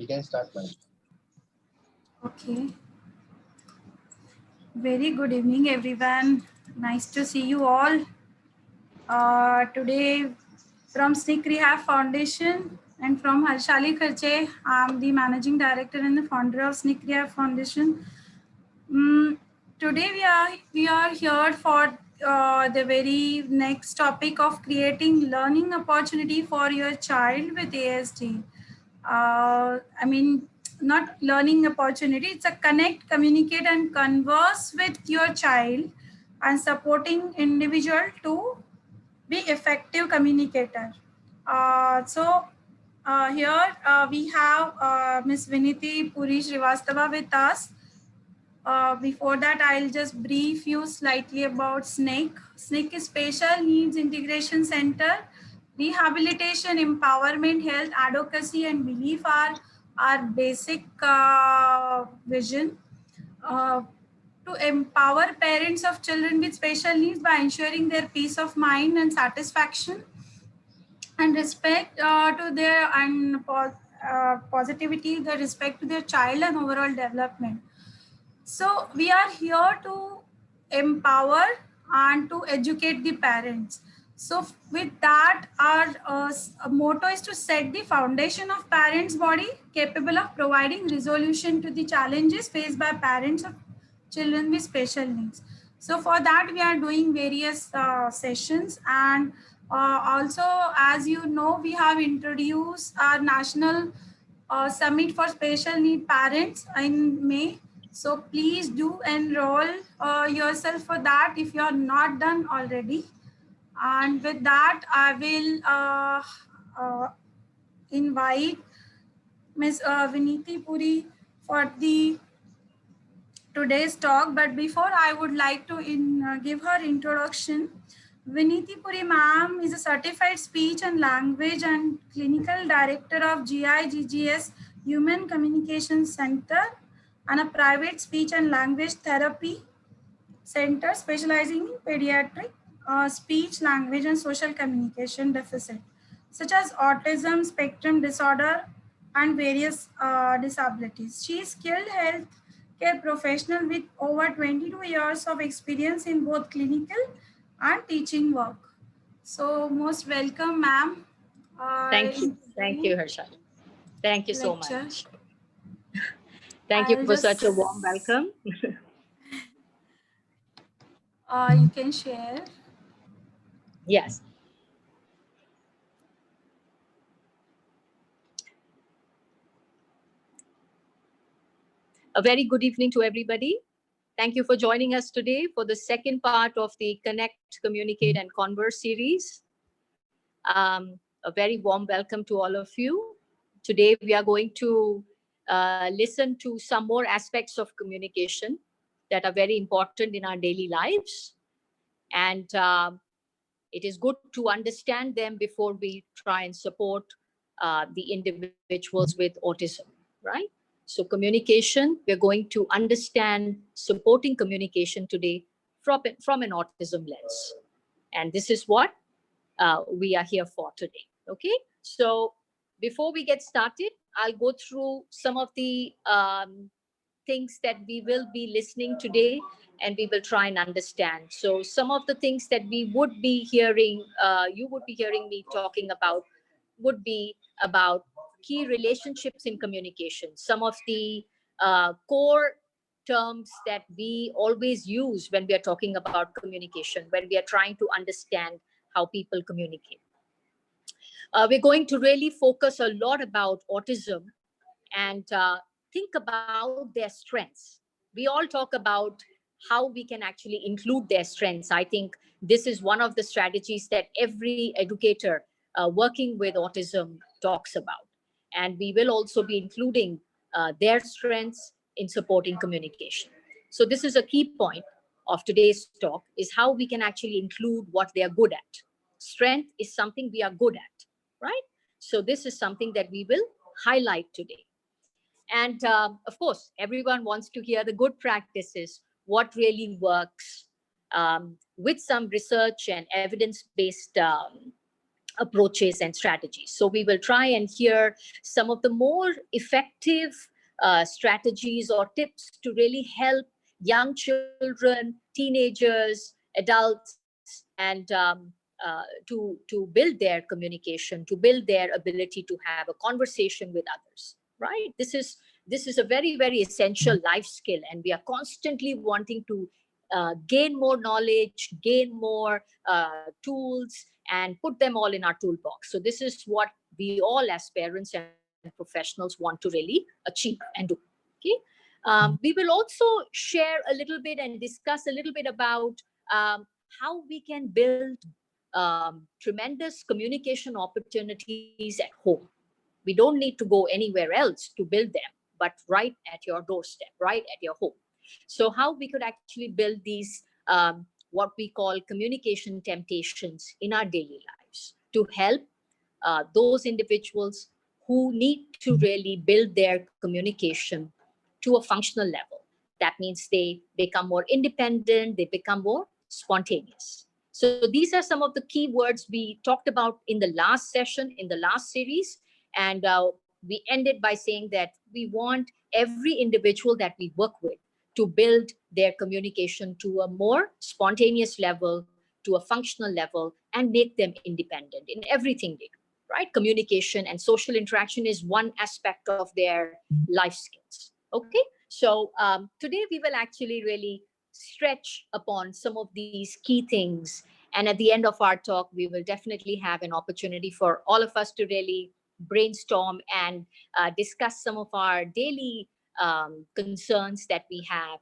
We can start, ma'am. Okay. Very good evening, everyone. Nice to see you all. Today, from SNIC Rehab Foundation and from Harshali Kharche, I'm the Managing Director and the founder of SNIC Rehab Foundation. Today, we are here for the very next topic of creating learning opportunity for your child with ASD. Not learning opportunity, it's a connect, communicate, and converse with your child and supporting individual to be effective communicator. Here we have Miss Viniti Puri Shrivastava with us. Before that, I'll just brief you slightly about SNIC. SNIC is Special Needs Integration Center. Rehabilitation, empowerment, health, advocacy, and belief are our basic vision. To empower parents of children with special needs by ensuring their peace of mind and satisfaction and respect to their and positivity, the respect to their child and overall development. So we are here to empower and to educate the parents. So with that, our motto is to set the foundation of parents' body capable of providing resolution to the challenges faced by parents of children with special needs. So for that, we are doing various sessions, and also, as you know, we have introduced our national summit for special need parents in May. So please do enroll yourself for that if you are not done already. And with that, I will invite Ms. Viniti Puri for the today's talk. But before, I would like to give her introduction. Viniti Puri ma'am is a certified speech and language and clinical director of GIGGS Human Communication Center and a private speech and language therapy center specializing in pediatric speech, language, and social communication deficit, such as autism spectrum disorder and various disabilities. She is skilled health care professional with over 22 years of experience in both clinical and teaching work. So most welcome, ma'am. Thank you, Harsha. Thank you so much. Thank you for such a warm welcome. You can share. Yes. A very good evening to everybody. Thank you for joining us today for the second part of the Connect, Communicate, and Converse series. A very warm welcome to all of you. Today, we are going to listen to some more aspects of communication that are very important in our daily lives. And it is good to understand them before we try and support the individuals with autism, right? So communication, we're going to understand supporting communication today from an autism lens. And this is what we are here for today, okay? So before we get started, I'll go through some of the things that we will be listening today and we will try and understand. So some of the things that we would be hearing, you would be hearing me talking about would be about key relationships in communication. Some of the core terms that we always use when we are talking about communication, when we are trying to understand how people communicate. We're going to really focus a lot about autism and think about their strengths. We all talk about how we can actually include their strengths. I think this is one of the strategies that every educator working with autism talks about. And we will also be including their strengths in supporting communication. So this is a key point of today's talk, is how we can actually include what they are good at. Strength is something we are good at, right? So this is something that we will highlight today. And of course, everyone wants to hear the good practices, what really works, with some research and evidence-based approaches and strategies. So we will try and hear some of the more effective strategies or tips to really help young children, teenagers, adults, and to build their communication, to build their ability to have a conversation with others. Right? This is a very, very essential life skill, and we are constantly wanting to gain more knowledge, gain more tools, and put them all in our toolbox. So this is what we all as parents and professionals want to really achieve and do. Okay. We will also share a little bit and discuss a little bit about how we can build tremendous communication opportunities at home. We don't need to go anywhere else to build them, but right at your doorstep, right at your home. So how we could actually build these what we call communication temptations in our daily lives to help those individuals who need to really build their communication to a functional level. That means they become more independent, they become more spontaneous. So these are some of the key words we talked about in the last session, in the last series. And we ended by saying that we want every individual that we work with to build their communication to a more spontaneous level, to a functional level, and make them independent in everything they do. Right? Communication and social interaction is one aspect of their life skills. Okay? So today we will actually really stretch upon some of these key things. And at the end of our talk, we will definitely have an opportunity for all of us to really brainstorm and discuss some of our daily concerns that we have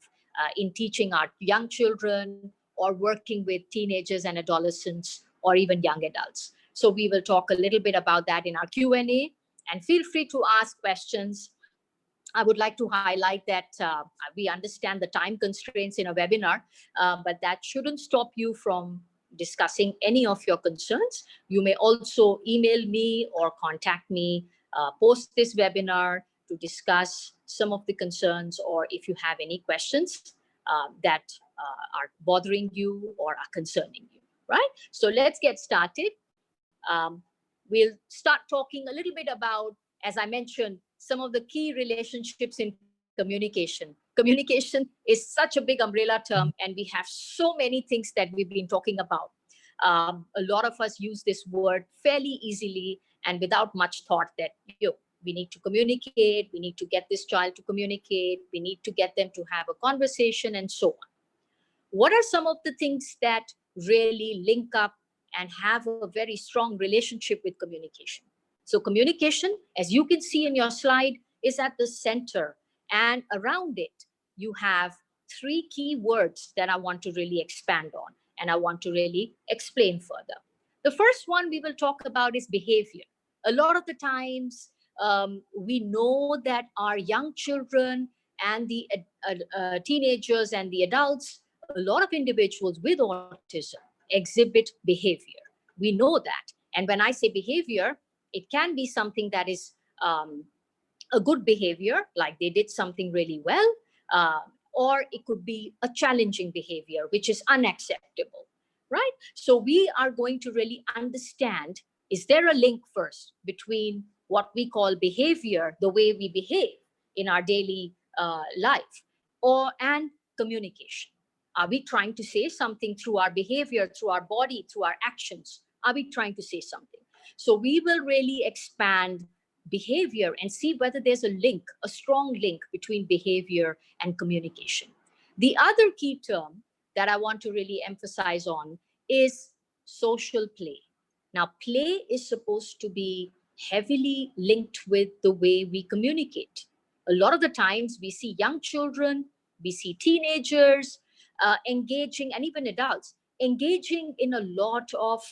in teaching our young children or working with teenagers and adolescents or even young adults. So we will talk a little bit about that in our Q&A, and feel free to ask questions. I would like to highlight that we understand the time constraints in a webinar, but that shouldn't stop you from discussing any of your concerns. You may also email me or contact me post this webinar to discuss some of the concerns, or if you have any questions that are bothering you or are concerning you, right? So let's get started. We'll start talking a little bit about, as I mentioned, some of the key relationships in communication. Communication is such a big umbrella term, and we have so many things that we've been talking about. A lot of us use this word fairly easily and without much thought that we need to communicate, we need to get this child to communicate, we need to get them to have a conversation, and so on. What are some of the things that really link up and have a very strong relationship with communication? So communication, as you can see in your slide, is at the center, and around it, you have three key words that I want to really expand on and I want to really explain further. The first one we will talk about is behavior. A lot of the times, we know that our young children and the teenagers and the adults, a lot of individuals with autism exhibit behavior. We know that. And when I say behavior, it can be something that is a good behavior, like they did something really well, or it could be a challenging behavior, which is unacceptable, right? So we are going to really understand, is there a link first between what we call behavior, the way we behave in our daily life, and communication? Are we trying to say something through our behavior, through our body, through our actions? Are we trying to say something? So we will really expand behavior and see whether there's a link, a strong link between behavior and communication. The other key term that I want to really emphasize on is social play. Now, play is supposed to be heavily linked with the way we communicate. A lot of the times we see young children, we see teenagers engaging, and even adults engaging in a lot of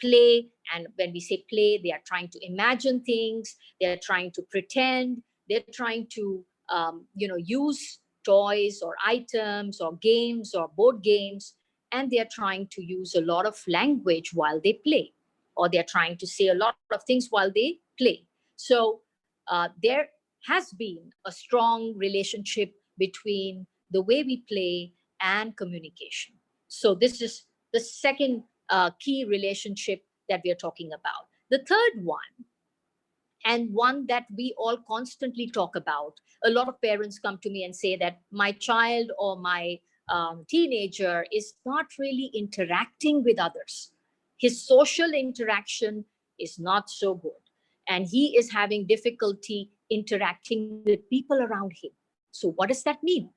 play. And when we say play, they are trying to imagine things, they're trying to pretend, they're trying to use toys or items or games or board games, and they're trying to use a lot of language while they play, or they're trying to say a lot of things while they play. So there has been a strong relationship between the way we play and communication. So this is the second key relationship that we are talking about. The third one, and one that we all constantly talk about, a lot of parents come to me and say that my child or my teenager is not really interacting with others. His social interaction is not so good, and he is having difficulty interacting with people around him. So what does that mean?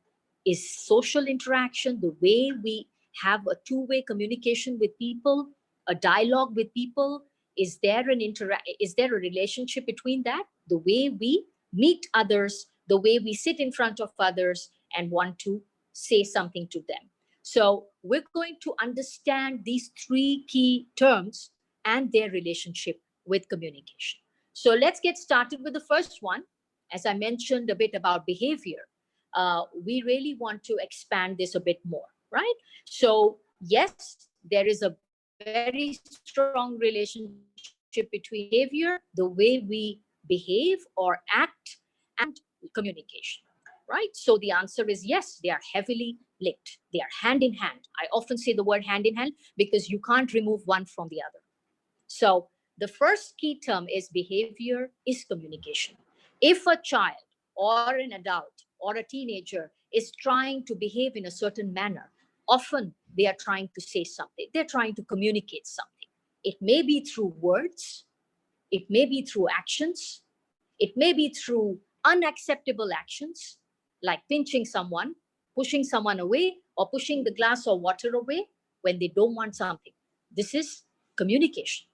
Is social interaction, the way we have a two-way communication with people, a dialogue with people, is there a relationship between that? The way we meet others, the way we sit in front of others and want to say something to them. So we're going to understand these three key terms and their relationship with communication. So let's get started with the first one. As I mentioned a bit about behavior, we really want to expand this a bit more, right? So yes, there is a very strong relationship between behavior, the way we behave or act, and communication, right? So the answer is yes, they are heavily linked. They are hand in hand. I often say the word hand in hand because you can't remove one from the other. So the first key term is behavior is communication. If a child or an adult or a teenager is trying to behave in a certain manner, often they are trying to say something. They're trying to communicate something. It may be through words, it may be through actions, it may be through unacceptable actions like pinching someone, pushing someone away, or pushing the glass of water away when they don't want something. This is communication.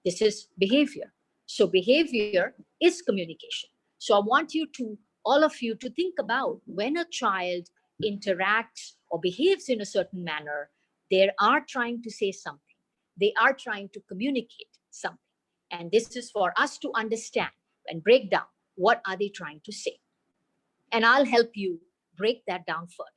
This is behavior. So behavior is communication. So I want you to, all of you, to think about when a child interacts or behaves in a certain manner, they are trying to say something. They are trying to communicate something. And this is for us to understand and break down what are they trying to say. And I'll help you break that down further.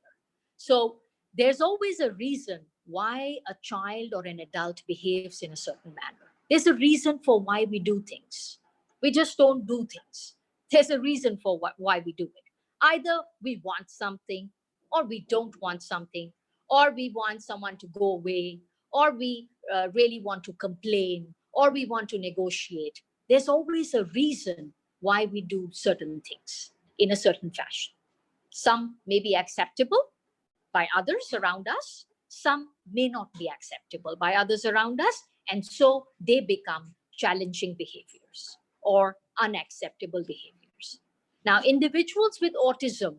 So there's always a reason why a child or an adult behaves in a certain manner. There's a reason for why we do things. We just don't do things. There's a reason for why we do it. Either we want something, or we don't want something, or we want someone to go away, or we really want to complain, or we want to negotiate. There's always a reason why we do certain things in a certain fashion. Some may be acceptable by others around us, some may not be acceptable by others around us, and so they become challenging behaviors or unacceptable behaviors. Now, individuals with autism,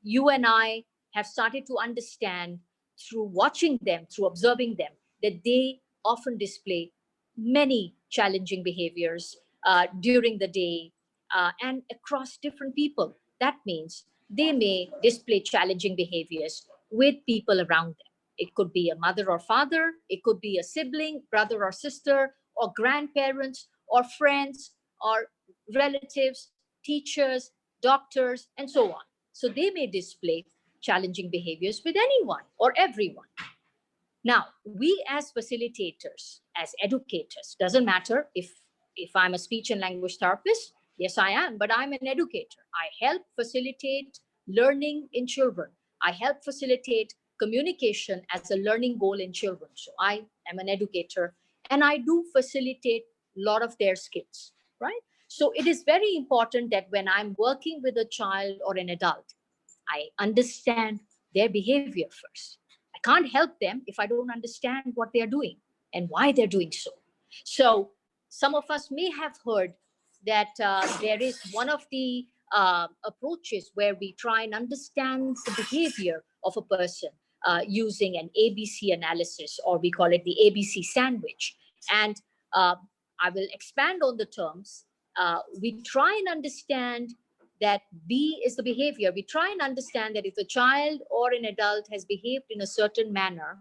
you and I have started to understand through watching them, through observing them, that they often display many challenging behaviors during the day and across different people. That means they may display challenging behaviors with people around them. It could be a mother or father, it could be a sibling, brother or sister, or grandparents, or friends, or relatives, teachers, doctors, and so on. So they may display challenging behaviors with anyone or everyone. Now, we as facilitators, as educators, doesn't matter if I'm a speech and language therapist, yes, I am, but I'm an educator. I help facilitate learning in children. I help facilitate communication as a learning goal in children. So I am an educator, and I do facilitate a lot of their skills, right? So it is very important that when I'm working with a child or an adult, I understand their behavior first. I can't help them if I don't understand what they're doing and why they're doing so. So some of us may have heard that there is one of the approaches where we try and understand the behavior of a person using an ABC analysis, or we call it the ABC sandwich. And I will expand on the terms. We try and understand that B is the behavior. We try and understand that if a child or an adult has behaved in a certain manner,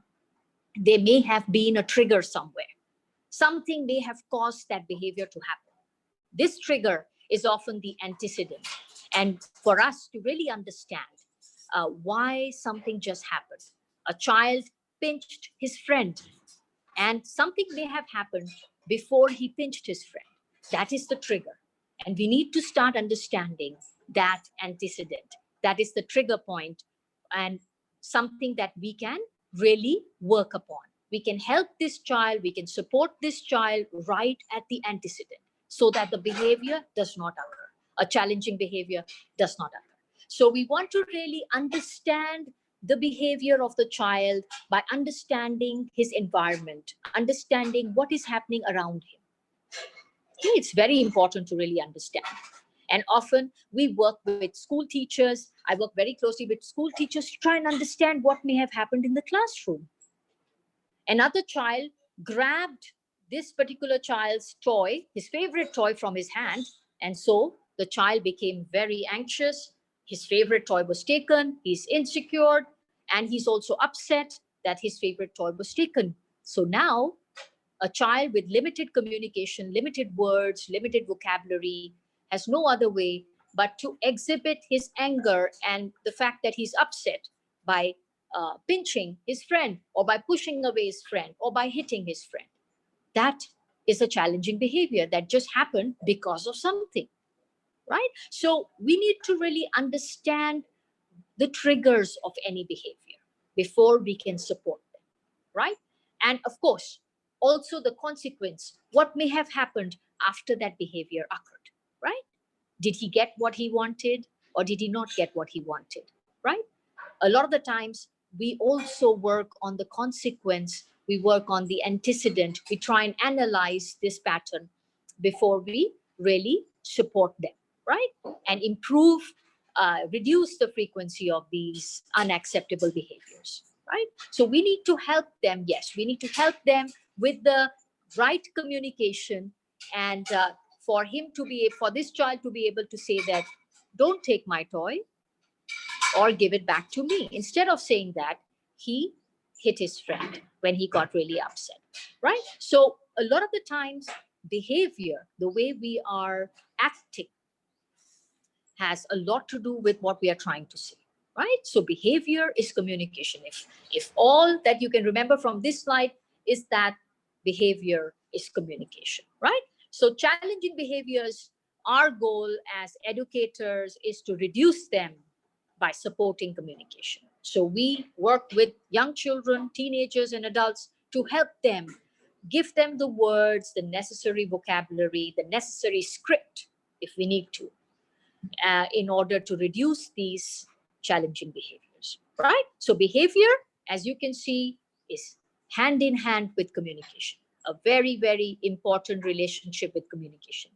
there may have been a trigger somewhere. Something may have caused that behavior to happen. This trigger is often the antecedent. And for us to really understand why something just happened, a child pinched his friend, and something may have happened before he pinched his friend. That is the trigger. And we need to start understanding that antecedent. That is the trigger point, and something that we can really work upon. we can help this child, we can support this child right at the antecedent so that the behavior does not occur. A challenging behavior does not occur. So we want to really understand the behavior of the child by understanding his environment, understanding what is happening around him. Okay, it's very important to really understand. And often we work with school teachers. I work very closely with school teachers to try and understand what may have happened in the classroom. Another child grabbed this particular child's toy, his favorite toy, from his hand. And so the child became very anxious. His favorite toy was taken. He's insecure. And he's also upset that his favorite toy was taken. So now a child with limited communication, limited words, limited vocabulary has no other way but to exhibit his anger and the fact that he's upset by pinching his friend or by pushing away his friend or by hitting his friend. That is a challenging behavior that just happened because of something, right? So we need to really understand the triggers of any behavior before we can support them, right? And of course, also the consequence, what may have happened after that behavior occurred, right? Did he get what he wanted or did he not get what he wanted, right? A lot of the times we also work on the consequence, we work on the antecedent, we try and analyze this pattern before we really support them, right? And improve, reduce the frequency of these unacceptable behaviors, right? So we need to help them. Yes, we need to help them with the right communication, and for this child to be able to say that, don't take my toy or give it back to me. Instead of saying that, he hit his friend when he got really upset, right? So a lot of the times, behavior, the way we are acting, has a lot to do with what we are trying to say, right? So behavior is communication. If all that you can remember from this slide is that behavior is communication, right? So challenging behaviors, our goal as educators is to reduce them by supporting communication. So we work with young children, teenagers, and adults to help them, give them the words, the necessary vocabulary, the necessary script, if we need to, in order to reduce these challenging behaviors, right? So behavior, as you can see, is hand in hand with communication, a very, very important relationship with communication.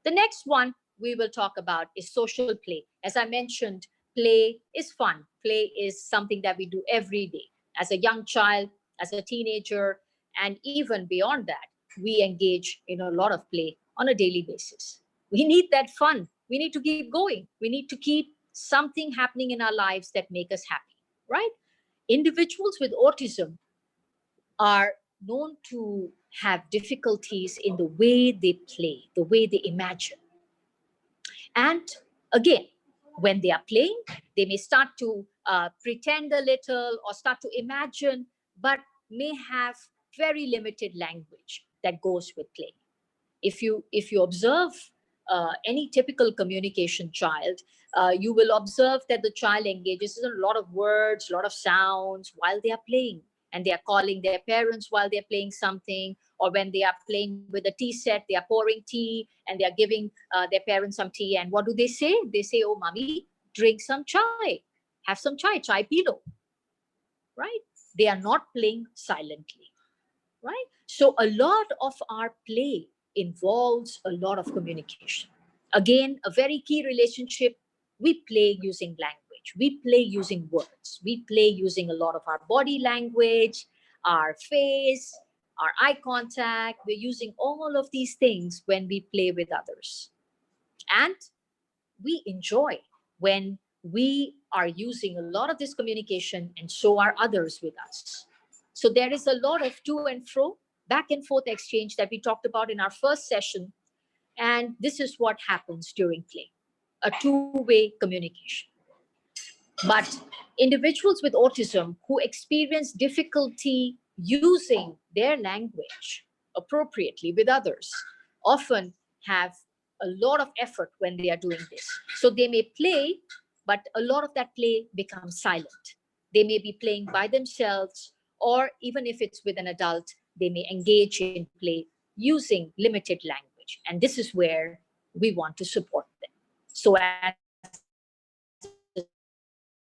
The next one we will talk about is social play. As I mentioned, play is fun. Play is something that we do every day. As a young child, as a teenager, and even beyond that, we engage in a lot of play on a daily basis. We need that fun. We need to keep going. We need to keep something happening in our lives that make us happy, right? Individuals with autism are known to have difficulties in the way they play, the way they imagine. And again, when they are playing, they may start to pretend a little or start to imagine, but may have very limited language that goes with playing. If you observe any typical communication child, you will observe that the child engages in a lot of words, a lot of sounds while they are playing, and they are calling their parents while they are playing something, or when they are playing with a tea set, they are pouring tea and they are giving their parents some tea. And what do they say? They say, "Oh, mommy, drink some chai, have some chai pilo," right? They are not playing silently, right? So a lot of our play involves a lot of communication. Again, a very key relationship. We play using language. We play using words. We play using a lot of our body language, our face, our eye contact. We're using all of these things when we play with others. And we enjoy when we are using a lot of this communication, and so are others with us. So there is a lot of to and fro, back and forth exchange that we talked about in our first session. And this is what happens during play, a two-way communication. But individuals with autism who experience difficulty using their language appropriately with others often have a lot of effort when they are doing this. So they may play, but a lot of that play becomes silent. They may be playing by themselves, or even if it's with an adult, they may engage in play using limited language. And this is where we want to support them. So as a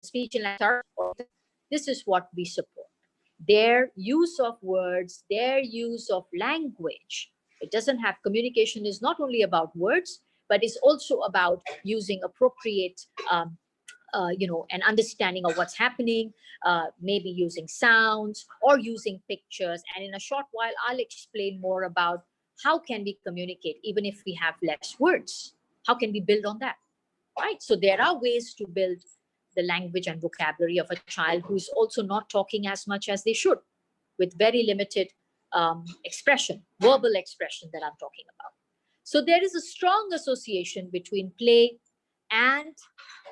speech and language therapist, this is what we support. Their use of words, their use of language. It doesn't have, communication is not only about words, but it's also about using appropriate an understanding of what's happening, maybe using sounds or using pictures. And in a short while, I'll explain more about how can we communicate even if we have less words. How can we build on that, right? So there are ways to build the language and vocabulary of a child who is also not talking as much as they should, with very limited expression, verbal expression that I'm talking about. So there is a strong association between play and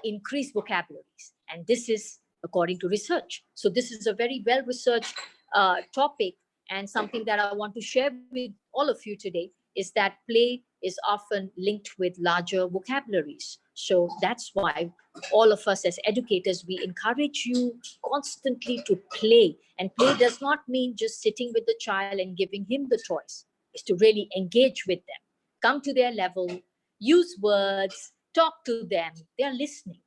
increased vocabularies. And this is according to research. So this is a very well-researched topic, and something that I want to share with all of you today is that play is often linked with larger vocabularies. So that's why all of us as educators, we encourage you constantly to play. And play does not mean just sitting with the child and giving him the toys. It's to really engage with them, come to their level, use words, talk to them. They're listening.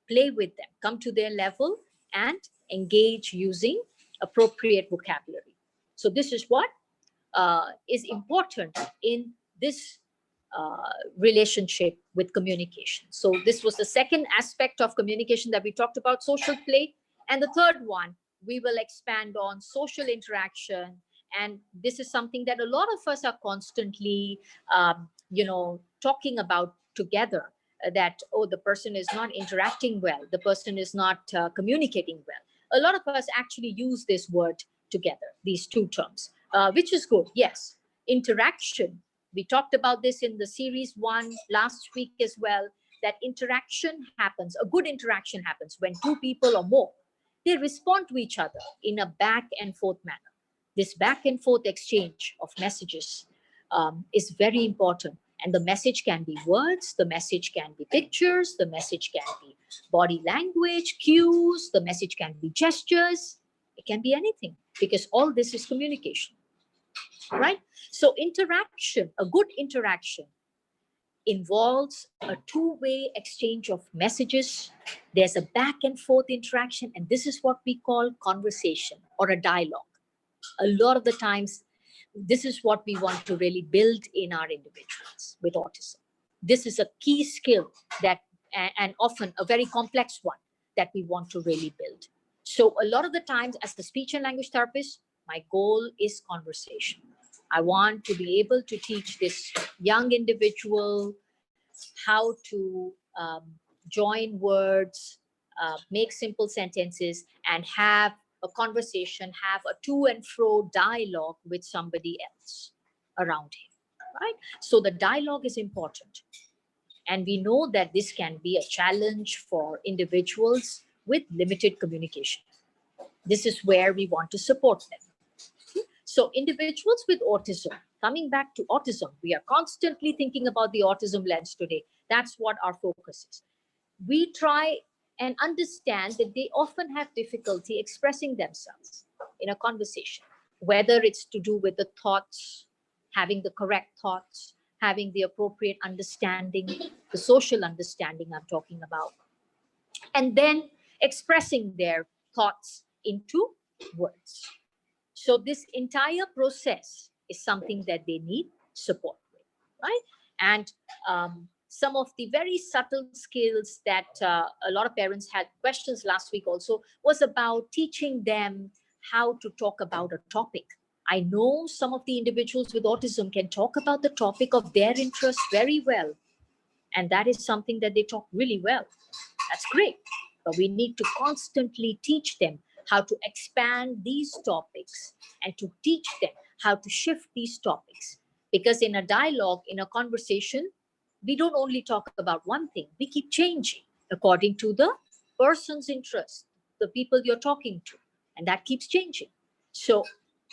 Play with them, come to their level, and engage using appropriate vocabulary. So this is what is important in this relationship with communication. So this was the second aspect of communication that we talked about, social play. And the third one, we will expand on social interaction. And this is something that a lot of us are constantly, talking about together, that, oh, the person is not interacting well, the person is not communicating well. A lot of us actually use this word together, these two terms, which is good. Yes, interaction. We talked about this in the series 1 last week as well, that interaction happens, a good interaction happens when two people or more, they respond to each other in a back and forth manner. This back and forth exchange of messages is very important. And the message can be words, the message can be pictures, the message can be body language, cues, the message can be gestures. It can be anything, because all this is communication, right? So interaction, a good interaction involves a two-way exchange of messages. There's a back and forth interaction, and this is what we call conversation or a dialogue. A lot of the times, this is what we want to really build in our individuals with autism. This is a key skill that, and often a very complex one, that we want to really build. So a lot of the times as the speech and language therapist, my goal is conversation. I want to be able to teach this young individual how to join words, make simple sentences, and have a conversation, have a to and fro dialogue with somebody else around him, right? So the dialogue is important. And we know that this can be a challenge for individuals with limited communication. This is where we want to support them. So individuals with autism, coming back to autism, we are constantly thinking about the autism lens today. That's what our focus is. We try and understand that they often have difficulty expressing themselves in a conversation, whether it's to do with the thoughts, having the correct thoughts, having the appropriate understanding, the social understanding I'm talking about, and then expressing their thoughts into words. So this entire process is something that they need support with, right? And some of the very subtle skills that a lot of parents had questions last week also was about teaching them how to talk about a topic. I know some of the individuals with autism can talk about the topic of their interest very well. And that is something that they talk really well. That's great. But we need to constantly teach them how to expand these topics and to teach them how to shift these topics. Because in a dialogue, in a conversation, we don't only talk about one thing, we keep changing according to the person's interest, the people you're talking to, and that keeps changing. So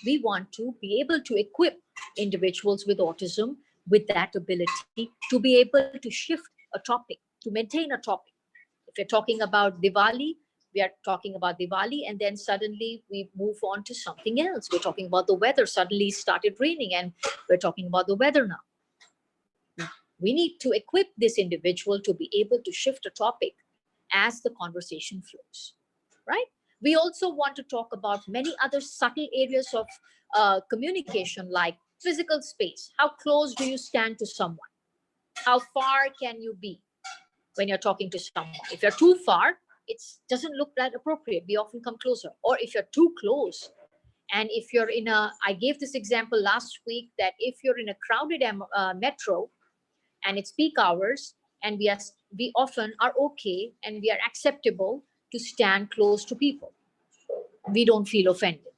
we want to be able to equip individuals with autism with that ability to be able to shift a topic, to maintain a topic. If you're talking about Diwali, we are talking about Diwali, and then suddenly we move on to something else. We're talking about the weather. Suddenly it started raining, and we're talking about the weather now. We need to equip this individual to be able to shift a topic as the conversation flows, right? We also want to talk about many other subtle areas of communication, like physical space. How close do you stand to someone? How far can you be when you're talking to someone? If you're too far, it doesn't look that appropriate. We often come closer. Or if you're too close, and if you're in a, I gave this example last week, that if you're in a crowded metro and it's peak hours, and we often are okay and we are acceptable to stand close to people. We don't feel offended,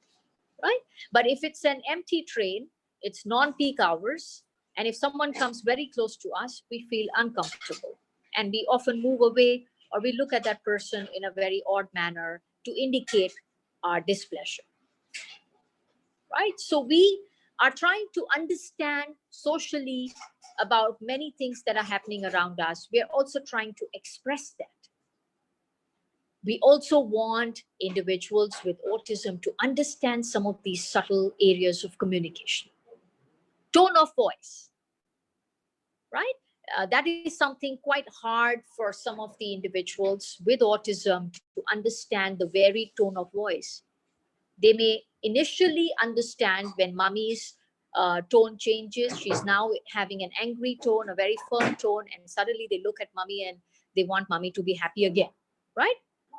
right? But if it's an empty train, it's non-peak hours, and if someone comes very close to us, we feel uncomfortable, and we often move away, or we look at that person in a very odd manner to indicate our displeasure, right? So we are trying to understand socially about many things that are happening around us. We are also trying to express that. We also want individuals with autism to understand some of these subtle areas of communication. Tone of voice, right? That is something quite hard for some of the individuals with autism to understand the varied tone of voice. They may initially understand when mommy's tone changes. She's now having an angry tone, a very firm tone, and suddenly they look at mommy and they want mommy to be happy again, right?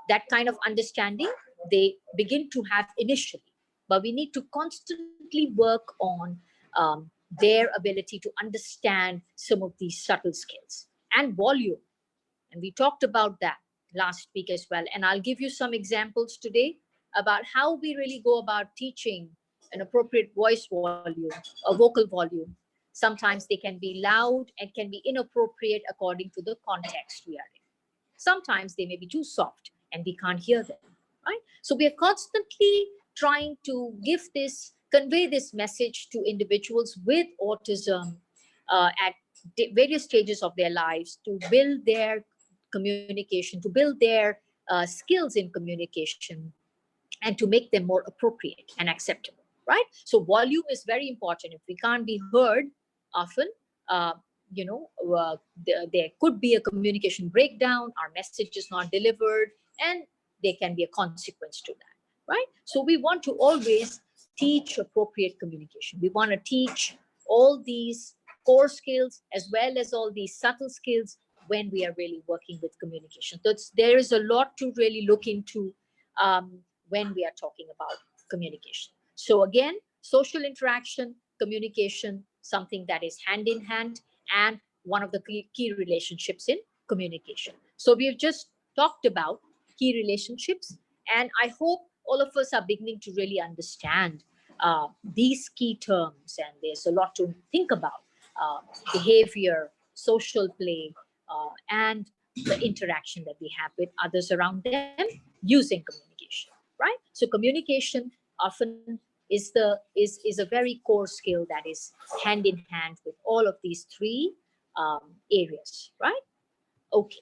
That kind of understanding they begin to have initially. But we need to constantly work on their ability to understand some of these subtle skills and volume. And we talked about that last week as well. And I'll give you some examples today about how we really go about teaching an appropriate voice volume, a vocal volume. Sometimes they can be loud and can be inappropriate according to the context we are in. Sometimes they may be too soft and we can't hear them, right? So we are constantly trying to convey this message to individuals with autism at various stages of their lives, to build their communication, to build their skills in communication, and to make them more appropriate and acceptable, right? So volume is very important. If we can't be heard often, uh, there could be a communication breakdown, our message is not delivered, and there can be a consequence to that, right? So we want to always teach appropriate communication. We want to teach all these core skills as well as all these subtle skills when we are really working with communication. So there is a lot to really look into when we are talking about communication. So again, social interaction, communication, something that is hand in hand, and one of the key relationships in communication. So we've just talked about key relationships, and I hope all of us are beginning to really understand these key terms, and there's a lot to think about. Behavior, social play, and the interaction that we have with others around them using communication, right? So communication often is a very core skill that is hand in hand with all of these three areas, right? Okay.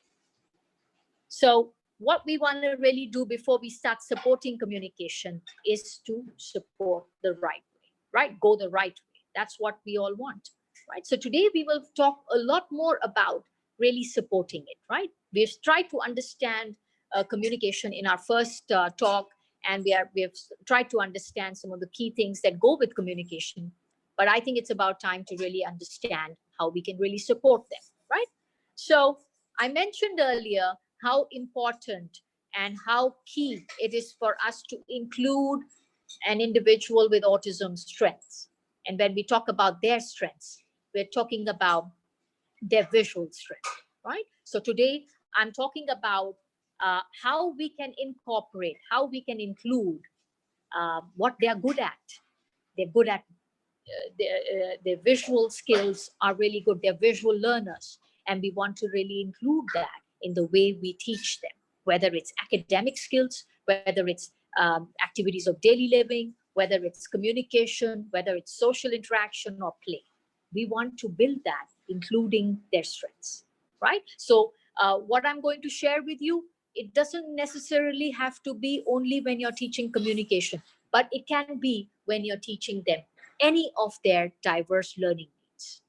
So what we want to really do before we start supporting communication is to support the right way, right? Go the right way. That's what we all want, right? So today we will talk a lot more about really supporting it, right? We've tried to understand communication in our first talk, and we've tried to understand some of the key things that go with communication. But I think it's about time to really understand how we can really support them, right? So I mentioned earlier how important and how key it is for us to include an individual with autism strengths. And when we talk about their strengths, we're talking about their visual strength, right? So today I'm talking about how we can incorporate, how we can include what they're good at. They're good at their visual skills are really good. They're visual learners, and we want to really include that in the way we teach them, whether it's academic skills, whether it's activities of daily living, whether it's communication, whether it's social interaction or play. We want to build that, including their strengths, right? So what I'm going to share with you it doesn't necessarily have to be only when you're teaching communication, but it can be when you're teaching them any of their diverse learning needs.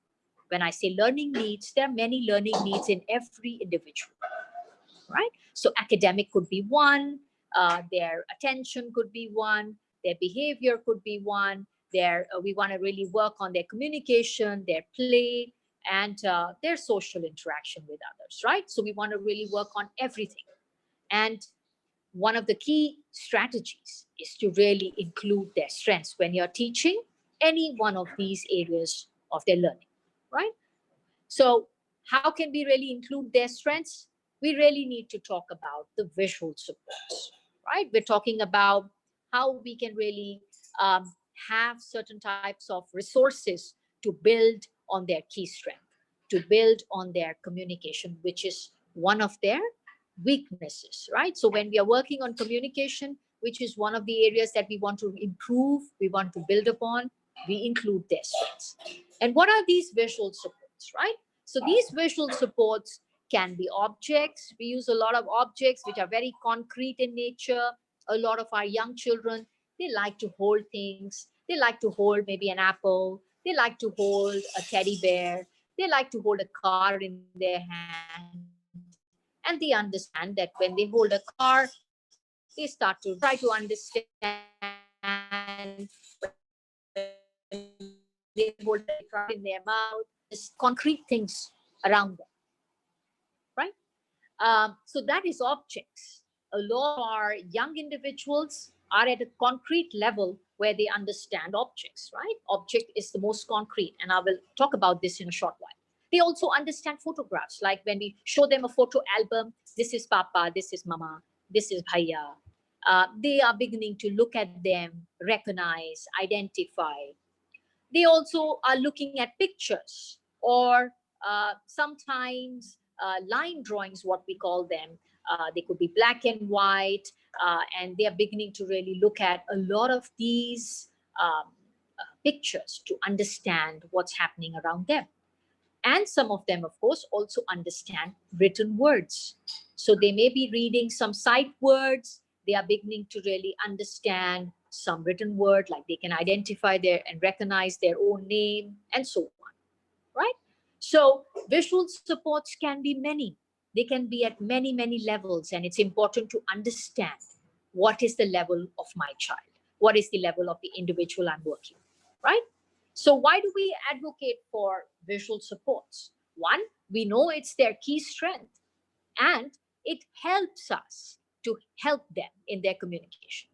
When I say learning needs, there are many learning needs in every individual, right? So academic could be one, their attention could be one, their behavior could be one, we want to really work on their communication, their play, and their social interaction with others, right? So we want to really work on everything. And one of the key strategies is to really include their strengths when you're teaching any one of these areas of their learning, right? So how can we really include their strengths? We really need to talk about the visual supports, right? We're talking about how we can really have certain types of resources to build on their key strength, to build on their communication, which is one of their weaknesses, right? So when we are working on communication, which is one of the areas that we want to improve, we want to build upon, we include their strengths. And what are these visual supports, right? So these visual supports can be objects. We use a lot of objects which are very concrete in nature. A lot of our young children, they like to hold things. They like to hold maybe an apple. They like to hold a teddy bear. They like to hold a car in their hand. And they understand that when they hold a car, they start to try to understand. When they hold a truck in their mouth, they start to understand concrete things around them, right? So that is objects. A lot of our young individuals are at a concrete level where they understand objects, right? Object is the most concrete, and I will talk about this in a short while. They also understand photographs, like when we show them a photo album, this is Papa, this is Mama, this is Bhaiya. They are beginning to look at them, recognize, identify. They also are looking at pictures or sometimes line drawings, what we call them. They could be black and white, and they are beginning to really look at a lot of these pictures to understand what's happening around them. And some of them, of course, also understand written words. So they may be reading some sight words. They are beginning to really understand some written word, like they can identify their and recognize their own name and so on, right? So visual supports can be many. They can be at many, many levels. And it's important to understand what is the level of my child? What is the level of the individual I'm working with, right? So why do we advocate for visual supports? One, we know it's their key strength, and it helps us to help them in their communication.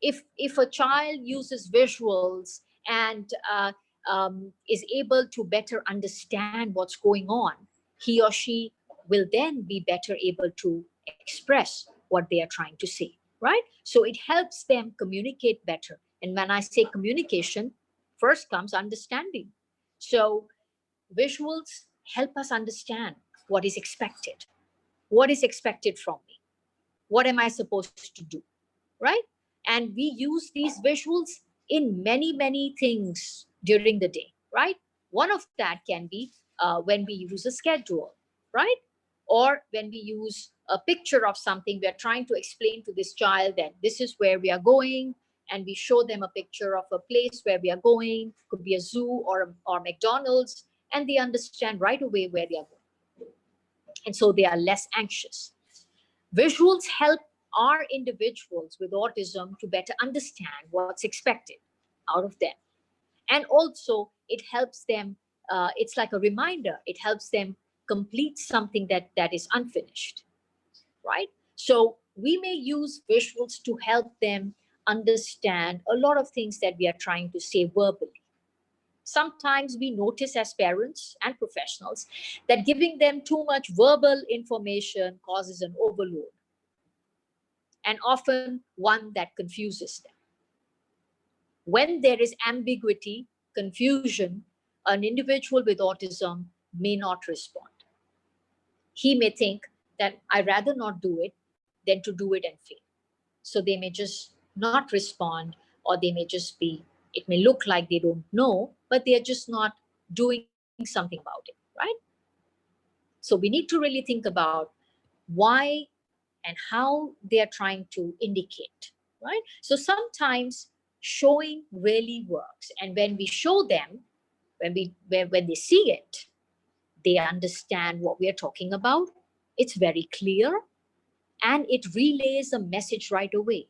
If a child uses visuals and is able to better understand what's going on, he or she will then be better able to express what they are trying to say, right? So it helps them communicate better. And when I say communication, first comes understanding. So visuals help us understand what is expected. What is expected from me? What am I supposed to do? Right? And we use these visuals in many, many things during the day, right? One of that can be when we use a schedule, right? Or when we use a picture of something, we are trying to explain to this child that this is where we are going, and we show them a picture of a place where we are going, could be a zoo or McDonald's, and they understand right away where they are going. And so they are less anxious. Visuals help our individuals with autism to better understand what's expected out of them. And also, it helps them, it's like a reminder, it helps them complete something that is unfinished, right? So we may use visuals to help them understand a lot of things that we are trying to say verbally. Sometimes we notice as parents and professionals that giving them too much verbal information causes an overload, and often one that confuses them. When there is ambiguity, confusion, an individual with autism may not respond. He may think that I'd rather not do it than to do it and fail. So they may just not respond, or they may just be, it may look like they don't know, but they are just not doing something about it, right? So we need to really think about why and how they are trying to indicate, right? So sometimes showing really works. And when we show them, when they see it, they understand what we are talking about. It's very clear and it relays a message right away.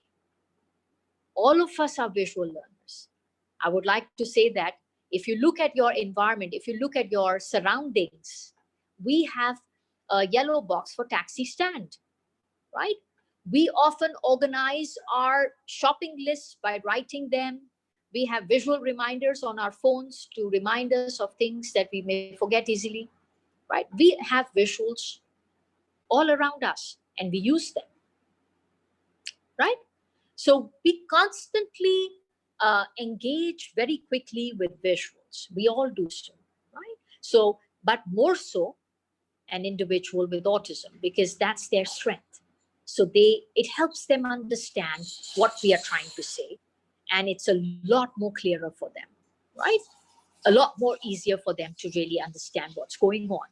All of us are visual learners. I would like to say that if you look at your environment, if you look at your surroundings, we have a yellow box for taxi stand, right? We often organize our shopping lists by writing them. We have visual reminders on our phones to remind us of things that we may forget easily, right? We have visuals all around us and we use them, right? So we constantly engage very quickly with visuals. We all do so, right? So, but more so an individual with autism, because that's their strength. So it helps them understand what we are trying to say, and it's a lot more clearer for them, right? A lot more easier for them to really understand what's going on.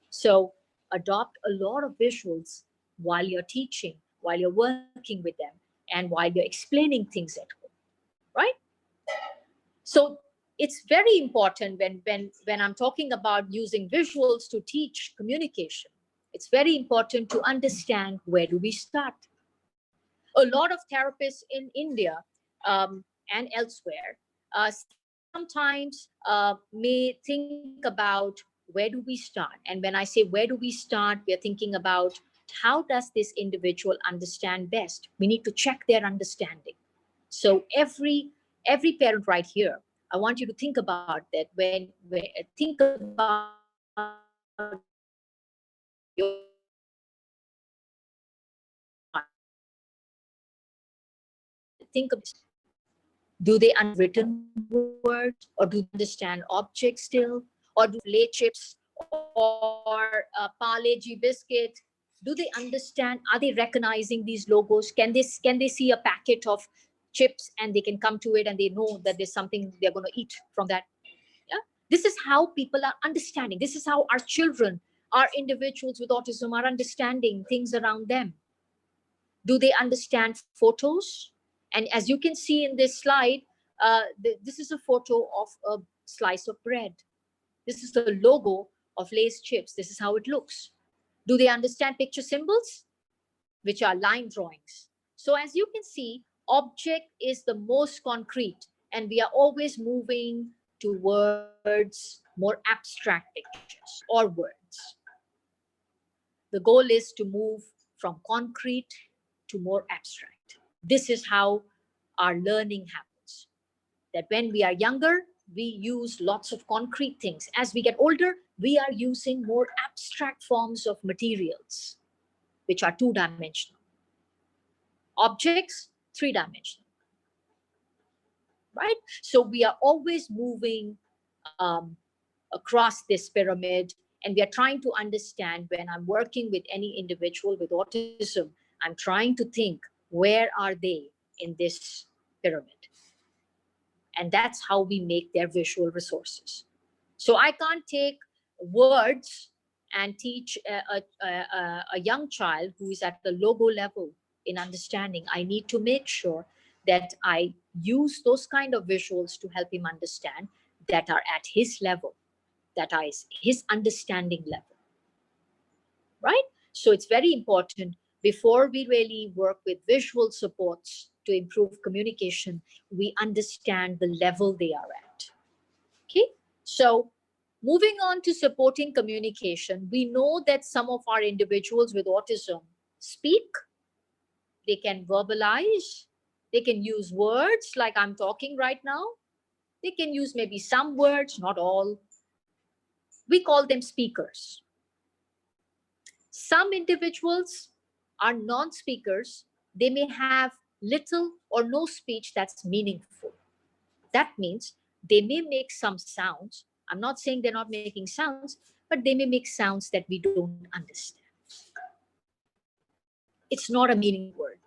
So adopt a lot of visuals while you're teaching, while you're working with them, and while you're explaining things at home, right? So it's very important when I'm talking about using visuals to teach communication. It's very important to understand where do we start. A lot of therapists in India and elsewhere sometimes may think about where do we start. And when I say where do we start, we are thinking about how does this individual understand best. We need to check their understanding. So every parent right here, I want you to think about that when think about your think of do they understand written words, or do they understand objects still, or do lay chips or Parle G biscuit? Do they understand? Are they recognizing these logos? Can they see a packet of chips and they can come to it and they know that there's something they're going to eat from that? Yeah, this is how people are understanding. This is how our children, our individuals with autism are understanding things around them. Do they understand photos? And as you can see in this slide, this is a photo of a slice of bread. This is the logo of Lay's chips. This is how it looks. Do they understand picture symbols, which are line drawings? So as you can see, object is the most concrete, and we are always moving towards more abstract pictures or words. The goal is to move from concrete to more abstract. This is how our learning happens. That when we are younger, we use lots of concrete things. As we get older, we are using more abstract forms of materials, which are two-dimensional. Objects, three-dimensional, right? So we are always moving across this pyramid, and we are trying to understand when I'm working with any individual with autism, I'm trying to think, where are they in this pyramid? And that's how we make their visual resources. So I can't take words and teach a young child who is at the logo level in understanding. I need to make sure that I use those kind of visuals to help him understand that are at his level, that is his understanding level, right? So it's very important before we really work with visual supports to improve communication, we understand the level they are at. Okay, so moving on to supporting communication, we know that some of our individuals with autism speak, they can verbalize, they can use words like I'm talking right now, they can use maybe some words, not all. We call them speakers. Some individuals are non-speakers. They may have little or no speech that's meaningful. That means they may make some sounds. I'm not saying they're not making sounds, but they may make sounds that we don't understand. It's not a meaningful word.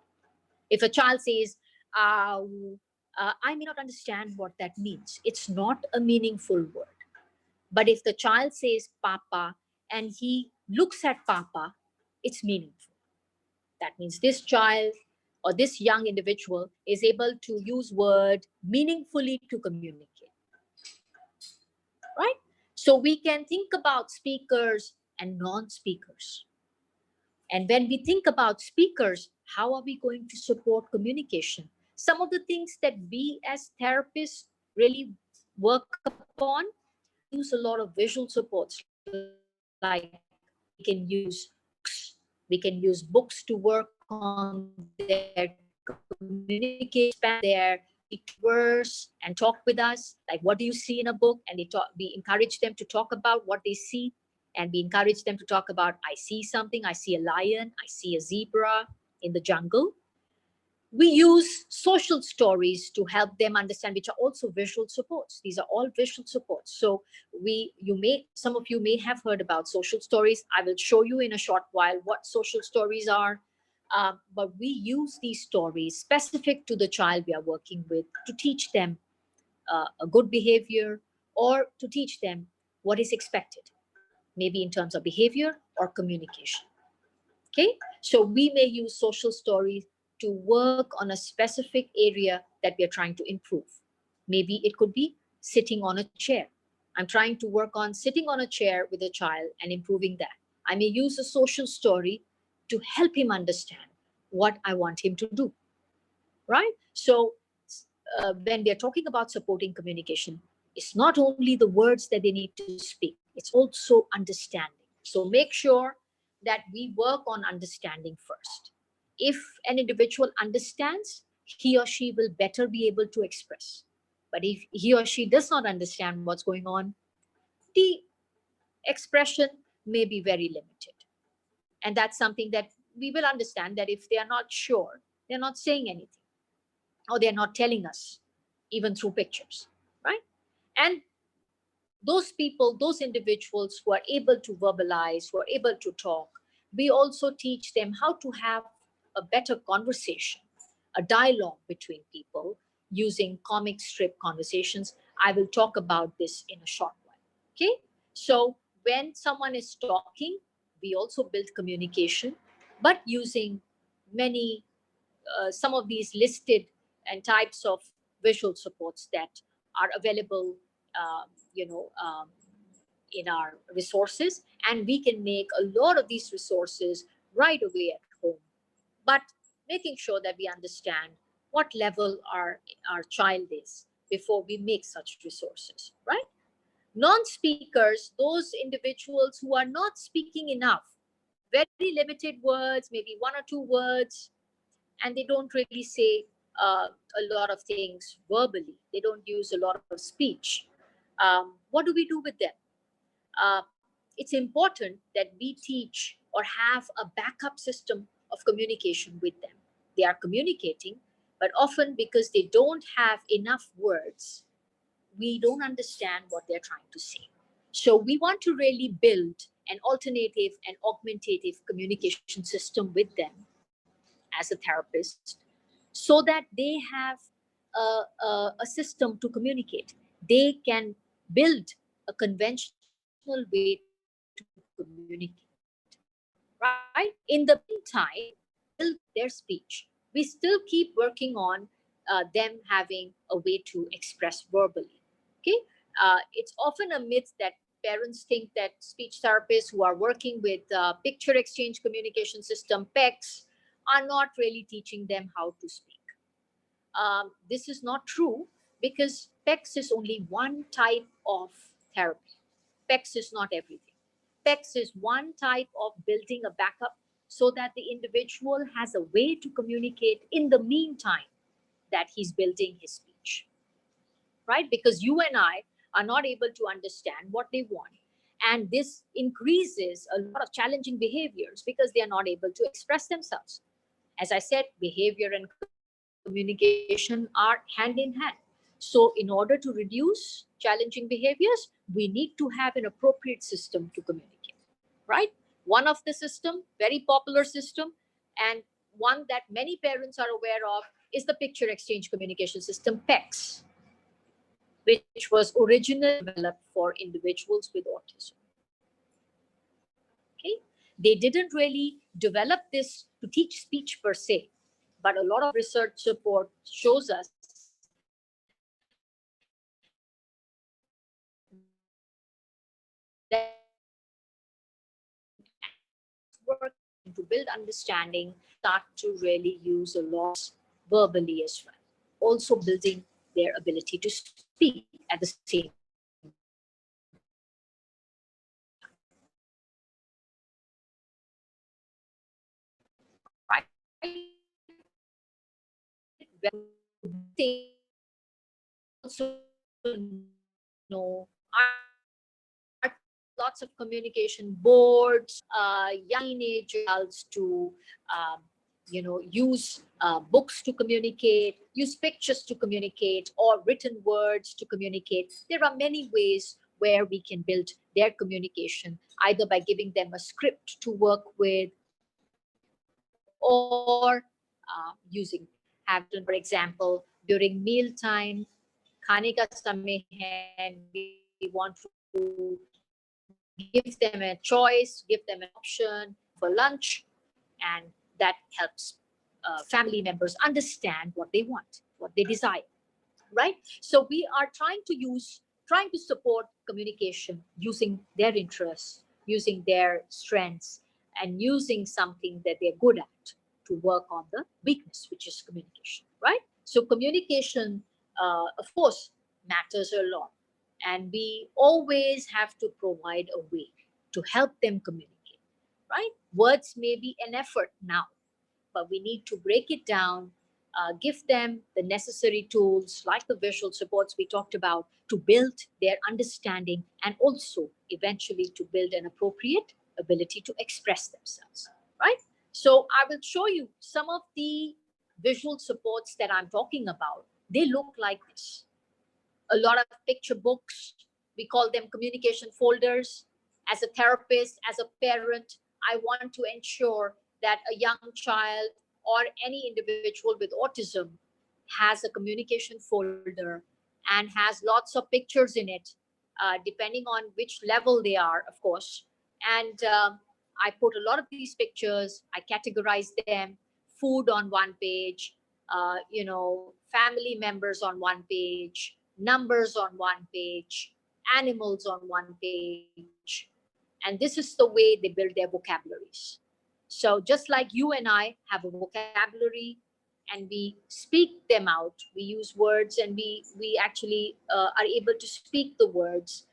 If a child says, I may not understand what that means. It's not a meaningful word. But if the child says Papa and he looks at Papa, it's meaningful. That means this child or this young individual is able to use word meaningfully to communicate, right? So we can think about speakers and non-speakers. And when we think about speakers, how are we going to support communication? Some of the things that we as therapists really work upon, we use a lot of visual supports, like we can use books. We can use books to work on their communication skills, expand their ability to converse and talk with us. Like, what do you see in a book? And we encourage them to talk about what they see. And we encourage them to talk about, I see something, I see a lion, I see a zebra in the jungle. We use social stories to help them understand, which are also visual supports. These are all visual supports. So some of you may have heard about social stories. I will show you in a short while what social stories are. But we use these stories specific to the child we are working with to teach them a good behavior, or to teach them what is expected, maybe in terms of behavior or communication. Okay, so we may use social stories to work on a specific area that we are trying to improve. Maybe it could be sitting on a chair. I'm trying to work on sitting on a chair with a child and improving that. I may use a social story to help him understand what I want him to do, right? So when we are talking about supporting communication, it's not only the words that they need to speak, it's also understanding. So make sure that we work on understanding first. If an individual understands, he or she will better be able to express. But if he or she does not understand what's going on, the expression may be very limited. And that's something that we will understand, that if they are not sure, they're not saying anything, or they're not telling us, even through pictures, right? And those people, those individuals who are able to verbalize, who are able to talk, we also teach them how to have a better conversation, a dialogue between people using comic strip conversations. I will talk about this in a short while. Okay, so when someone is talking, we also build communication, but using many some of these listed and types of visual supports that are available, um, you know, um, in our resources, and we can make a lot of these resources right away at home. But making sure that we understand what level our child is before we make such resources, right? Non-speakers, those individuals who are not speaking enough, very limited words, maybe one or two words, and they don't really say a lot of things verbally. They don't use a lot of speech. What do we do with them? Uh, it's important that we teach or have a backup system of communication with them. They are communicating, but often because they don't have enough words, we don't understand what they're trying to say. So we want to really build an alternative and augmentative communication system with them as a therapist, so that they have a system to communicate. They can build a conventional way to communicate, right? In the meantime, we build their speech. We still keep working on them having a way to express verbally. Okay, it's often a myth that parents think that speech therapists who are working with picture exchange communication system PECs are not really teaching them how to speak. This is not true, because PECs is only one type of therapy. PECs is not everything. PECs is one type of building a backup so that the individual has a way to communicate in the meantime that he's building his speech, right? Because you and I are not able to understand what they want. And this increases a lot of challenging behaviors because they are not able to express themselves. As I said, behavior and communication are hand in hand. So, in order to reduce challenging behaviors, we need to have an appropriate system to communicate, right? One of the system, very popular system, and one that many parents are aware of, is the picture exchange communication system, PECS, which was originally developed for individuals with autism. Okay, They didn't really develop this to teach speech per se, but a lot of research support shows us that working to build understanding, start to really use a lot verbally as well. Also building their ability to speak at the same time. Right? Also know lots of communication boards, young teenagers to use books to communicate, use pictures to communicate, or written words to communicate. There are many ways where we can build their communication, either by giving them a script to work with, or using have, for example, during mealtime, खाने का समय है, we want to give them a choice, give them an option for lunch, and that helps family members understand what they want, what they desire, right? So we are trying to support communication using their interests, using their strengths, and using something that they're good at to work on the weakness, which is communication, right? So communication, of course, matters a lot, and we always have to provide a way to help them communicate, right? Words may be an effort now, but we need to break it down, give them the necessary tools like the visual supports we talked about to build their understanding, and also eventually to build an appropriate ability to express themselves, right? So I will show you some of the visual supports that I'm talking about. They look like this. A lot of picture books, we call them communication folders. As a therapist, as a parent, I want to ensure that a young child or any individual with autism has a communication folder and has lots of pictures in it, depending on which level they are, of course. And I put a lot of these pictures, I categorize them: food on one page, family members on one page, numbers on one page, animals on one page. And this is the way they build their vocabularies. So just like you and I have a vocabulary and we speak them out, we use words, and we actually are able to speak the words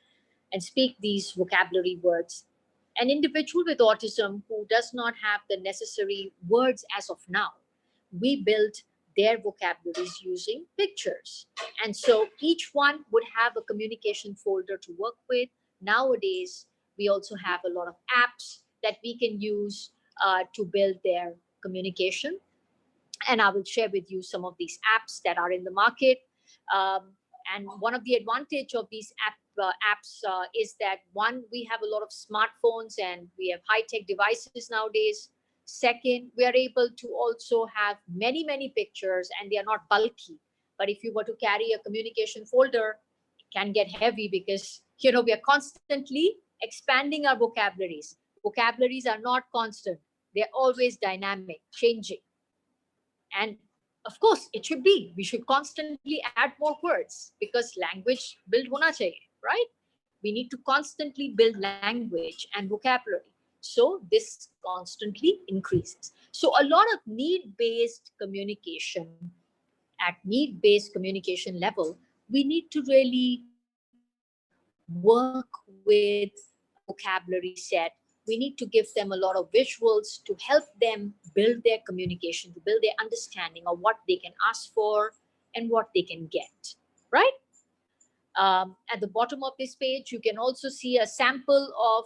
and speak these vocabulary words. An individual with autism who does not have the necessary words as of now, we build their vocabularies using pictures. And so each one would have a communication folder to work with. Nowadays, we also have a lot of apps that we can use to build their communication. And I will share with you some of these apps that are in the market. And one of the advantage of these apps is that, one, we have a lot of smartphones and we have high-tech devices nowadays. Second, we are able to also have many pictures, and they are not bulky. But if you were to carry a communication folder, it can get heavy because we are constantly expanding our vocabularies. Vocabularies are not constant; they're always dynamic, changing. And of course, it should be. We should constantly add more words because language build hona chahiye, right? We need to constantly build language and vocabulary. So this constantly increases. So a lot of need-based communication, at need-based communication level, we need to really work with a vocabulary set. We need to give them a lot of visuals to help them build their communication, to build their understanding of what they can ask for and what they can get, right? At the bottom of this page, you can also see a sample of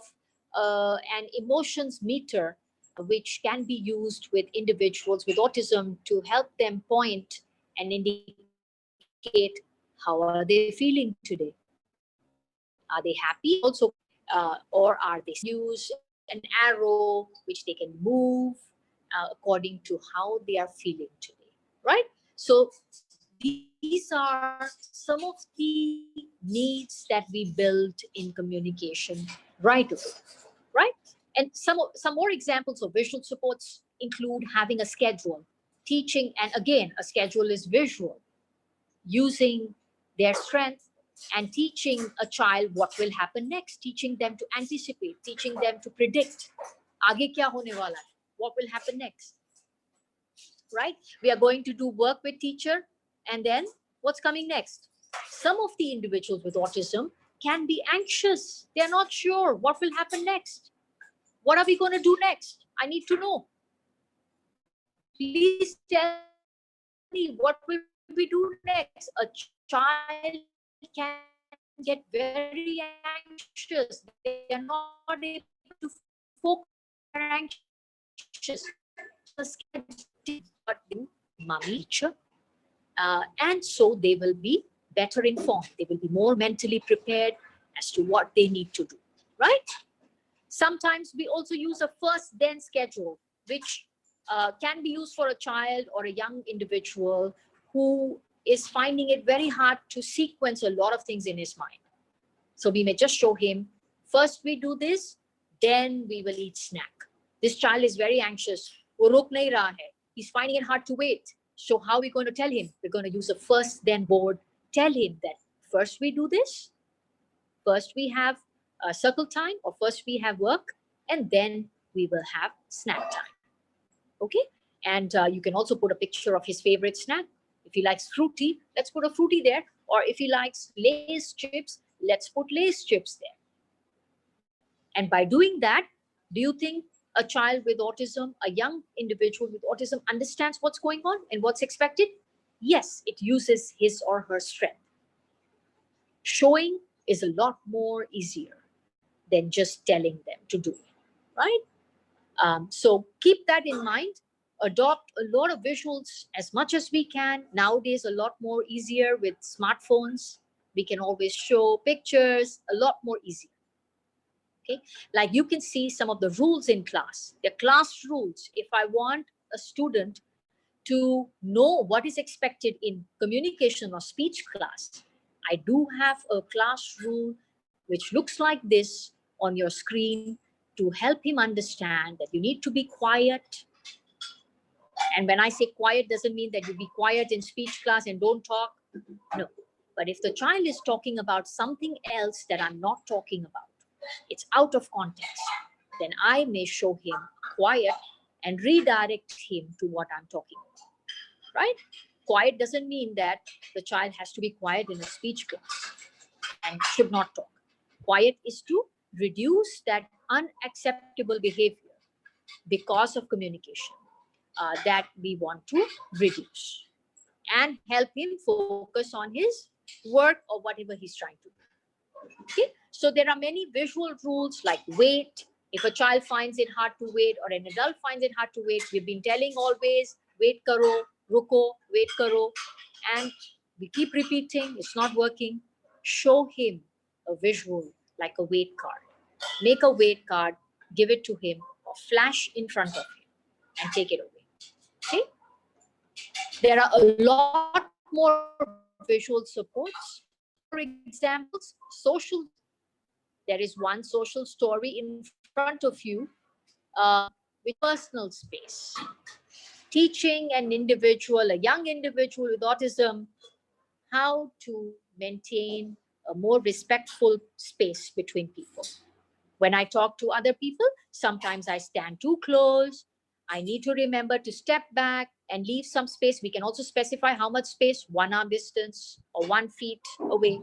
an emotions meter, which can be used with individuals with autism to help them point and indicate how are they feeling today. Are they happy? Also, or are they sad? Use an arrow which they can move according to how they are feeling today, right? So these are some of the needs that we build in communication right away, right? And some more examples of visual supports include having a schedule, teaching, and again, a schedule is visual, using their strength and teaching a child what will happen next, teaching them to anticipate, teaching them to predict. Aage kya hone wala hai? What will happen next? Right? We are going to do work with teacher, and then what's coming next? Some of the individuals with autism can be anxious. They're not sure what will happen next. What are we going to do next? I need to know. Please tell me, what will we do next? A child can get very anxious. They are not able to focus. They're anxious. Mommy, teacher, and so they will be better informed. They will be more mentally prepared as to what they need to do, right? Sometimes we also use a first then schedule, which can be used for a child or a young individual who is finding it very hard to sequence a lot of things in his mind. So we may just show him, first we do this, then we will eat snack. This child is very anxious. वो रुक नहीं रहा है. He's finding it hard to wait. So how are we going to tell him? We're going to use a first then board. Tell him that first we do this, first we have circle time, or first we have work, and then we will have snack time. Okay? And you can also put a picture of his favorite snack. If he likes fruity, let's put a fruity there. Or if he likes Lay's chips, let's put Lay's chips there. And by doing that, do you think a child with autism, a young individual with autism, understands what's going on and what's expected? Yes, it uses his or her strength. Showing is a lot more easier than just telling them to do it, right? So keep that in mind. Adopt a lot of visuals as much as we can. Nowadays, a lot more easier with smartphones. We can always show pictures, a lot more easier. Okay, like you can see some of the rules in class. They're class rules. If I want a student to know what is expected in communication or speech class, I do have a class rule which looks like this on your screen to help him understand that you need to be quiet. And when I say quiet, doesn't mean that you be quiet in speech class and don't talk. No. But if the child is talking about something else that I'm not talking about, it's out of context, then I may show him quiet and redirect him to what I'm talking about, right? Quiet doesn't mean that the child has to be quiet in a speech class and should not talk. Quiet is to reduce that unacceptable behavior because of communication that we want to reduce, and help him focus on his work or whatever he's trying to do. Okay? So there are many visual rules like wait. If a child finds it hard to wait, or an adult finds it hard to wait, we've been telling always, wait karo, ruko, wait karo, and we keep repeating, it's not working. Show him a visual like a wait card. Make a wait card, give it to him, or flash in front of him and take it away. Okay? There are a lot more visual supports. For examples, social. There is one social story in front of you, with personal space. Teaching an individual, a young individual with autism, how to maintain a more respectful space between people. When I talk to other people, sometimes I stand too close. I need to remember to step back and leave some space. We can also specify how much space, 1 arm distance or 1 feet away.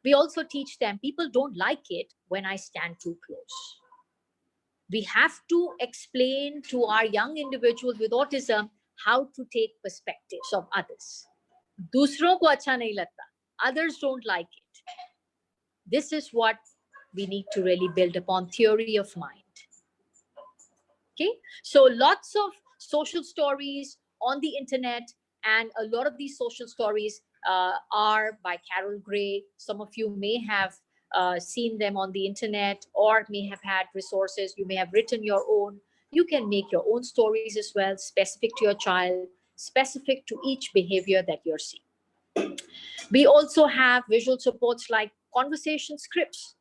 We also teach them, people don't like it when I stand too close. We have to explain to our young individuals with autism how to take perspectives of others. Dusron ko acha nahi lagta. Others don't like it. This is what we need to really build upon, theory of mind. Okay, so lots of social stories on the internet, and a lot of these social stories are by Carol Gray. Some of you may have seen them on the internet, or may have had resources. You may have written your own. You can make your own stories as well, specific to your child, specific to each behavior that you're seeing. We also have visual supports like conversation scripts,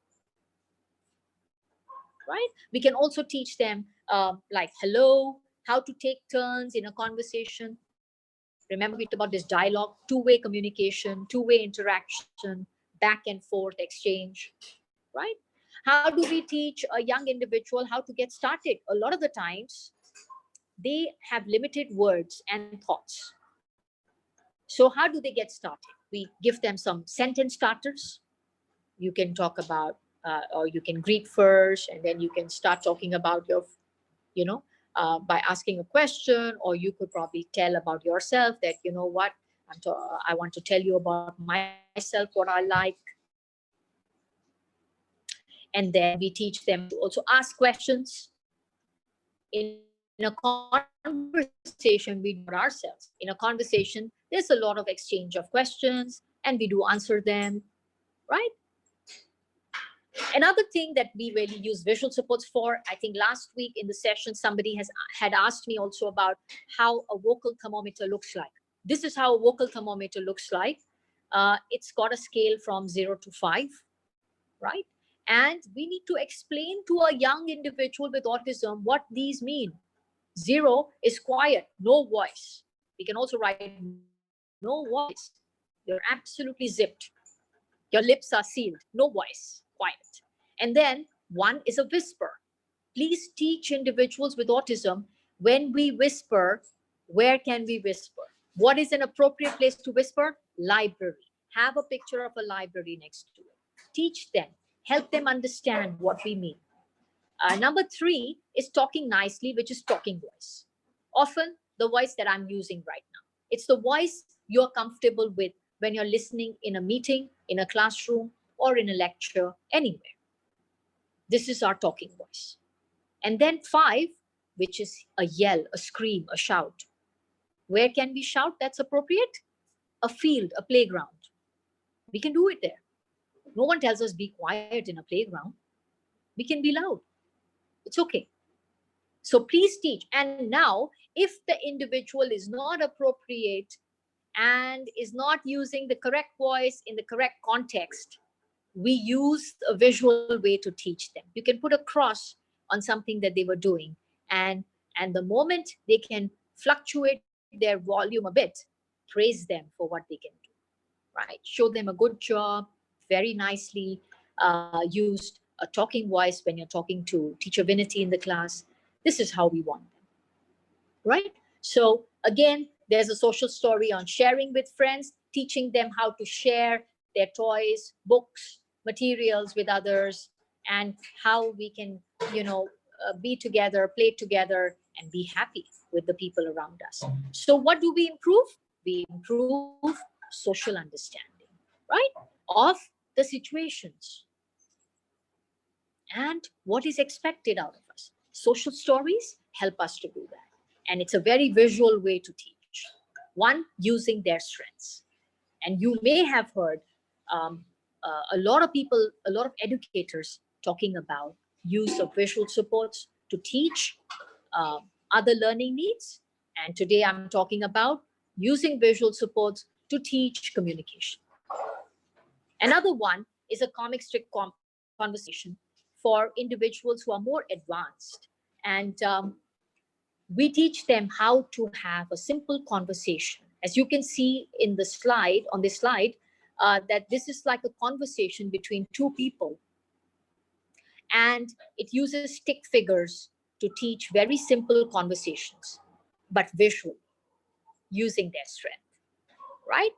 right? We can also teach them like hello, how to take turns in a conversation. Remember, we talked about this dialogue, two-way communication, two-way interaction, back and forth exchange, right? How do we teach a young individual how to get started? A lot of the times, they have limited words and thoughts. So how do they get started? We give them some sentence starters. You can talk about, or you can greet first, and then you can start talking about your, you know, by asking a question, or you could probably tell about yourself that, you know what, I want to tell you about myself, what I like. And then we teach them to also ask questions. In a conversation, we do not ourselves. In a conversation, there's a lot of exchange of questions, and we do answer them, right? Another thing that we really use visual supports for, I think last week in the session, somebody had asked me also about how a vocal thermometer looks like. This is how a vocal thermometer looks like. It's got a scale from 0 to 5, right? And we need to explain to a young individual with autism what these mean. 0 is quiet, no voice. We can also write no voice. You're absolutely zipped. Your lips are sealed, no voice, quiet. And then 1 is a whisper. Please teach individuals with autism, when we whisper, where can we whisper? What is an appropriate place to whisper? Library. Have a picture of a library next to it. Teach them, help them understand what we mean. Number 3 is talking nicely, which is talking voice. Often the voice that I'm using right now. It's the voice you're comfortable with when you're listening in a meeting, in a classroom, or in a lecture, anywhere. This is our talking voice. And then 5, which is a yell, a scream, a shout. Where can we shout that's appropriate? A field, a playground. We can do it there. No one tells us be quiet in a playground. We can be loud. It's okay. So please teach. And now, if the individual is not appropriate and is not using the correct voice in the correct context, we use a visual way to teach them. You can put a cross on something that they were doing, and the moment they can fluctuate their volume a bit, praise them for what they can do, right? Show them a good job, very nicely used a talking voice when you're talking to teacher Viniti in the class. This is how we want them, right? So again, there's a social story on sharing with friends, teaching them how to share their toys, books, materials with others, and how we can, be together, play together, and be happy with the people around us. So what do we improve? We improve social understanding, right? Of the situations and what is expected out of us. Social stories help us to do that. And it's a very visual way to teach. One, using their strengths. And you may have heard a lot of people, a lot of educators talking about use of visual supports to teach uh, other learning needs. And today I'm talking about using visual supports to teach communication. Another one is a comic strip conversation for individuals who are more advanced. And we teach them how to have a simple conversation. As you can see in the slide, on this slide, that this is like a conversation between two people. And it uses stick figures to teach very simple conversations, but visual, using their strength, right?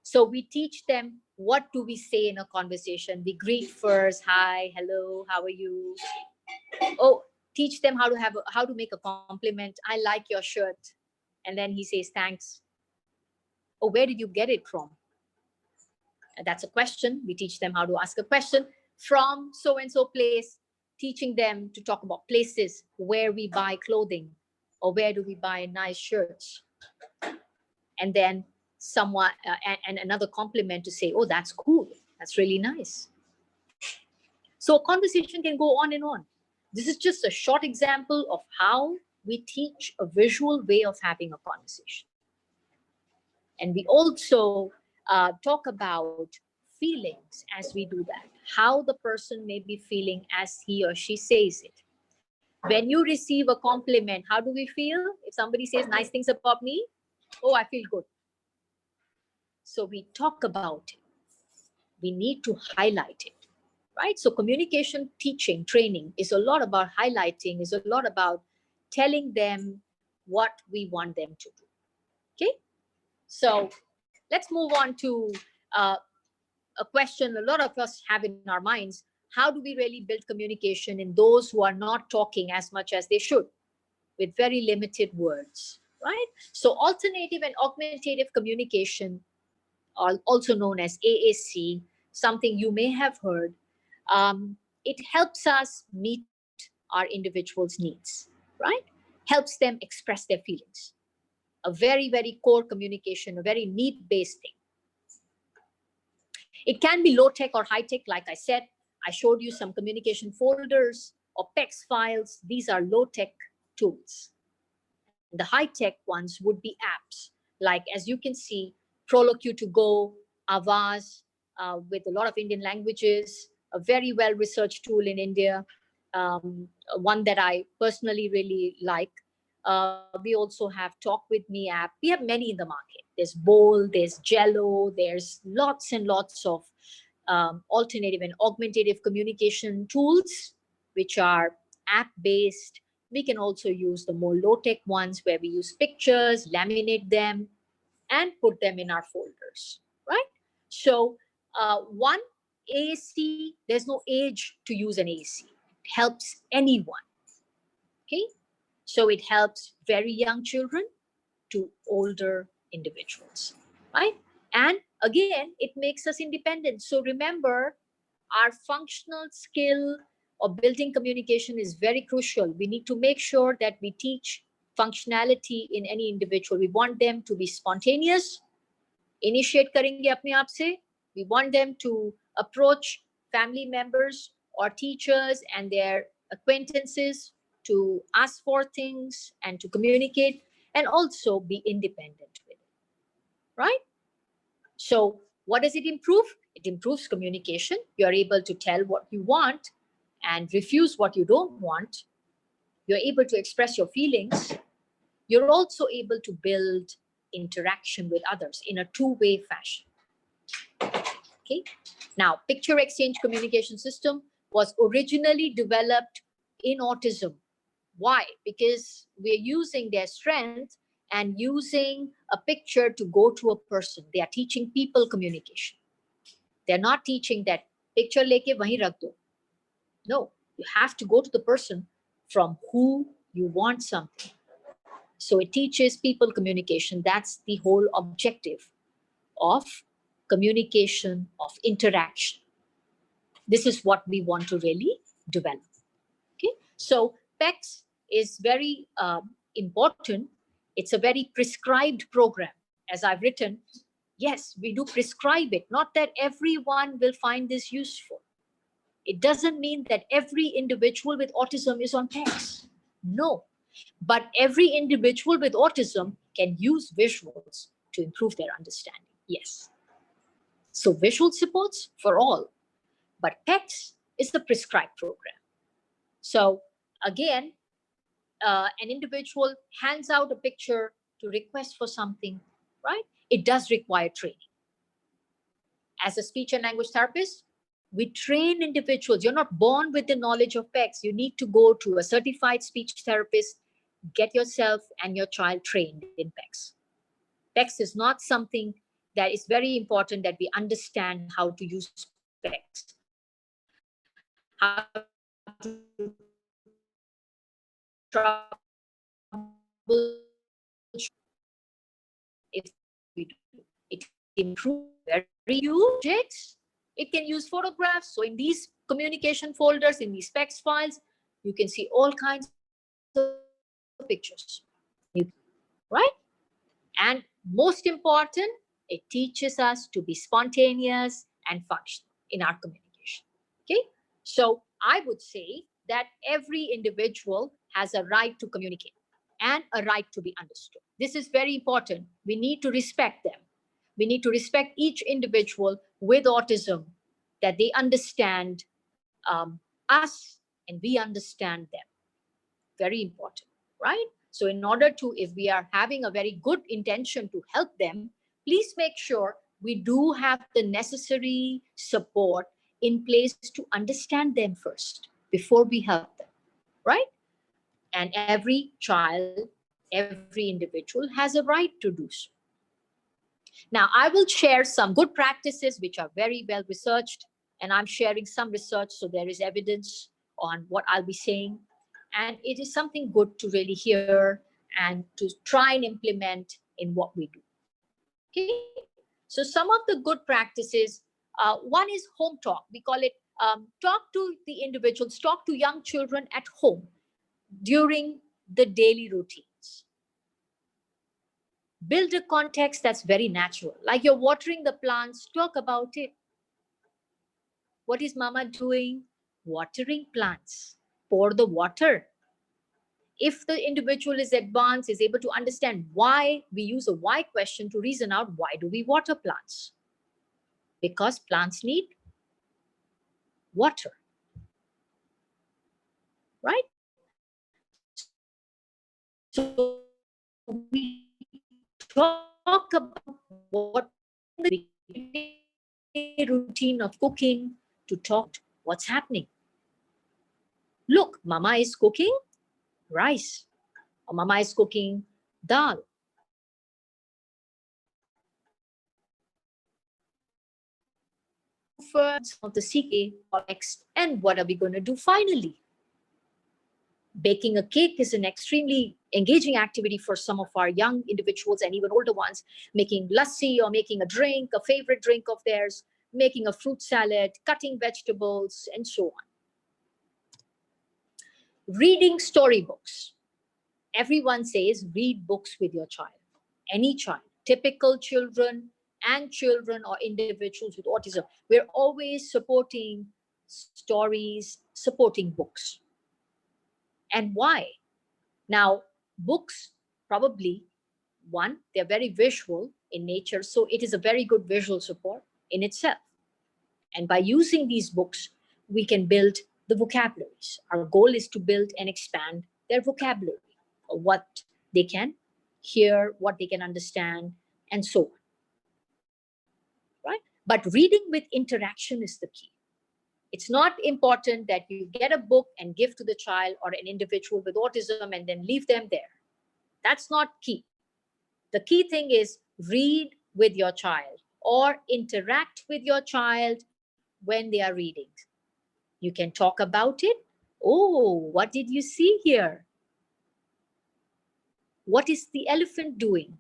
So we teach them, what do we say in a conversation? We greet first, hi, hello, how are you? Oh, teach them how to make a compliment. I like your shirt. And then he says, thanks. Oh, where did you get it from? And that's a question. We teach them how to ask a question from so and so place, teaching them to talk about places where we buy clothing or where do we buy nice shirts. And then someone and another compliment to say, oh, that's cool. That's really nice. So a conversation can go on and on. This is just a short example of how we teach a visual way of having a conversation. And we also talk about feelings as we do that. how the person may be feeling as he or she says it. When you receive a compliment, how do we feel? If somebody says nice things about me, oh, I feel good. So we talk about it. We need to highlight it, right? So communication teaching, training is a lot about highlighting, is a lot about telling them what we want them to do, okay? So let's move on to a question a lot of us have in our minds. How do we really build communication in those who are not talking as much as they should, with very limited words, right? So alternative and augmentative communication, also known as AAC, something you may have heard, it helps us meet our individuals' needs, right? Helps them express their feelings. A very, very core communication, a very need-based thing. It can be low-tech or high-tech, like I said. I showed you some communication folders or text files. These are low-tech tools. And the high-tech ones would be apps, like, as you can see, Proloq2Go, Avaz, with a lot of Indian languages, a very well-researched tool in India, one that I personally really like. We also have Talk With Me app. We have many in the market. There's Bowl, there's Jello, there's lots and lots of alternative and augmentative communication tools, which are app-based. We can also use the more low-tech ones where we use pictures, laminate them, and put them in our folders, right? So one, AAC, there's no age to use an AAC. It helps anyone, okay? So it helps very young children to older individuals, right? And again, it makes us independent. So remember, our functional skill of building communication is very crucial. We need to make sure that we teach functionality in any individual. We want them to be spontaneous, initiate karenge apne aap se. We want them to approach family members or teachers and their acquaintances to ask for things and to communicate, and also be independent with it, right? So what does it improve? It improves communication. You're able to tell what you want and refuse what you don't want. You're able to express your feelings. You're also able to build interaction with others in a two-way fashion. Okay. Now, picture exchange communication system was originally developed in autism. Why? Because we're using their strength and using a picture to go to a person. They are teaching people communication. They're not teaching that picture leke wahi rakh do. No, you have to go to the person from who you want something. So it teaches people communication. That's the whole objective of communication, of interaction. This is what we want to really develop. Okay, so PECS is very important. It's a very prescribed program. As I've written, yes, we do prescribe it. Not that everyone will find this useful. It doesn't mean that every individual with autism is on PECS. No, but every individual with autism can use visuals to improve their understanding. Yes. So visual supports for all, but PECS is the prescribed program. So again, an individual hands out a picture to request for something, right? It does require training. As a speech and language therapist, we train individuals. You're not born with the knowledge of PECS. You need to go to a certified speech therapist, get yourself and your child trained in PECS. PECS is not something that is very important that we understand how to use PECS, how to if we do. It improves very objects. It can use photographs. So in these communication folders, in these PECS files, you can see all kinds of pictures, right? And most important, it teaches us to be spontaneous and functional in our communication. Okay, so I would say that every individual has a right to communicate and a right to be understood. This is very important. We need to respect them. We need to respect each individual with autism that they understand us and we understand them. Very important, right? So in order to, if we are having a very good intention to help them, please make sure we do have the necessary support in place to understand them first before we help them, right? And every child, every individual has a right to do so. Now, I will share some good practices which are very well researched, and I'm sharing some research, so there is evidence on what I'll be saying. And it is something good to really hear and to try and implement in what we do. Okay? So some of the good practices, one is home talk. We call it talk to the individuals, talk to young children at home during the daily routines. Build a context that's very natural. Like you're watering the plants, talk about it. What is mama doing? Watering plants. Pour the water. If the individual is advanced, is able to understand why, we use a why question to reason out why do we water plants? Because plants need water. Right? So we talk about what the routine of cooking to talk what's happening. Look, mama is cooking rice, or mama is cooking dal. Some of the CK next, and what are we going to do finally? Baking a cake is an extremely engaging activity for some of our young individuals and even older ones. Making lassi or making a drink, a favorite drink of theirs, making a fruit salad, cutting vegetables, and so on. Reading storybooks. Everyone says read books with your child, any child, typical children and children or individuals with autism. We're always supporting stories, supporting books. And why? Now, books, probably, one, they're very visual in nature, so it is a very good visual support in itself. And by using these books, we can build the vocabularies. Our goal is to build and expand their vocabulary, what they can hear, what they can understand, and so on. Right? But reading with interaction is the key. It's not important that you get a book and give to the child or an individual with autism and then leave them there. That's not key. The key thing is read with your child or interact with your child when they are reading. You can talk about it. Oh, what did you see here? What is the elephant doing?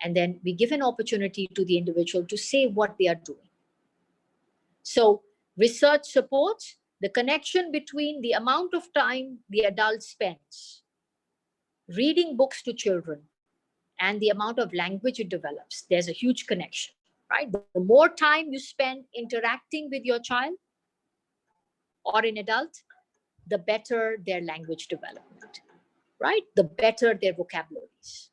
And then we give an opportunity to the individual to say what they are doing. So research supports the connection between the amount of time the adult spends reading books to children and the amount of language it develops. There's a huge connection, right? The more time you spend interacting with your child or an adult, the better their language development, right? The better their vocabularies.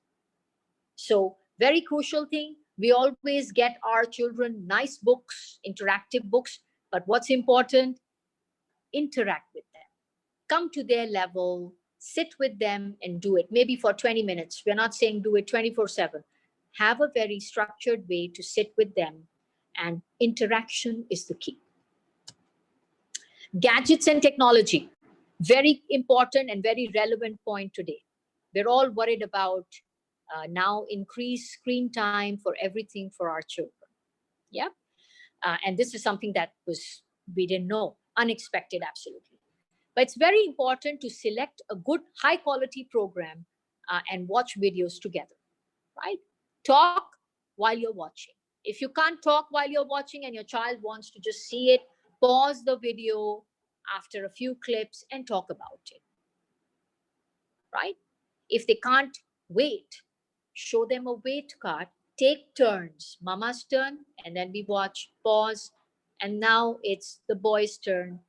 So very crucial thing, we always get our children nice books, interactive books, but what's important, interact with them. Come to their level, sit with them and do it, maybe for 20 minutes. We're not saying do it 24/7. Have a very structured way to sit with them, and interaction is the key. Gadgets and technology, very important and very relevant point today. We're all worried about now increased screen time for everything for our children. Yeah. And this is something that we didn't know, unexpected, absolutely. But it's very important to select a good high quality program and watch videos together, right? Talk while you're watching. If you can't talk while you're watching and your child wants to just see it, pause the video after a few clips and talk about it, right? If they can't wait, show them a wait card, take turns, mama's turn, and then we watch, pause, and now it's the boy's turn,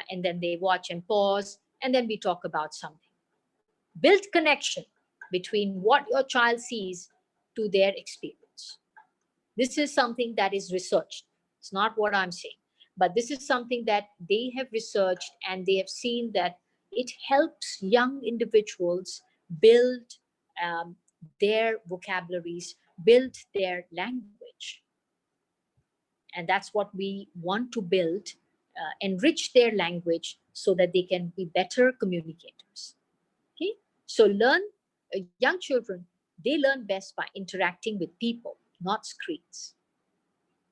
and then they watch and pause, and then we talk about something. Build connection between what your child sees to their experience. This is something that is researched. It's not what I'm saying. but this is something that they have researched, and they have seen that it helps young individuals build their vocabularies, build their language. And that's what we want to build, enrich their language so that they can be better communicators. Okay, so young children, they learn best by interacting with people, not screens.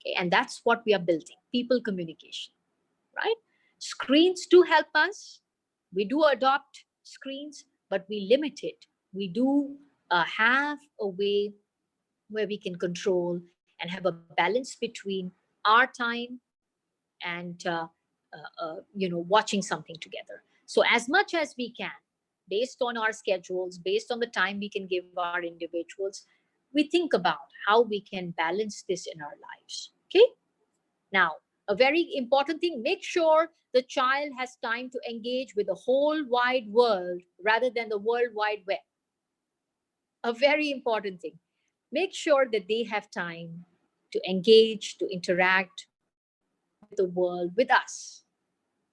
Okay, and that's what we are building, people communication, right? Screens do help us. We do adopt screens, but we limit it. We do have a way where we can control and have a balance between our time and watching something together. So as much as we can, based on our schedules, based on the time we can give our individuals, we think about how we can balance this in our lives. Okay, now a very important thing, make sure the child has time to engage with the whole wide world rather than the world wide web. A very important thing, make sure that they have time to engage, to interact with the world, with us.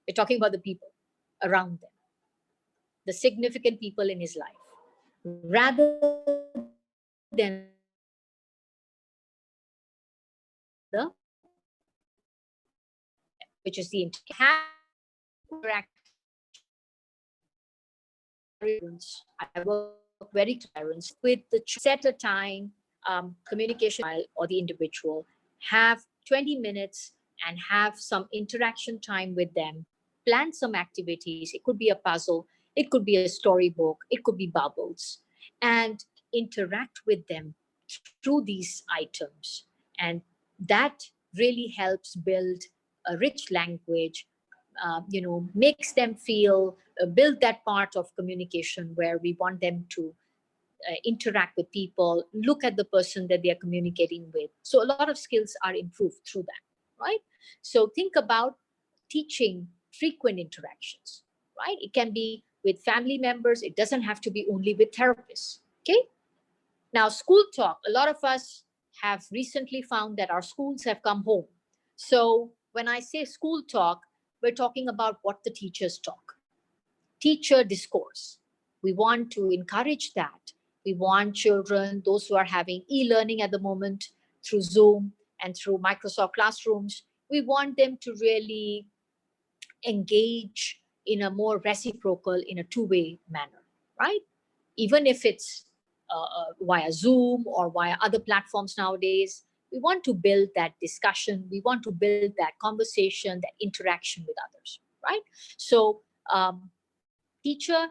We're talking about the people around them, the significant people in his life, rather than the which is the have I work very parents with the set a time, communication or the individual, have 20 minutes and have some interaction time with them, plan some activities. It could be a puzzle, it could be a storybook, it could be bubbles, and interact with them through these items. And that really helps build a rich language, makes them feel, build that part of communication where we want them to interact with people, look at the person that they are communicating with. So a lot of skills are improved through that, right? So think about teaching frequent interactions, right? It can be with family members. It doesn't have to be only with therapists, okay? Now, school talk, a lot of us have recently found that our schools have come home. So when I say school talk, we're talking about what the teachers talk, teacher discourse. We want to encourage that. We want children, those who are having e-learning at the moment through Zoom and through Microsoft Classrooms, we want them to really engage in a more reciprocal, in a two-way manner, right? Even if it's via Zoom or via other platforms nowadays, we want to build that discussion. We want to build that conversation, that interaction with others, right? So teacher,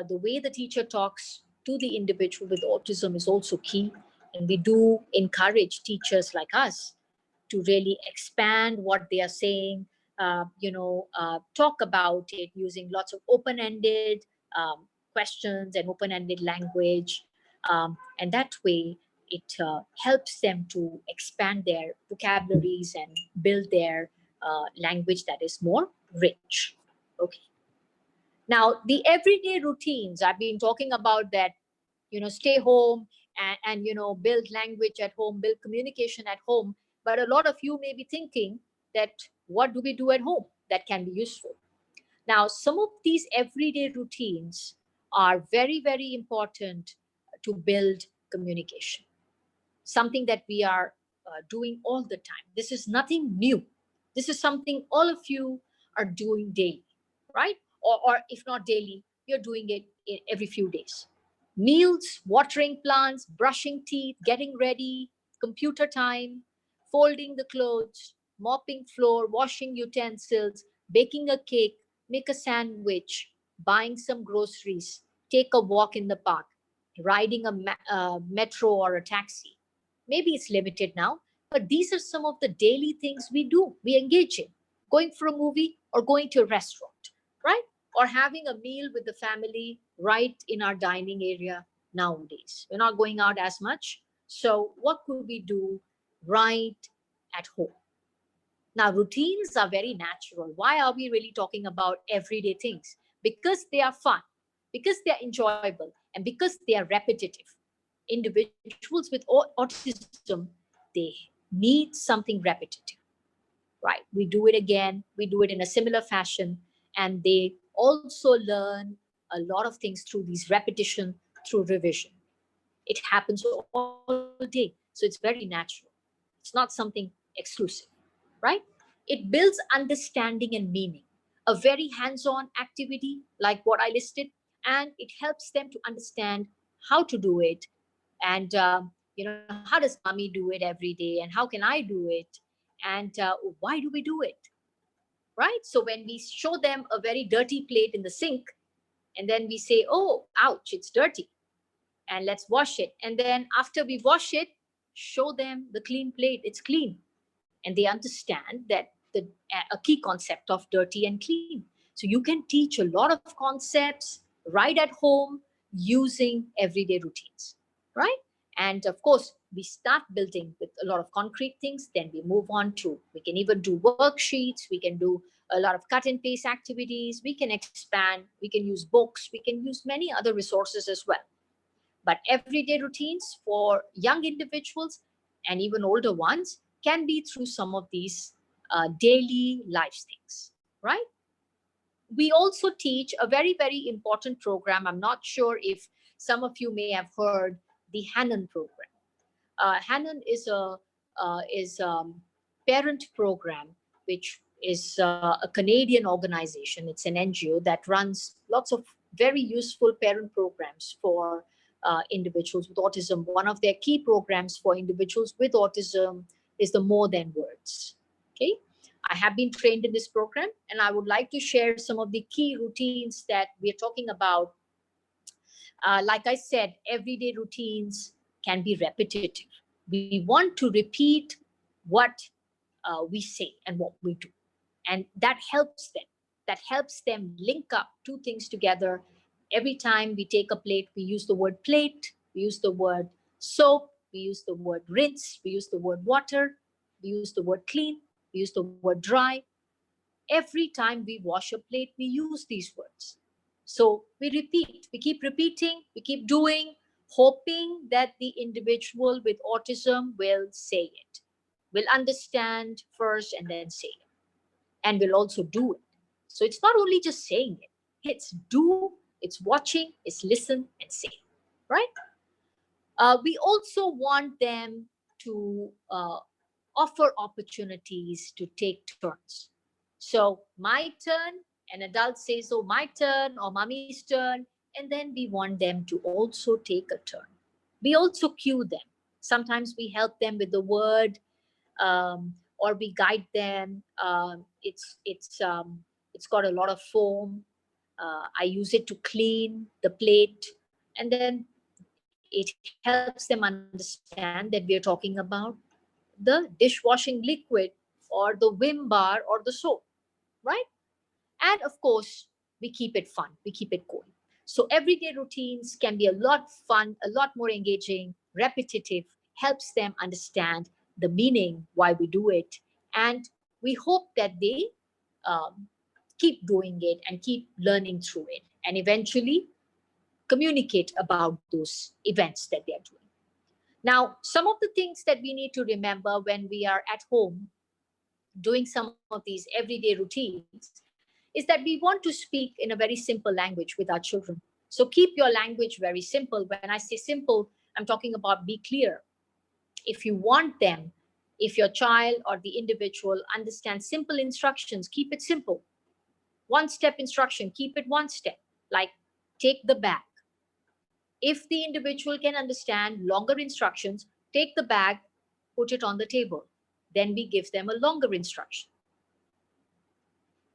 the way the teacher talks to the individual with autism is also key. And we do encourage teachers like us to really expand what they are saying, talk about it using lots of open-ended questions and open-ended language. And that way, it helps them to expand their vocabularies and build their language that is more rich. Okay. Now, the everyday routines, I've been talking about that, stay home and build language at home, build communication at home. But a lot of you may be thinking that what do we do at home that can be useful? Now, some of these everyday routines are very, very important to build communication, something that we are doing all the time. This is nothing new. This is something all of you are doing daily, right? Or if not daily, you're doing it every few days. Meals, watering plants, brushing teeth, getting ready, computer time, folding the clothes, mopping floor, washing utensils, baking a cake, make a sandwich, buying some groceries, take a walk in the park, riding a metro or a taxi. Maybe it's limited now, but these are some of the daily things we do, we engage in. Going for a movie or going to a restaurant, right? Or having a meal with the family right in our dining area nowadays. We're not going out as much. So, what could we do right at home? Now, routines are very natural. Why are we really talking about everyday things? Because they are fun, because they are enjoyable, and because they are repetitive. Individuals with autism, they need something repetitive, right? right? We do it again, we do it in a similar fashion, and they also learn a lot of things through these repetition, through revision. It happens all day, so it's very natural. It's not something exclusive, right? It builds understanding and meaning. A very hands-on activity like what I listed, and it helps them to understand how to do it, and how does mommy do it every day, and how can I do it, and why do we do it, right? So when we show them a very dirty plate in the sink, and then we say, oh, ouch, it's dirty, and let's wash it. And then after we wash it, show them the clean plate, it's clean. And they understand that a key concept of dirty and clean. So you can teach a lot of concepts right at home using everyday routines, right? And of course, we start building with a lot of concrete things, then we move on to, we can even do worksheets, we can do a lot of cut and paste activities, we can expand, we can use books, we can use many other resources as well. But everyday routines for young individuals and even older ones can be through some of these daily life things, right? We also teach a very, very important program. I'm not sure if some of you may have heard the Hannon program. Hannon is a parent program, which is a Canadian organization. It's an NGO that runs lots of very useful parent programs for individuals with autism. One of their key programs for individuals with autism is the More Than Words. Okay, I have been trained in this program, and I would like to share some of the key routines that we are talking about. Like I said, everyday routines can be repetitive. We want to repeat what we say and what we do. And that helps them. That helps them link up two things together. Every time we take a plate, we use the word plate, we use the word soap, we use the word rinse, we use the word water, we use the word clean, we use the word dry. Every time we wash a plate, we use these words. So we repeat, we keep repeating, we keep doing, hoping that the individual with autism will say it, will understand first and then say it, and will also do it. So it's not only just saying it, it's do, it's watching, it's listen and say, right? We also want them to offer opportunities to take turns. So my turn, an adult says, oh, my turn or mommy's turn, and then we want them to also take a turn. We also cue them. Sometimes we help them with the word, or we guide them. It's got a lot of foam. I use it to clean the plate, and then it helps them understand that we are talking about the dishwashing liquid or the Vim bar or the soap, right? And of course, we keep it fun, we keep it going. So everyday routines can be a lot fun, a lot more engaging, repetitive, helps them understand the meaning, why we do it. And we hope that they um, keep doing it and keep learning through it, and eventually communicate about those events that they're doing. Now, some of the things that we need to remember when we are at home doing some of these everyday routines is that we want to speak in a very simple language with our children. So keep your language very simple. When I say simple, I'm talking about be clear. If you want them, if your child or the individual understands simple instructions, keep it simple. One step instruction, keep it one step, like take the bag. If the individual can understand longer instructions, take the bag, put it on the table. Then we give them a longer instruction.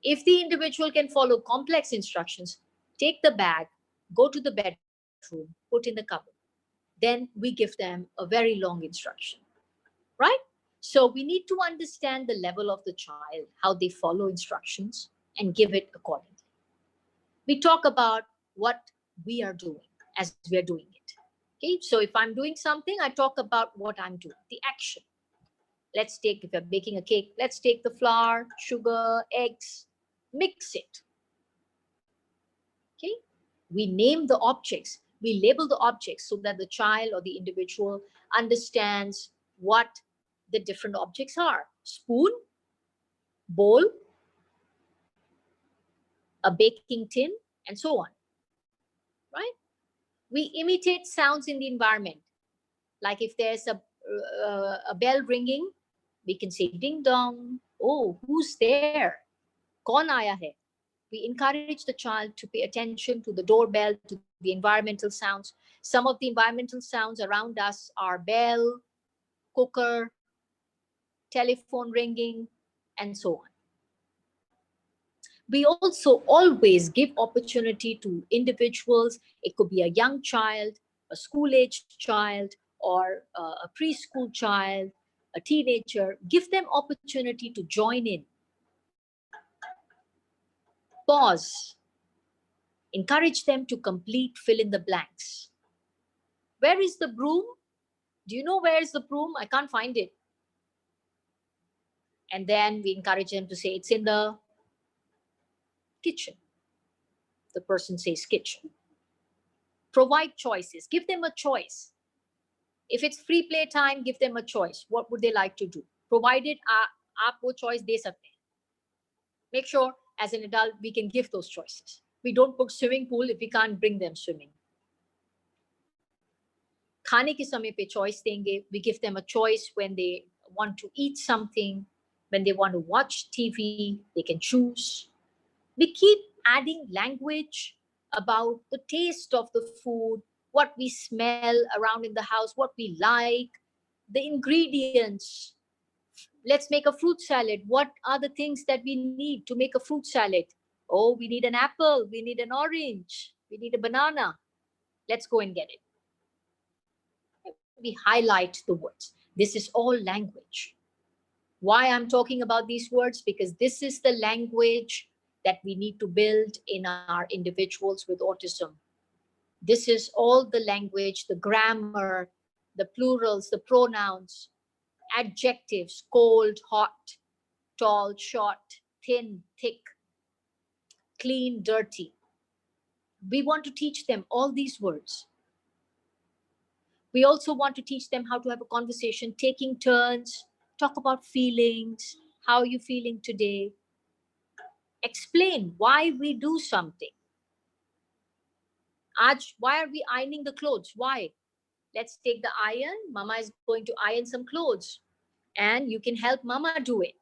If the individual can follow complex instructions, take the bag, go to the bedroom, put in the cupboard. Then we give them a very long instruction, right? So we need to understand the level of the child, how they follow instructions, and give it accordingly. We talk about what we are doing as we are doing it. Okay, so if I'm doing something, I talk about what I'm doing, the action. Let's take, if you're baking a cake, let's take the flour, sugar, eggs, mix it. Okay, we name the objects, we label the objects so that the child or the individual understands what the different objects are. Spoon, bowl, a baking tin, and so on, right? We imitate sounds in the environment. Like if there's a bell ringing, we can say ding dong. Oh, who's there? Kaun aaya hai? We encourage the child to pay attention to the doorbell, to the environmental sounds. Some of the environmental sounds around us are bell, cooker, telephone ringing, and so on. We also always give opportunity to individuals. It could be a young child, a school-aged child, or a preschool child, a teenager. Give them opportunity to join in. Pause. Encourage them to complete fill in the blanks. Where is the broom? Do you know where is the broom? I can't find it. And then we encourage them to say, it's in the kitchen. The person says kitchen. Provide choices. Give them a choice. If it's free play time, give them a choice. What would they like to do? Provided aap wo choice de sakte hain. Make sure as an adult we can give those choices. We don't book swimming pool if we can't bring them swimming. खाने के समय पे choice देंगे. We give them a choice when they want to eat something, when they want to watch TV, they can choose. We keep adding language about the taste of the food, what we smell around in the house, what we like, the ingredients. Let's make a fruit salad. What are the things that we need to make a fruit salad? Oh, we need an apple, we need an orange, we need a banana. Let's go and get it. We highlight the words. This is all language. Why I'm talking about these words? Because this is the language that we need to build in our individuals with autism. This is all the language, the grammar, the plurals, the pronouns, adjectives, cold, hot, tall, short, thin, thick, clean, dirty. We want to teach them all these words. We also want to teach them how to have a conversation, taking turns, talk about feelings, how are you feeling today? Explain why we do something. Why are we ironing the clothes? Why? Let's take the iron. Mama is going to iron some clothes. And you can help Mama do it,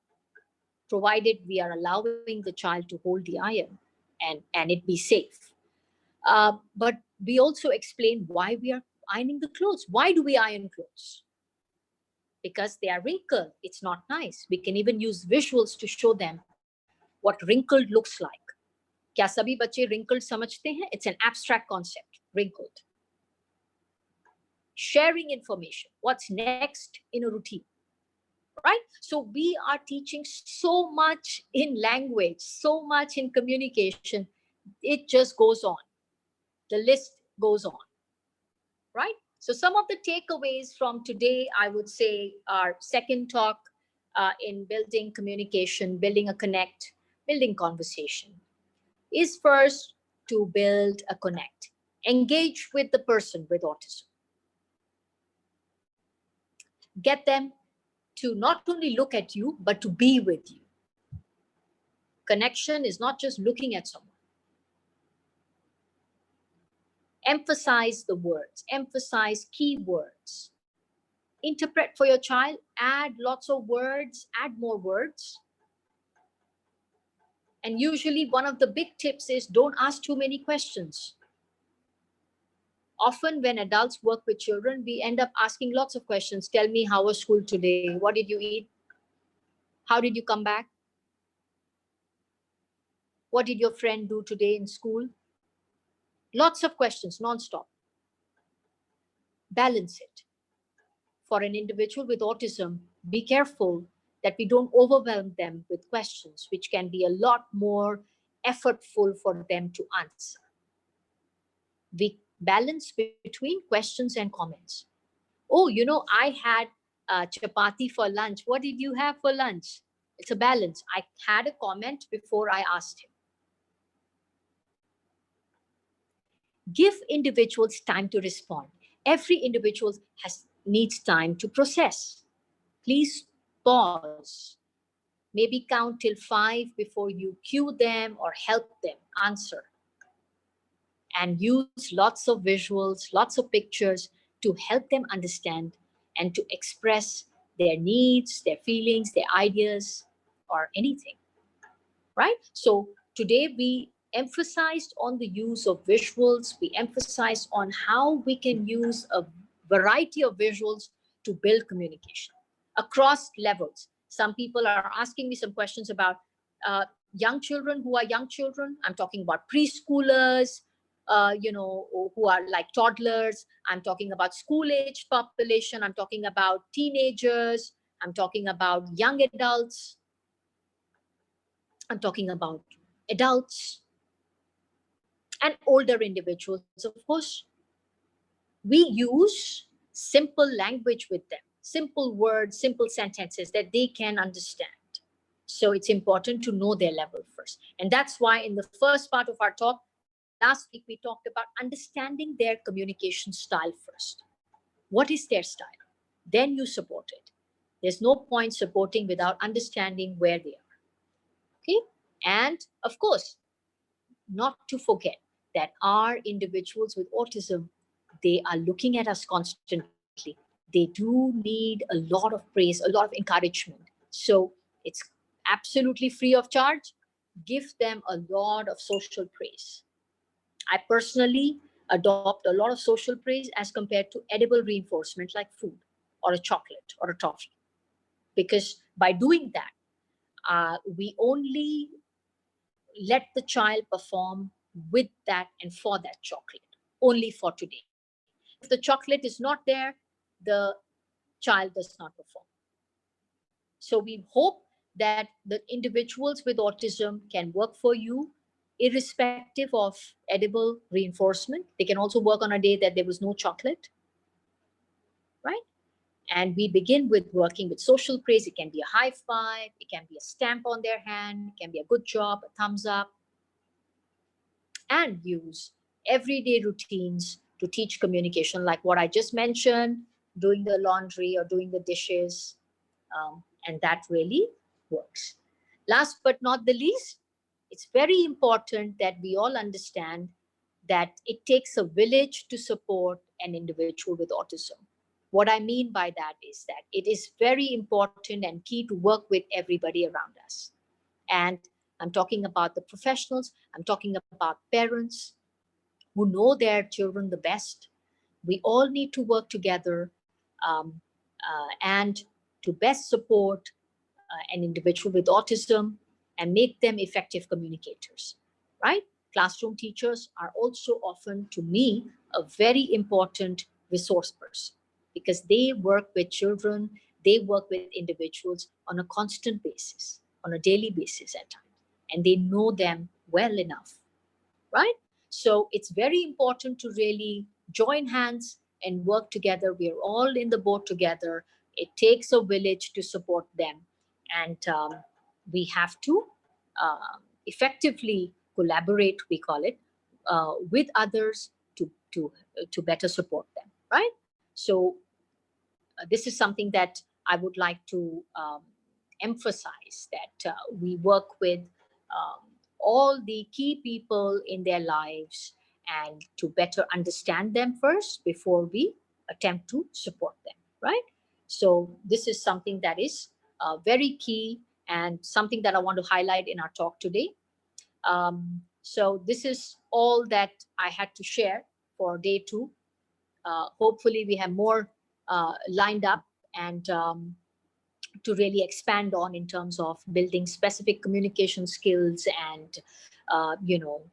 provided we are allowing the child to hold the iron and it be safe. But we also explain why we are ironing the clothes. Why do we iron clothes? Because they are wrinkled. It's not nice. We can even use visuals to show them what wrinkled looks like. क्या सभी बच्चे wrinkled समझते हैं? It's an abstract concept, wrinkled. Sharing information, what's next in a routine, right? So we are teaching so much in language, so much in communication. It just goes on. The list goes on, right? So some of the takeaways from today, I would say, our second talk in building communication, building a connect, building conversation, is first to build a connect. Engage with the person with autism. Get them to not only look at you, but to be with you. Connection is not just looking at someone. Emphasize the words, emphasize key words. Interpret for your child, add lots of words, add more words. And usually one of the big tips is don't ask too many questions. Often when adults work with children, we end up asking lots of questions. Tell me, how was school today? What did you eat? How did you come back? What did your friend do today in school? Lots of questions, non-stop. Balance it. For an individual with autism, be careful that we don't overwhelm them with questions, which can be a lot more effortful for them to answer. We balance between questions and comments. Oh, you know, I had chapati for lunch. What did you have for lunch? It's a balance. I had a comment before I asked him. Give individuals time to respond. Every individual needs time to process. Please pause. Maybe count till 5 before you cue them or help them answer. And use lots of visuals, lots of pictures to help them understand and to express their needs, their feelings, their ideas, or anything, right? So today we emphasized on the use of visuals. We emphasized on how we can use a variety of visuals to build communication across levels. Some people are asking me some questions about young children. Who are young children? I'm talking about preschoolers, who are like toddlers. I'm talking about school-age population. I'm talking about teenagers. I'm talking about young adults. I'm talking about adults and older individuals, of course. We use simple language with them, simple words, simple sentences that they can understand. So it's important to know their level first. And that's why in the first part of our talk, last week, we talked about understanding their communication style first. What is their style? Then you support it. There's no point supporting without understanding where they are. Okay? And of course, not to forget that our individuals with autism, they are looking at us constantly. They do need a lot of praise, a lot of encouragement. So it's absolutely free of charge. Give them a lot of social praise. I personally adopt a lot of social praise as compared to edible reinforcement like food or a chocolate or a toffee. Because by doing that, we only let the child perform with that and for that chocolate, only for today. If the chocolate is not there, the child does not perform. So we hope that the individuals with autism can work for you irrespective of edible reinforcement. They can also work on a day that there was no chocolate, right? And we begin with working with social praise. It can be a high five, it can be a stamp on their hand, it can be a good job, a thumbs up, and use everyday routines to teach communication, like what I just mentioned, doing the laundry or doing the dishes. And that really works. Last but not the least, it's very important that we all understand that it takes a village to support an individual with autism. What I mean by that is that it is very important and key to work with everybody around us. And I'm talking about the professionals, I'm talking about parents who know their children the best. We all need to work together and to best support an individual with autism and make them effective communicators, right? Classroom teachers are also often, to me, a very important resource person because they work with children, they work with individuals on a constant basis, on a daily basis at times, and they know them well enough, right? So it's very important to really join hands and work together. We are all in the boat together. It takes a village to support them. And we have to effectively collaborate, we call it, with others to better support them, right? So this is something that I would like to emphasize, that we work with all the key people in their lives and to better understand them first before we attempt to support them, right? So this is something that is very key and something that I want to highlight in our talk today. So this is all that I had to share for day 2. Hopefully we have more lined up and to really expand on in terms of building specific communication skills and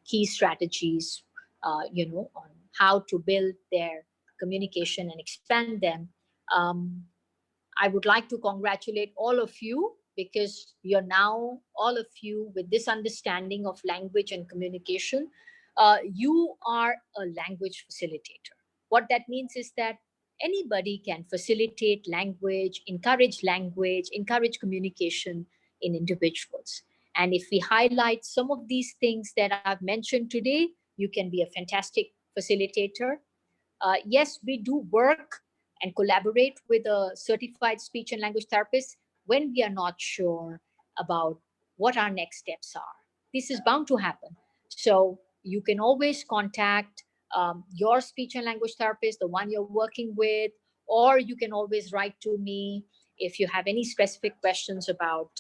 key strategies on how to build their communication and expand them. I would like to congratulate all of you because you're now, all of you, with this understanding of language and communication. You are a language facilitator. What that means is that anybody can facilitate language, encourage communication in individuals. And if we highlight some of these things that I've mentioned today, you can be a fantastic facilitator. Yes, we do work and collaborate with a certified speech and language therapist when we are not sure about what our next steps are. This is bound to happen. So you can always contact your speech and language therapist, the one you're working with, or you can always write to me if you have any specific questions about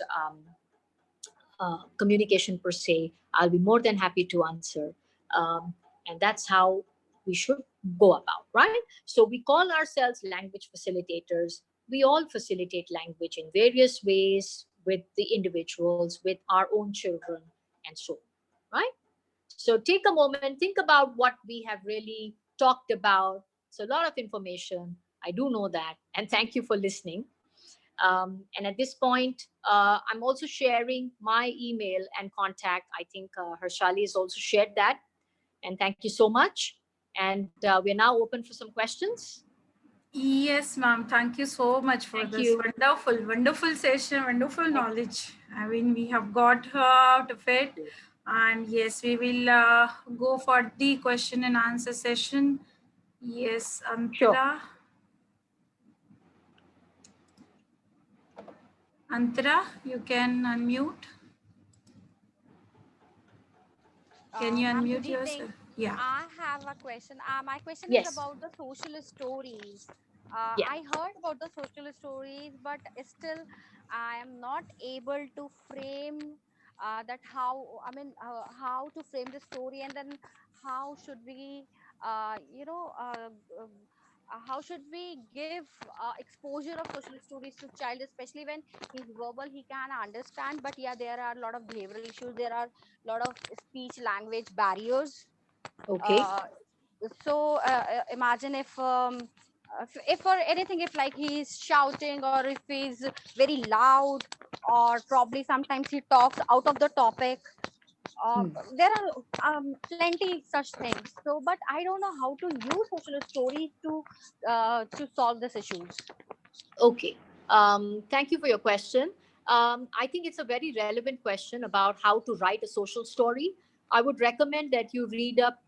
communication per se. I'll be more than happy to answer. And that's how we should go about, right? So we call ourselves language facilitators. We all facilitate language in various ways with the individuals, with our own children, and so on, right? So take a moment, think about what we have really talked about. It's a lot of information. I do know that. And thank you for listening. And at this point, I'm also sharing my email and contact. I think Harshali has also shared that. And thank you so much. And we're now open for some questions. Yes, ma'am. Thank you so much for this wonderful session, wonderful knowledge. I mean, we have got out of it. And yes, we will go for the question and answer session. Yes, Antara. Sure. Antara, you can unmute. Can you Ma'am, unmute good evening. yourself? Yeah. I have a question. My question is Yes. about the social stories. Yeah. I heard about the social stories, but still, I am not able to frame that how, I mean, how to frame the story, and then how should we, you know, how should we give exposure of social stories to child, especially when he's verbal, he can understand, but yeah, there are a lot of behavioral issues, there are a lot of speech language barriers. Okay. uh, Imagine if for anything, if like he's shouting, or if he's very loud, or probably sometimes he talks out of the topic. uh, Hmm. there are plenty such things, so but I don't know how to use social stories to solve these issues. Okay. Thank you for your question. I think it's a very relevant question about how to write a social story. I would recommend that you read up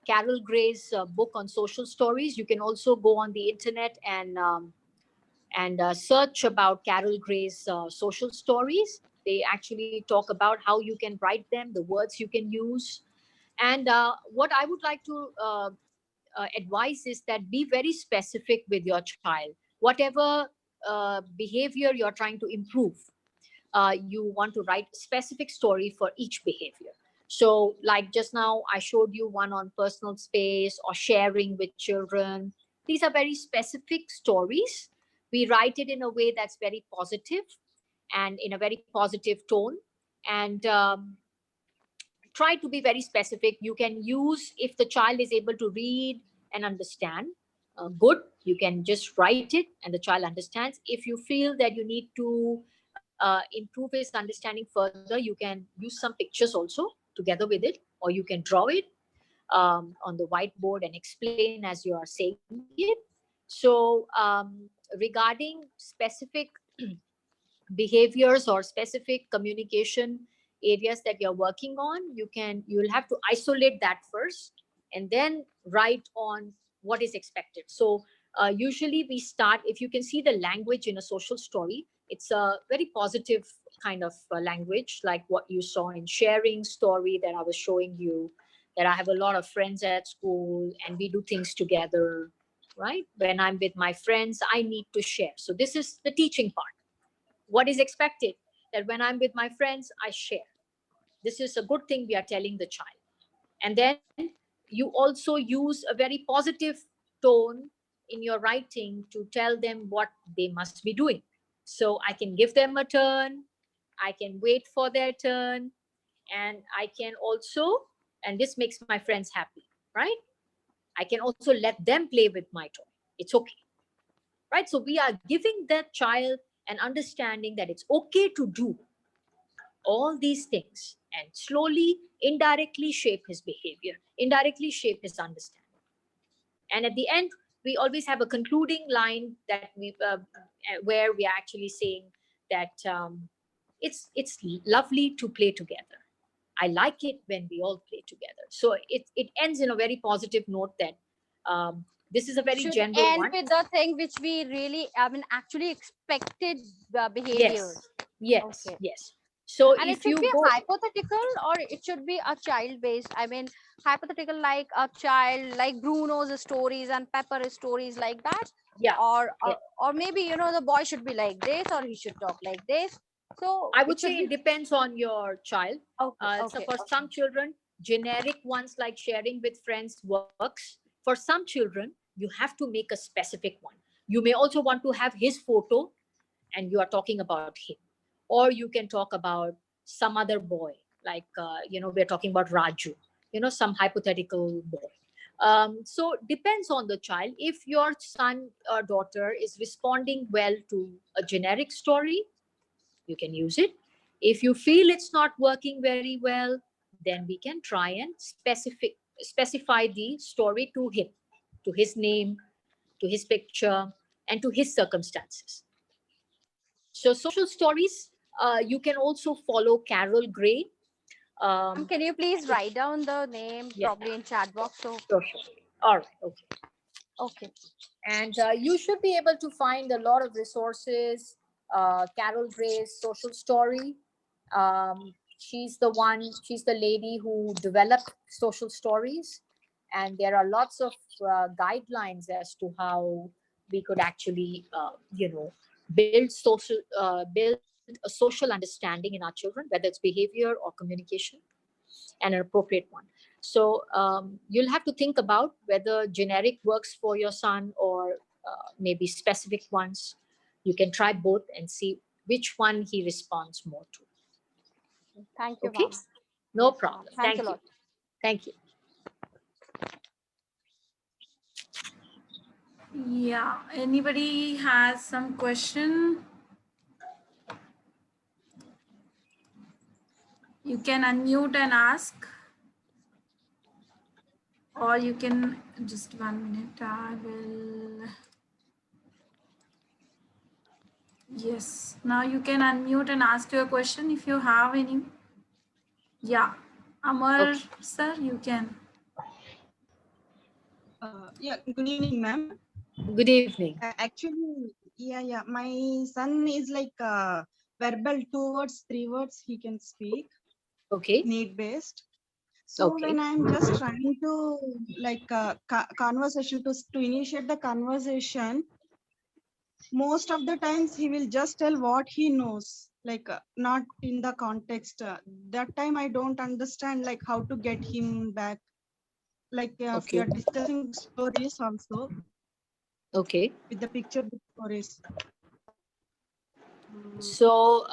Carol Gray's book on social stories. You can also go on the internet and search about Carol Gray's social stories. They actually talk about how you can write them, the words you can use. And what I would like to advise is that be very specific with your child. Whatever behavior you're trying to improve, you want to write a specific story for each behavior. So, like just now, I showed you one on personal space or sharing with children. These are very specific stories. We write it in a way that's very positive and in a very positive tone. And try to be very specific. You can use, if the child is able to read and understand, good, you can just write it and the child understands. If you feel that you need to improve his understanding further, you can use some pictures also together with it, or you can draw it on the whiteboard and explain as you are saying it. So regarding specific behaviors or specific communication areas that you're working on, you'll have to isolate that first and then write on what is expected. So usually we start, if you can see the language in a social story, it's a very positive kind of language, like what you saw in sharing story that I was showing you, that I have a lot of friends at school and we do things together, right? When I'm with my friends, I need to share. So this is the teaching part. What is expected? That when I'm with my friends, I share. This is a good thing we are telling the child. And then you also use a very positive tone in your writing to tell them what they must be doing. So I can give them a turn, I can wait for their turn, and I can also, and this makes my friends happy, right? I can also let them play with my toy. It's okay, right? So we are giving that child an understanding that it's okay to do all these things and slowly, indirectly shape his behavior, indirectly shape his understanding. And at the end, we always have a concluding line that where we are actually saying that it's lovely to play together. I like it when we all play together. So it ends in a very positive note that this is a very Should general end one. with the thing which we really, I mean, actually expected behavior. Yes, Yes, Okay. yes. So And it if should be you a go, hypothetical or it should be a child based. I mean, hypothetical like a child, like Bruno's stories and Pepper's stories like that. yeah, Or, yeah. or, or maybe, the boy should be like this or he should talk like this. So I it would should say be, it depends on your child. okay, So okay, for some children, generic ones like sharing with friends works. For some children, you have to make a specific one. You may also want to have his photo and you are talking about him. Or you can talk about some other boy, like, we're talking about Raju, some hypothetical boy. So depends on the child. If your son or daughter is responding well to a generic story, you can use it. If you feel it's not working very well, then we can try and specify the story to him, to his name, to his picture, and to his circumstances. So social stories, you can also follow Carol Gray. Ma'am, Um, can you please write down the name yeah, probably in chat box? So, sure, sure. All right, okay. okay. And you should be able to find a lot of resources. Carol Gray's social story. She's the lady who developed social stories. And there are lots of guidelines as to how we could actually, build a social understanding in our children, whether it's behavior or communication, and an appropriate one. So you'll have to think about whether generic works for your son or maybe specific ones. You can try both and see which one he responds more to. Thank you, Okay? ma'am. No Yes, ma'am. problem. Thanks a Thank you. lot. Thank you. Yeah, anybody has some question? You can unmute and ask, or you can just 1 minute. I will. Yes, now you can unmute and ask your question if you have any. Yeah, Amar Okay. sir, you can. Yeah, good evening, ma'am. Good evening. Actually, yeah. My son is like verbal, 2 words, 3 words he can speak, Okay. need based. So Okay. when I'm just trying to like conversation to initiate the conversation, most of the times he will just tell what he knows, like not in the context. That time I don't understand like how to get him back. Like if we Okay. are discussing stories also Okay. with the picture book stories. So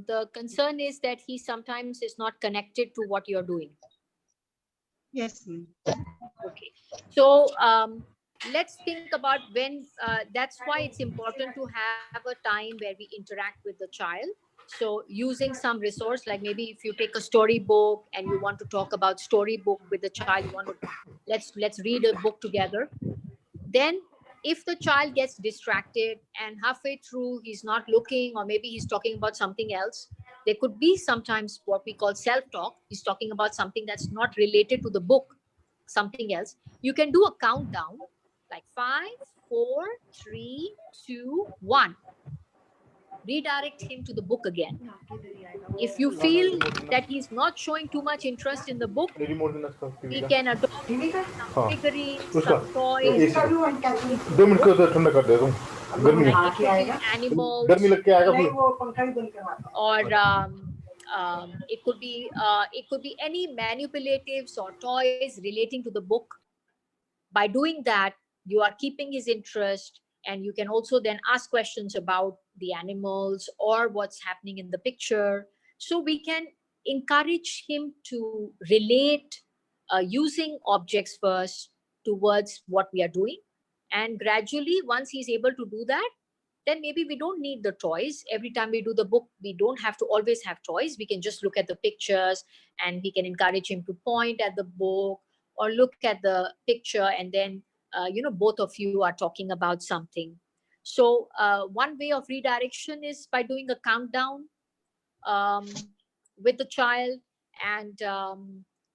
the concern is that he sometimes is not connected to what you're doing. Yes, ma'am. Okay. So let's think about when, that's why it's important to have a time where we interact with the child. So using some resource, like maybe if you take a storybook and you want to talk about storybook with the child, you want to, let's read a book together. Then if the child gets distracted and halfway through he's not looking, or maybe he's talking about something else, there could be sometimes what we call self-talk. He's talking about something that's not related to the book, something else. You can do a countdown like 5, 4, 3, 2, 1. Redirect him to the book again. If you feel that he's not showing too much interest in the book, we can adopt some figurines, some toys related to the book. Like it could be animals, or it could be any manipulatives or toys relating to the book. By doing that, you are keeping his interest, and you can also then ask questions about the animals or what's happening in the picture. So we can encourage him to relate, using objects first towards what we are doing. And gradually, once he's able to do that, then maybe we don't need the toys. Every time we do the book, we don't have to always have toys. We can just look at the pictures, and we can encourage him to point at the book or look at the picture, and then both of you are talking about something. So one way of redirection is by doing a countdown with the child. And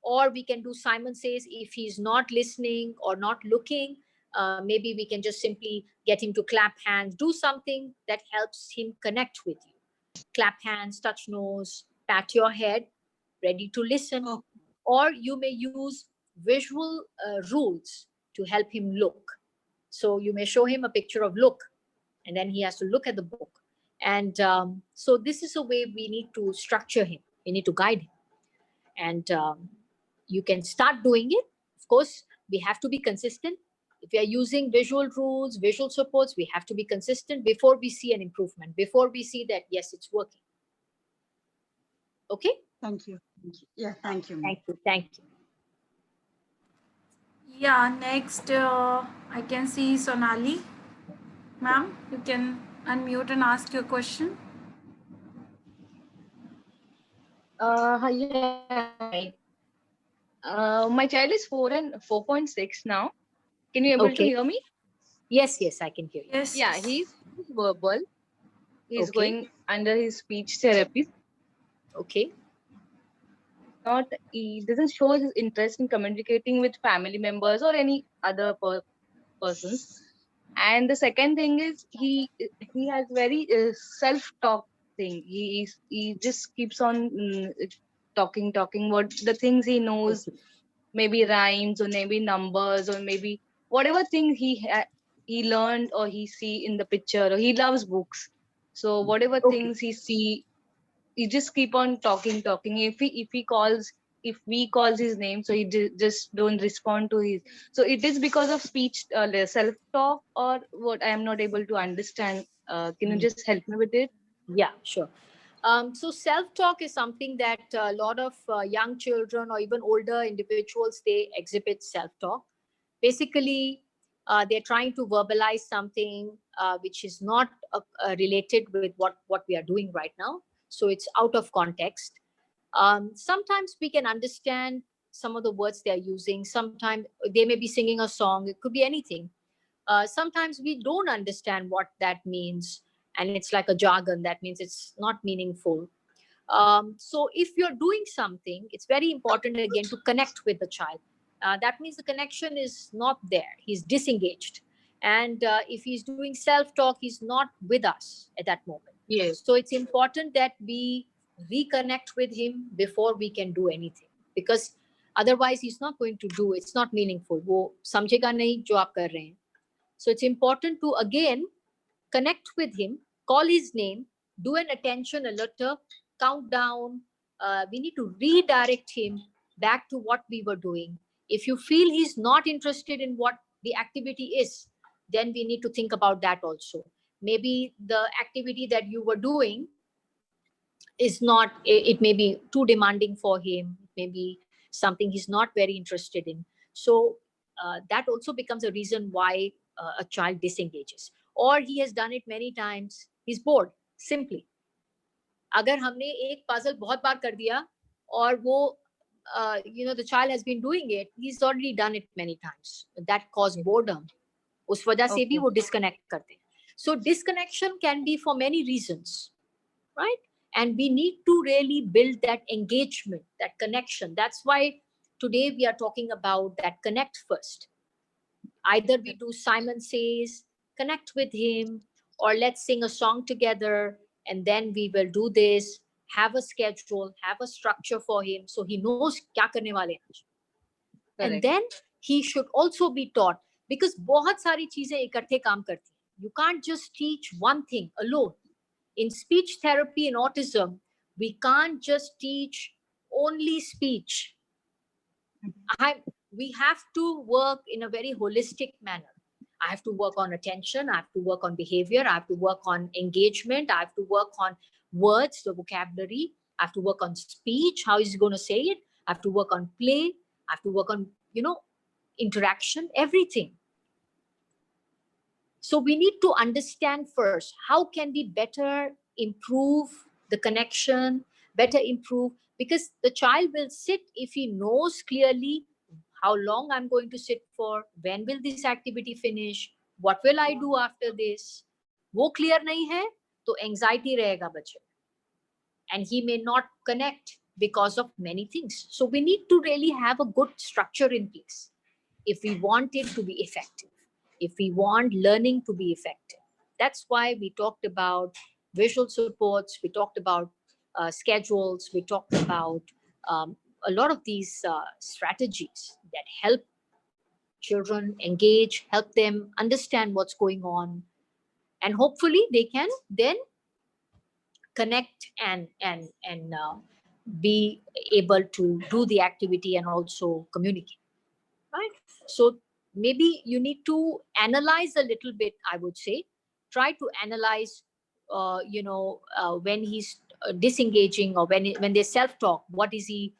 or we can do Simon Says. If he's not listening or not looking, maybe we can just simply get him to clap hands, do something that helps him connect with you. clap hands, touch nose, pat your head, ready to listen. Oh, Or you may use visual rules to help him look. So you may show him a picture of look, and then he has to look at the book. And so this is a way we need to structure him. We need to guide him. And you can start doing it. Of course, we have to be consistent. If we are using visual rules, visual supports, we have to be consistent before we see an improvement, before we see that, yes, it's working. Okay? thank you. Yeah, thank you. Thank you. Thank you. Yeah, next I can see Sonali. Ma'am, you can unmute and ask your question. Yeah, hi. My child is 4.6 now. Can you able to Okay. hear me? Yes, yes, I can hear you. Yes. Yeah, he's verbal. He's Okay. going under his speech therapy. Okay. He doesn't show his interest in communicating with family members or any other persons. And the second thing is he has very self-talk thing. He just keeps on talking what the things he knows, Okay. maybe rhymes or maybe numbers or maybe whatever thing he learned or he see in the picture, or he loves books. So whatever Okay. things he see, he just keep on talking. If we calls his name, so he just don't respond to his. So it is because of speech self talk, or what? I am not able to understand. Can you just help me with it? Yeah, sure. So self-talk is something that a lot of young children or even older individuals, they exhibit self-talk. Basically, they're trying to verbalize something which is not related with what we are doing right now. So it's out of context. Sometimes we can understand some of the words they're using. Sometimes they may be singing a song. It could be anything. Sometimes we don't understand what that means, and it's like a jargon. That means it's not meaningful. So if you're doing something, it's very important again to connect with the child. That means the connection is not there. He's disengaged. And if he's doing self-talk, he's not with us at that moment. Yes. So it's important that we reconnect with him before we can do anything. Because otherwise he's not going to do, it's not meaningful. वो समझेगा नहीं जो आप कर रहे हैं. So it's important to again connect with him, call his name, do an attention alerter, count down. We need to redirect him back to what we were doing. If you feel he's not interested in what the activity is, then we need to think about that also. Maybe the activity that you were doing is not, it may be too demanding for him, maybe something he's not very interested in. So that also becomes a reason why a child disengages, or he has done it many times, he's bored simply. अगर हमने एक puzzle बहुत बार कर दिया और वो the child has been doing it, he's already done it many times, that cause boredom. उस वजह से भी वो disconnect करते हैं. So disconnection can be for many reasons, right? And we need to really build that engagement, that connection. That's why today we are talking about that connect first. Either we do Simon Says, connect with him, or let's sing a song together, and then we will do this, have a schedule, have a structure for him so he knows kya karne wale hain aaj. And then he should also be taught, because बहुत सारी चीजें इकट्ठे काम करती हैं. You can't just teach one thing alone. In speech therapy and autism, we can't just teach only speech. We have to work in a very holistic manner. I have to work on attention, I have to work on behavior, I have to work on engagement, I have to work on words, the vocabulary, I have to work on speech, how is he going to say it, I have to work on play, I have to work on, interaction, everything. So we need to understand first, how can we better improve the connection, better improve, because the child will sit if he knows clearly how long I'm going to sit for, when will this activity finish, what will I do after this. वो clear नहीं है, तो anxiety रहेगा बच्चे. And he may not connect because of many things. So we need to really have a good structure in place if we want it to be effective, if we want learning to be effective. That's why we talked about visual supports, we talked about schedules, we talked about a lot of these strategies that help children engage, help them understand what's going on, and hopefully they can then connect and be able to do the activity and also communicate, right? So maybe you need to analyze a little bit, I would say. Try to analyze, when he's disengaging, or when they self-talk, what is he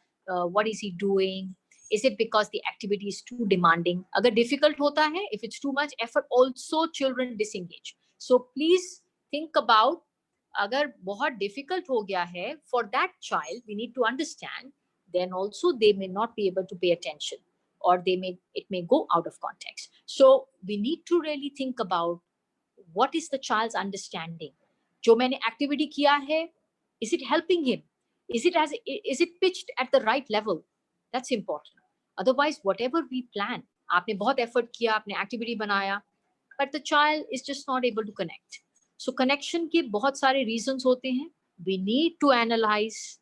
doing? Is it because the activity is too demanding? Agar difficult hota hai, if it's too much effort, also children disengage. So please think about, agar bahut difficult ho gaya hai, for that child, we need to understand, then also they may not be able to pay attention, or it may go out of context. So we need to really think about what is the child's understanding. Jo maine activity kiya hai, is it helping him? Is it pitched at the right level? That's important. Otherwise, whatever we plan, aapne bahut effort kiya, aapne activity banaya, but the child is just not able to connect. So connection ke bahut sare reasons hote hain. We need to analyze,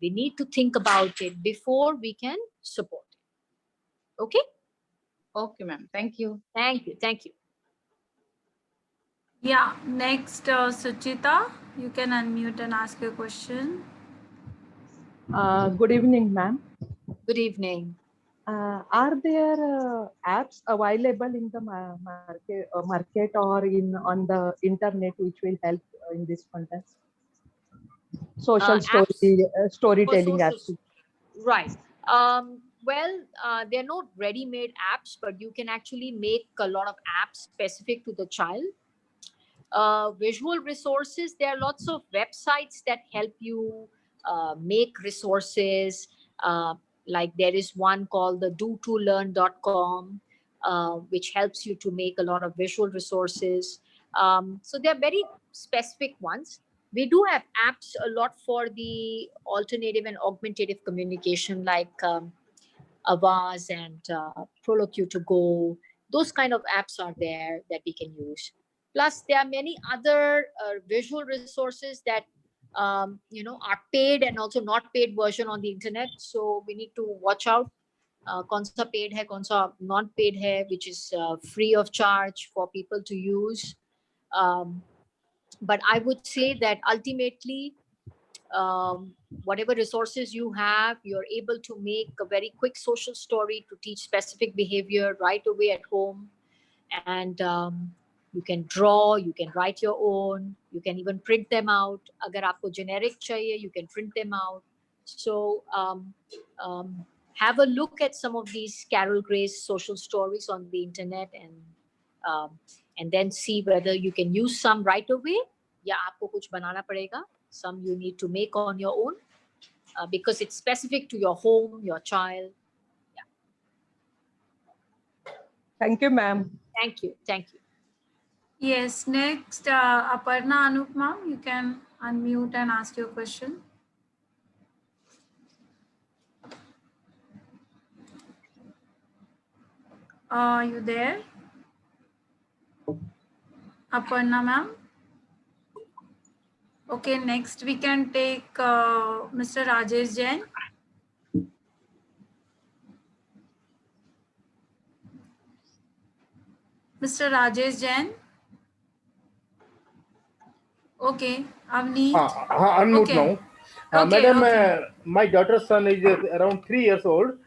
we need to think about it before we can support it. Okay? Okay, ma'am. Thank you. Thank you. Thank you. Yeah, next, Suchita, you can unmute and ask your question. Good evening, ma'am. Good evening. Are there apps available in the market or on the internet which will help in this context? Social storytelling apps. Right. They're not ready-made apps, but you can actually make a lot of apps specific to the child. Visual resources, there are lots of websites that help you make resources. Like there is one called the do2learn.com, which helps you to make a lot of visual resources. So they're very specific ones. We do have apps a lot for the alternative and augmentative communication, like Avaz and Proloque to Go. Those kind of apps are there that we can use. Plus, there are many other visual resources that are paid and also not paid version on the internet. So we need to watch out. कौन सा paid है, कौन सा non paid है, which is free of charge for people to use. But I would say that ultimately, whatever resources you have, you're able to make a very quick social story to teach specific behavior right away at home. And you can draw, you can write your own, you can even print them out. Agar aapko generic chahiye, you can print them out. So have a look at some of these Carol Gray's social stories on the internet, and then see whether you can use some right away, ya aapko kuch banana padega. Some you need to make on your own, because it's specific to your home, your child. Yeah. Thank you, ma'am. Thank you. Thank you. Yes, next, Aparna Anup, ma'am, you can unmute and ask your question. You there? Aparna, ma'am? Okay, next we can take Mr. Rajesh Jain. Mr. Rajesh Jain. Okay, Avneet. Unmute Okay. now. Okay, Madam, okay. my daughter's son is around 3 years old.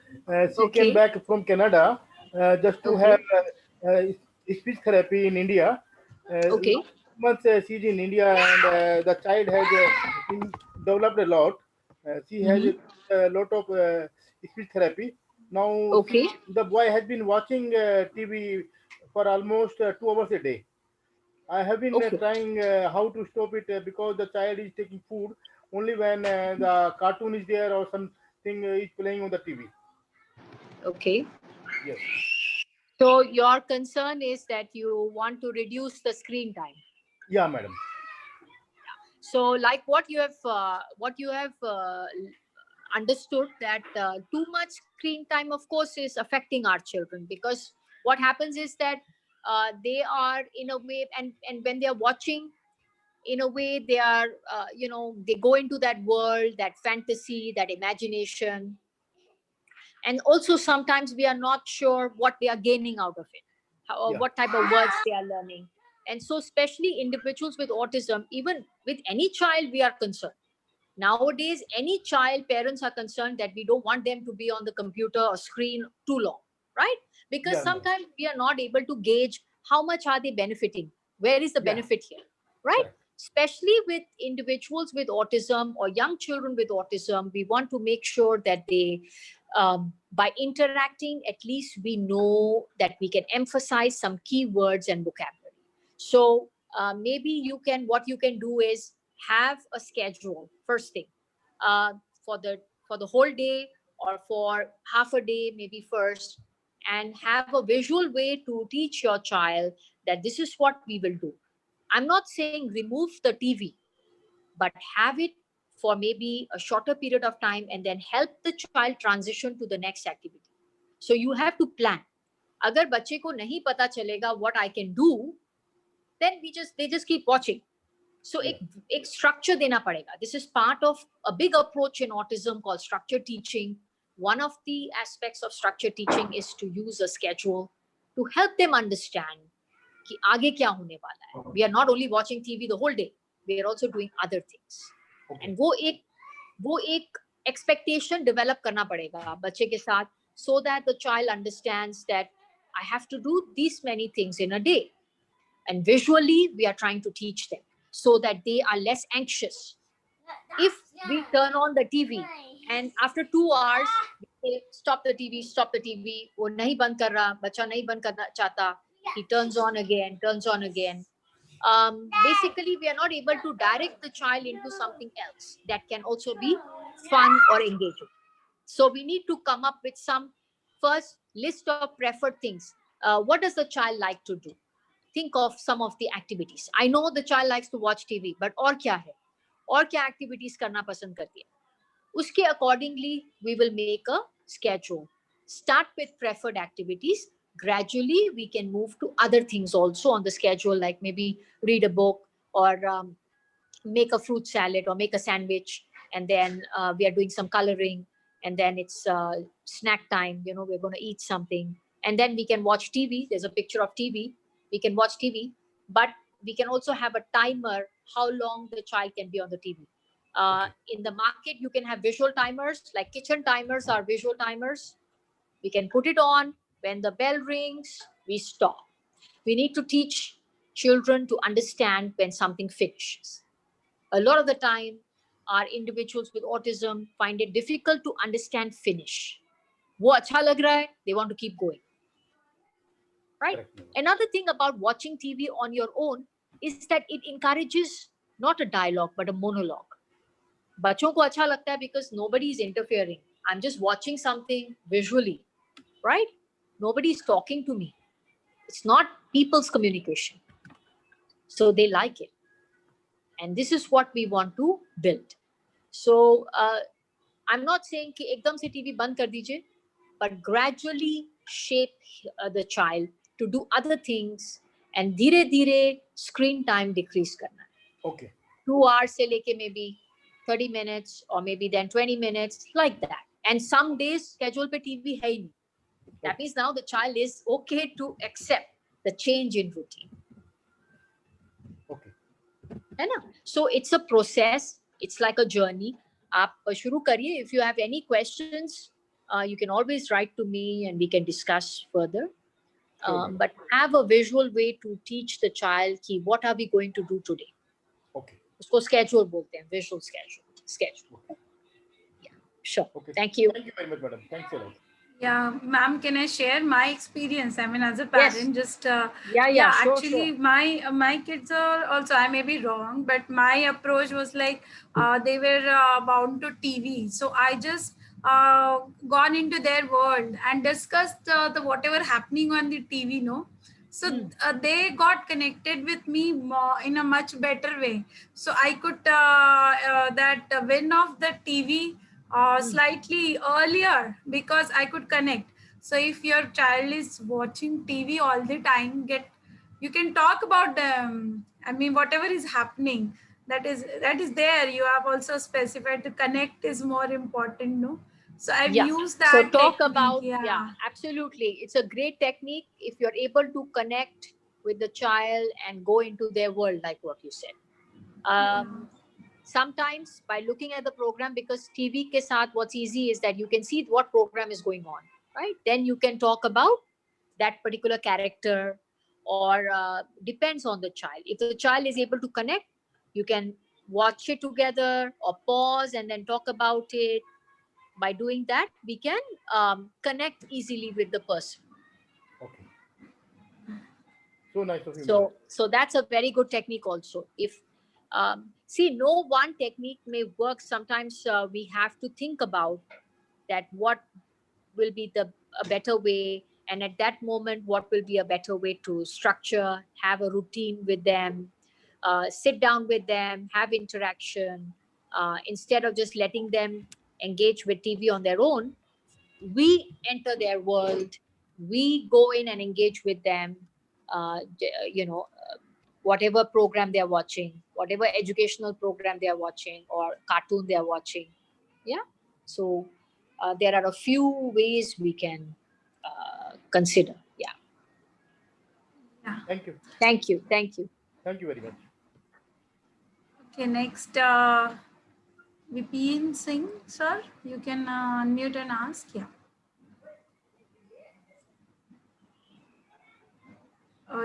She came Okay. back from Canada just to Okay. have speech therapy in India. Okay. Months she's in India, and the child has developed a lot. She has a lot of speech therapy. Now Okay. the boy has been watching TV for almost 2 hours a day. I have been Okay. trying how to stop it, because the child is taking food only when the cartoon is there or something is playing on the TV. Okay. Yes. So your concern is that you want to reduce the screen time. Yeah, madam. So, like what you have understood, that too much screen time, of course, is affecting our children, because what happens is that they are in a way, and when they are watching, in a way they are, they go into that world, that fantasy, that imagination. And also sometimes we are not sure what they are gaining out of it, or Yeah. what type of words they are learning. And so especially individuals with autism, even with any child, we are concerned. Nowadays, any child, parents are concerned that we don't want them to be on the computer or screen too long, right? Because Yeah. sometimes we are not able to gauge how much are they benefiting. Where is the Yeah. benefit here, right? Correct. Especially with individuals with autism or young children with autism, we want to make sure that they, by interacting, at least we know that we can emphasize some keywords and vocabulary. So maybe what you can do is have a schedule first thing, uh, for the whole day or for half a day maybe first, and have a visual way to teach your child that this is what we will do. I'm not saying remove the TV, but have it for maybe a shorter period of time and then help the child transition to the next activity. So you have to plan. अगर बच्चे को नहीं पता चलेगा what I can do, then they just keep watching. So एक structure देना पड़ेगा. This is part of a big approach in autism called structure teaching. One of the aspects of structure teaching is to use a schedule to help them understand कि आगे क्या होने वाला है. We are not only watching TV the whole day. We are also doing other things. Okay. And वो एक expectation develop करना पड़ेगा बच्चे के साथ, so that the child understands that I have to do these many things in a day. And visually, we are trying to teach them so that they are less anxious. If we turn on the TV and after 2 hours, we say, stop the TV, stop the TV, वो नहीं बंद कर रहा, बच्चा नहीं बंद करना चाहता, he turns on again, turns on again. Basically, we are not able to direct the child into something else that can also be fun or engaging. So we need to come up with some first list of preferred things. What does the child like to do? Think of some of the activities. I know the child likes to watch TV, but और क्या है? और क्या activities करना पसंद करती है? उसके accordingly, we will make a schedule. Start with preferred activities. Gradually, we can move to other things also on the schedule, like maybe read a book or make a fruit salad or make a sandwich. And then we are doing some coloring. And then it's snack time. We're going to eat something. And then we can watch TV. There's a picture of TV. We can watch TV. But we can also have a timer how long the child can be on the TV. In the market, you can have visual timers, like kitchen timers are visual timers. We can put it on. When the bell rings, we stop. We need to teach children to understand when something finishes. A lot of the time, our individuals with autism find it difficult to understand finish. वो अच्छा लग रहा है, they want to keep going. Right? Correct. Another thing about watching TV on your own is that it encourages not a dialogue, but a monologue. बच्चों को अच्छा लगता है because nobody is interfering. I'm just watching something visually, right? Nobody is talking to me. It's not people's communication. So they like it. And this is what we want to build. So I'm not saying कि एकदम से TV बंद कर दीजिए, but gradually shape the child to do other things and धीरे धीरे screen time decrease करना है. Okay. 2 hours से लेके maybe 30 minutes or maybe then 20 minutes, like that. And some days schedule पे TV है ही नहीं. That means now the child is okay to accept the change in routine. Okay. है ना? So it's a process. It's like a journey. आप शुरू करिए. If you have any questions, you can always write to me and we can discuss further. But have a visual way to teach the child कि what are we going to do today. Okay. उसको schedule बोलते हैं, visual schedule. Yeah, sure. Okay. Thank you. Thank you very much, madam. Thanks a lot. Yeah, ma'am, can I share my experience? I mean, as a parent, Yes. just Yeah, sure, actually, sure. my kids are also. I may be wrong, but my approach was like they were bound to TV, so I just gone into their world and discussed the whatever happening on the TV. No, so they got connected with me more in a much better way. So I could win off the TV. Slightly earlier because I could connect. So if your child is watching TV all the time, you can talk about I mean, whatever is happening, that is there. You have also specified the connect is more important, no? So I've Yeah. used So that talk technique. about, yeah, absolutely. It's a great technique if you're able to connect with the child and go into their world, like what you said. Sometimes by looking at the program, because TV ke saath what's easy is that you can see what program is going on, right? Then you can talk about that particular character, or depends on the child. If the child is able to connect, you can watch it together or pause and then talk about it. By doing that, we can connect easily with the person. Okay. So nice of you, ma'am. So that's a very good technique also. If see, no one technique may work. Sometimes we have to think about that what will be a better way, and at that moment what will be a better way to structure, have a routine with them, sit down with them, have interaction, instead of just letting them engage with TV on their own. We enter their world, we go in and engage with them, you know, whatever program they're watching, whatever educational program they're watching or cartoon they're watching. Yeah. So there are a few ways we can consider. Yeah. Thank you. Thank you. Thank you. Thank you very much. Okay, next, Vipin Singh, sir, you can unmute and ask. Yeah.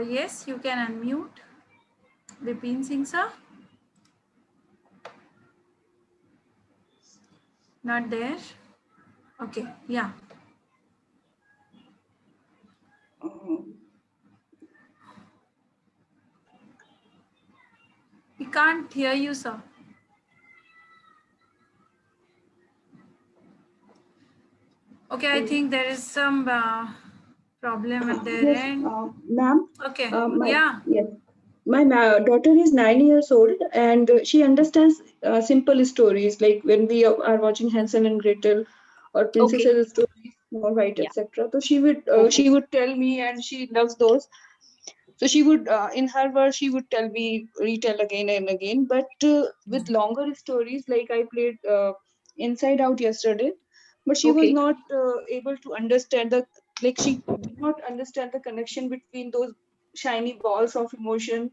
Yes, you can unmute. Vipin Singh, sir. Not there. Okay, yeah. We can't hear you, sir. Okay, I think there is some problem at their Yes, end. ma'am. Okay, Yes. My daughter is 9 years old, and she understands simple stories like when we are watching Hansel and Gretel or Okay. princesses stories, Snow White, Yeah. etc. So Okay. she would tell me, and she loves those. So she would, in her words, she would tell me, retell again and again. But with longer stories, like I played Inside Out yesterday, but she was Okay. not able to understand she did not understand the connection between those shiny balls of emotion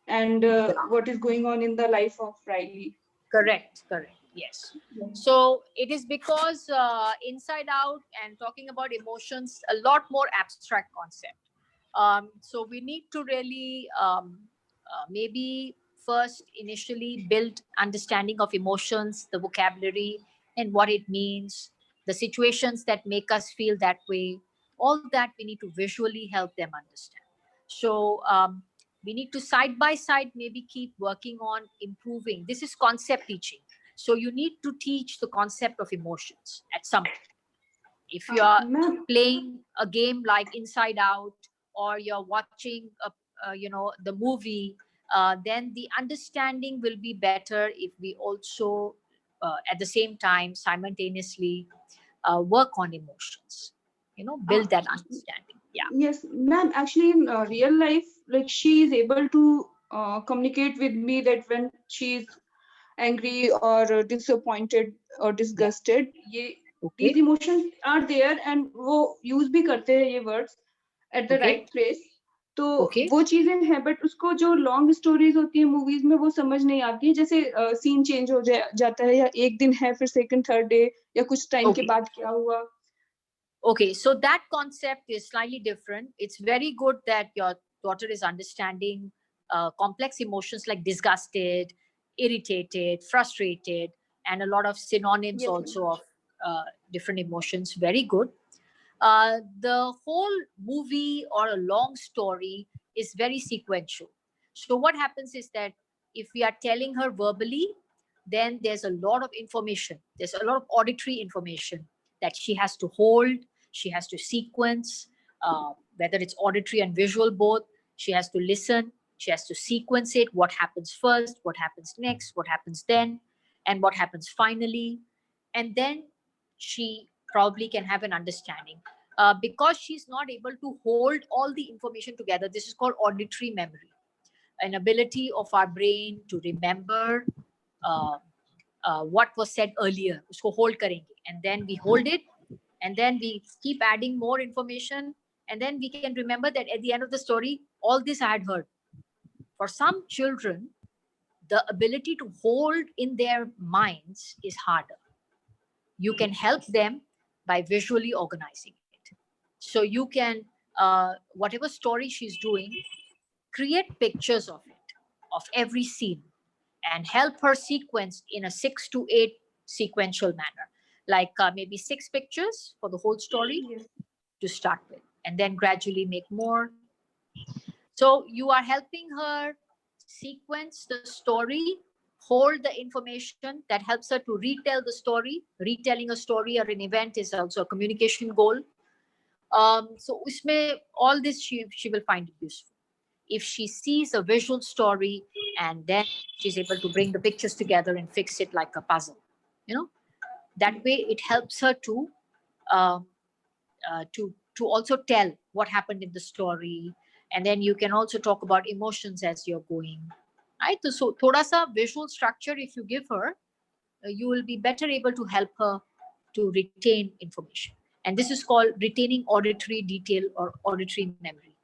and what is going on in the life of Riley. Correct, correct. Yes. Yeah. So it is because Inside Out and talking about emotions, a lot more abstract concept. So we need to really maybe first initially build understanding of emotions, the vocabulary and what it means, the situations that make us feel that way. All that we need to visually help them understand. So we need to side by side maybe keep working on improving. This is concept teaching. So you need to teach the concept of emotions at some point. If you are Ma'am, playing a game like Inside Out, or you're watching the movie, then the understanding will be better if we also at the same time simultaneously work on emotions, uh, build that understanding. Yeah. yes, ma'am. Actually, in real life, like she is able to communicate with me that when she is angry or disappointed or Yeah. disgusted, ये these Okay. emotions are there and वो use भी करते हैं ये words at the Okay. right place. तो Okay. वो चीजें हैं, बट उसको जो लॉन्ग स्टोरीज होती है मूवीज में वो समझ नहीं आती है, जैसे सीन चेंज हो जाता है, या एक दिन है फिर सेकंड थर्ड डे या कुछ टाइम के Okay. बाद क्या हुआ. Okay, so that concept is slightly different. It's very good that your daughter is understanding complex emotions like disgusted, irritated, frustrated, and a lot of synonyms Yes, ma'am. also of different emotions. Very good. The whole movie or a long story is very sequential. So, what happens is that if we are telling her verbally, then there's a lot of information, there's a lot of auditory information that she has to hold, she has to sequence, whether it's auditory and visual both. She has to listen, she has to sequence it, what happens first, what happens next, what happens then, and what happens finally. And then she probably can have an understanding. because she's not able to hold all the information together. This is called auditory memory, an ability of our brain to remember uh, what was said earlier. Usko hold karenge, and then we hold it, and then we keep adding more information, and then we can remember that at the end of the story, all this I had heard. For some children, the ability to hold in their minds is harder. You can help them by visually organizing it. So you can, whatever story she's doing, create pictures of it, of every scene, and help her sequence in a 6 to 8 sequential manner, like maybe 6 pictures for the whole story to start with, and then gradually make more. So you are helping her sequence the story, hold the information that helps her to retell the story. Retelling a story or an event is also a communication goal. So usme, all this she will find it useful. If she sees a visual story and then she's able to bring the pictures together and fix it like a puzzle, that way it helps her to uh, to also tell what happened in the story, and then you can also talk about emotions as you're going, right? So thoda sa visual structure if you give her, you will be better able to help her to retain information, and this is called retaining auditory detail or auditory memory.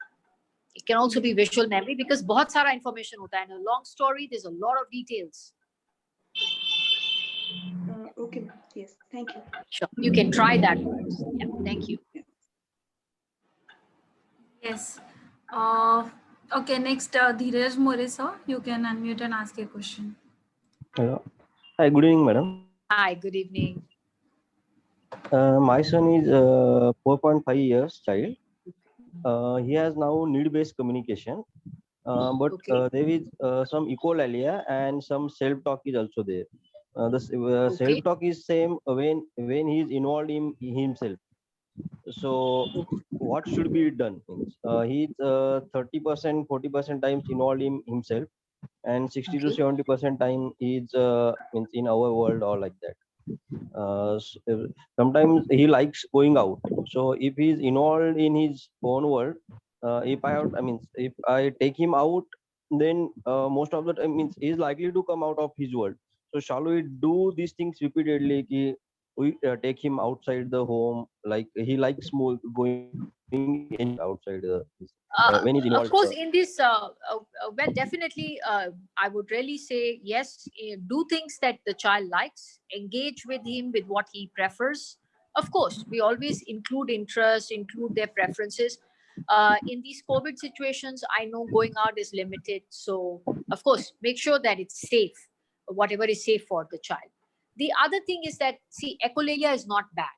It can also be visual memory because बहुत सारा information होता है. In a long story, there's a lot of details. Okay, yes, thank you. Sure, you can try that once. Yeah, thank you. Yes. Okay, next, Dheeraj More, sir. You can unmute and ask a question. Hello. Hi, good evening, madam. Hi, good evening. My son is 4.5 years child. He has now need-based communication, but Okay. there is some echolalia and some self-talk is also there. The Okay. self-talk is same when he is involved in himself. So what should be done? He's 30%, 40% times involved in himself, and 60 to Okay. 70% time is means in our world or like that. Sometimes he likes going out. So if he's involved in his own world, if I take him out, then most of the time means he's likely to come out of his world. So shall we do these things repeatedly? We take him outside the home, like he likes more going anywhere outside when he's involved. Of course, in this, well, definitely, I would really say yes. Do things that the child likes. Engage with him with what he prefers. Of course, we always include interests, include their preferences. In these COVID situations, I know going out is limited, so of course, make sure that it's safe. Whatever is safe for the child. The other thing is that, see, echolalia is not bad.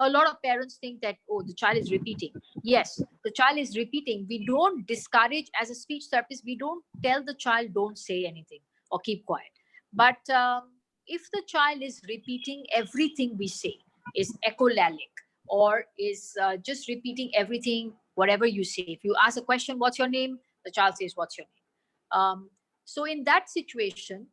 A lot of parents think that, oh, the child is repeating. Yes, the child is repeating. We don't discourage, as a speech therapist, we don't tell the child don't say anything or keep quiet. But if the child is repeating everything we say, is echolalic, or is just repeating everything, whatever you say. If you ask a question, what's your name? The child says, what's your name? So in that situation,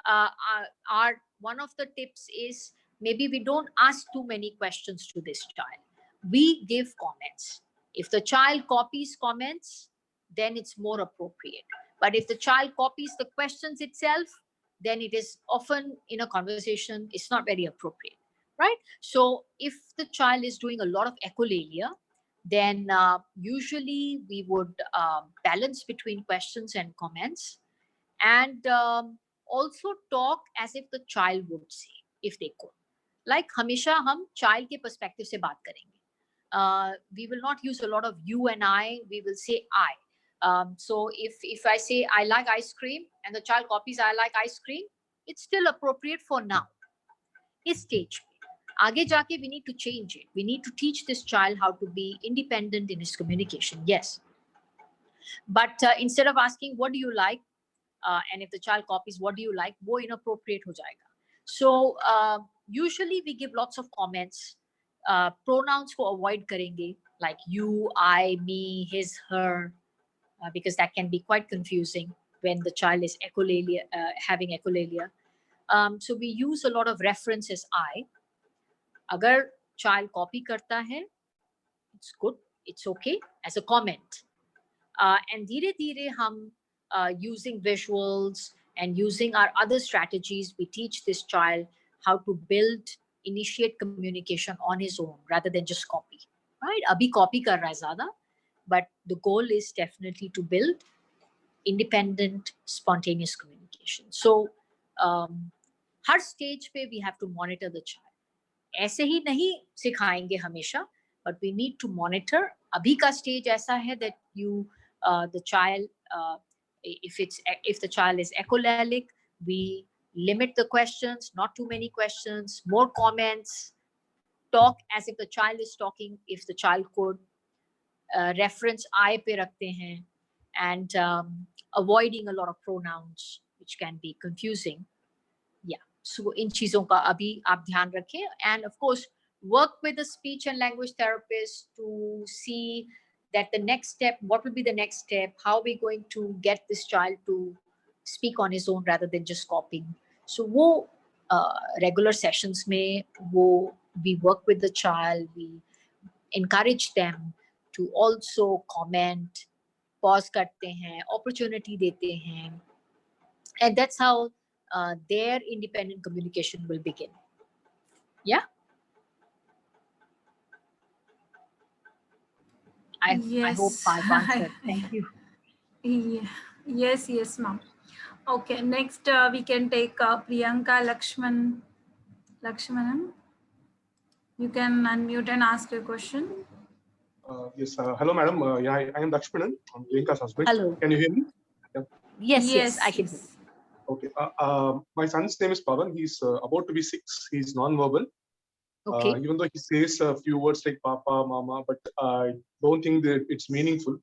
our one of the tips is maybe we don't ask too many questions to this child. We give comments. If the child copies comments, then it's more appropriate. But if the child copies the questions itself, then it is often in a conversation, it's not very appropriate, right? So if the child is doing a lot of echolalia, then usually we would balance between questions and comments, and also talk as if the child would say, if they could. Like हमेशा हम child के perspective से बात करेंगे. We will not use a lot of you and I. We will say I. So if I say I like ice cream and the child copies I like ice cream, it's still appropriate for now. इस stage पे. आगे जाके we need to change it. We need to teach this child how to be independent in his communication. Yes. But instead of asking what do you like, and if the child copies what do you like, वो inappropriate हो जाएगा. So usually we give lots of comments. Pronouns को avoid करेंगे, like you, I, me, his, her, because that can be quite confusing when the child is having echolalia. So we use a lot of references I. अगर child copy करता है, it's good, it's okay, as a comment. And धीरे धीरे हम using visuals and using our other strategies, we teach this child how to build, initiate communication on his own rather than just copy. Right? Abhi copy kar raha hai zyada, but the goal is definitely to build independent, spontaneous communication. So, her stage पे we have to monitor the child. ऐसे ही नहीं सिखाएंगे हमेशा, but we need to monitor. अभी का stage ऐसा है that you, the child, if the child is echolalic, we limit the questions, not too many questions, more comments, talk as if the child is talking. If the child could reference I पे रखते हैं, and avoiding a lot of pronouns which can be confusing. Yeah, so इन चीजों का अभी आप ध्यान रखें, and of course work with a speech and language therapist to see that the next step, what will be the next step, how we going to get this child to speak on his own rather than just copying. So वो regular sessions में वो we work with the child, we encourage them to also comment, pause करते हैं, opportunity देते हैं, and that's how their independent communication will begin. Yeah. I hope Yes. I've answered. Thank you. Yeah. Yes, ma'am. Okay, next we can take Priyanka Lakshmanan. You can unmute and ask your question. Yes. Hello, madam. Yeah, I am Lakshmanan. I'm Priyanka's husband. Hello. Can you hear me? Yeah. Yes, I can. Yes. Okay. My son's name is Pavan. He's about to be 6. He's non-verbal. Okay. Even though he says a few words like Papa, Mama, but I don't think that it's meaningful.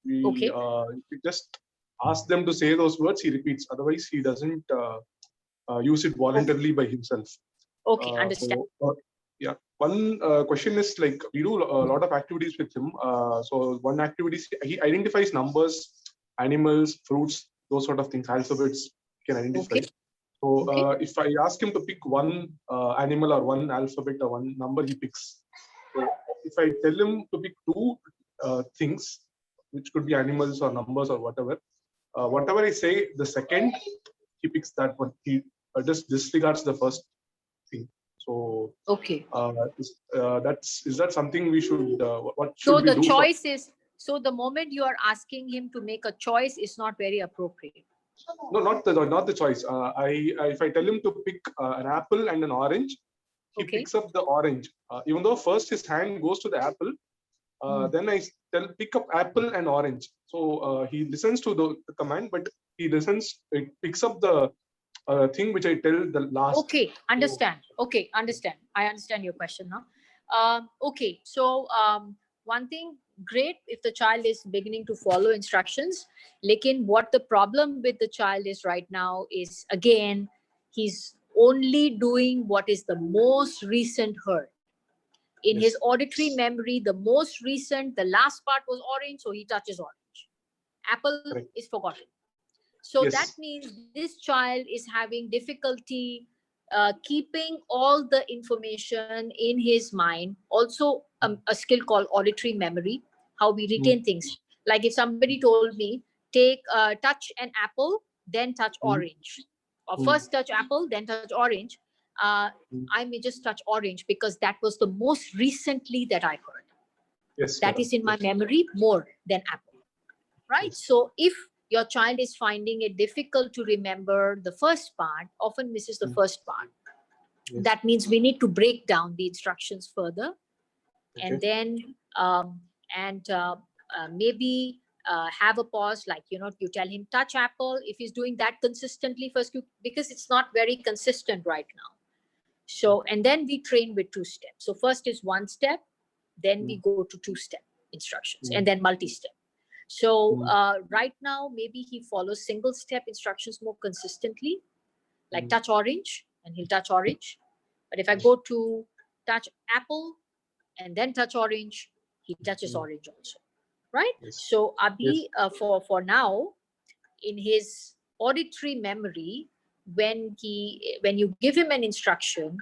We just ask them to say those words. He repeats. Otherwise, he doesn't use it voluntarily by himself. Okay, understand. So, yeah. One question is, like, we do a lot of activities with him. So one activity, he identifies numbers, animals, fruits, those sort of things, alphabets he can identify. Okay. So if I ask him to pick one animal or one alphabet or one number, he picks. So if I tell him to pick two things, which could be animals or numbers or whatever, whatever I say, the second he picks that one. He just disregards the first thing. So okay, is that something we should? What should so we the do? choice is, so the moment you are asking him to make a choice is not very appropriate. No, not the choice. If I tell him to pick an apple and an orange, he picks up the orange. Even though first his hand goes to the apple, then I tell pick up apple and orange. So he listens to the command, but he picks up the thing which I tell the last. Okay, understand. Okay, understand. I understand your question now. Okay, so one thing, great if the child is beginning to follow instructions. Lekin what the problem with the child is right now is, again, he's only doing what is the most recent heard. In his auditory memory, the most recent, the last part was orange, so he touches orange. Apple is forgotten. So that means this child is having difficulty keeping all the information in his mind. Also, a skill called auditory memory, how we retain things. Like if somebody told me, touch an apple, then touch orange. Or first touch apple, then touch orange. I may just touch orange because that was the most recently that I heard. Yes, that is in my memory more than apple. Right? So if your child is finding it difficult to remember the first part, often misses the first part. That means we need to break down the instructions further, and then maybe have a pause, like, you tell him touch apple. If he's doing that consistently first, because it's not very consistent right now. So, and then we train with 2 steps. So first is 1 step, then we go to 2-step instructions, and then multi-step. So right now, maybe he follows single-step instructions more consistently, like touch orange, and he'll touch orange. But if I go to touch apple and then touch orange, he touches orange also, right? So Abhi, for now, in his auditory memory, when you give him an instruction,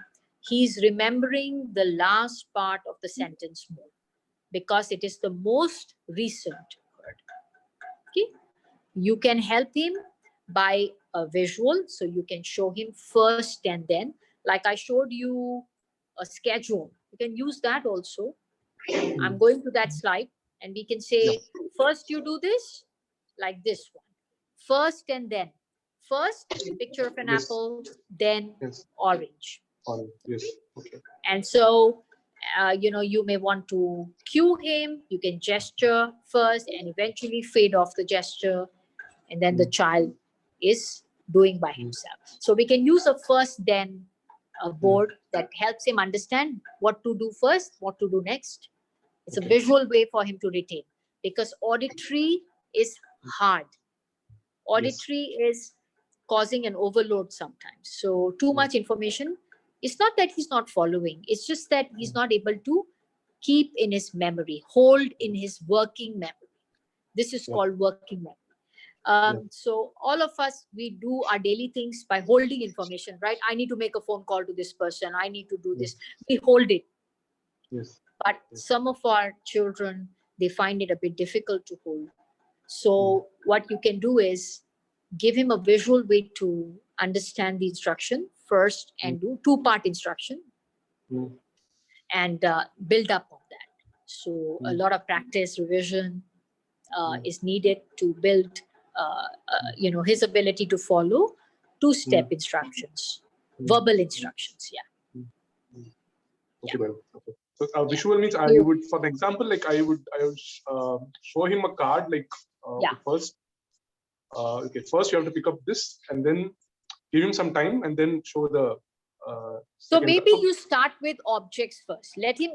he's remembering the last part of the sentence more, because it is the most recent word. Okay, you can help him by a visual, so you can show him first and then, like I showed you a schedule. You can use that also. I'm going to that slide, and we can say, first you do this, like this one. First and then. First, picture of an Yes. apple, then Yes. orange. Yes. Okay. And so, you may want to cue him. You can gesture first and eventually fade off the gesture. And then the child is doing by himself. So we can use a first then board that helps him understand what to do first, what to do next. It's a visual way for him to retain, because auditory is hard. Auditory is causing an overload sometimes. So too much information. It's not that he's not following. It's just that he's not able to keep in his memory, hold in his working memory. This is called working memory. So all of us, we do our daily things by holding information, right? I need to make a phone call to this person. I need to do this. We hold it. Yes. But some of our children, they find it a bit difficult to hold. So what you can do is give him a visual way to understand the instruction first, and do two-part instruction and build up on that. So a lot of practice, revision is needed to build his ability to follow two-step instructions, verbal instructions. Okay, madam. Okay. So visual means I would, for the example, like I would show him a card, like first. Okay, first you have to pick up this, and then give him some time, and then show the. So maybe you start with objects first. Let him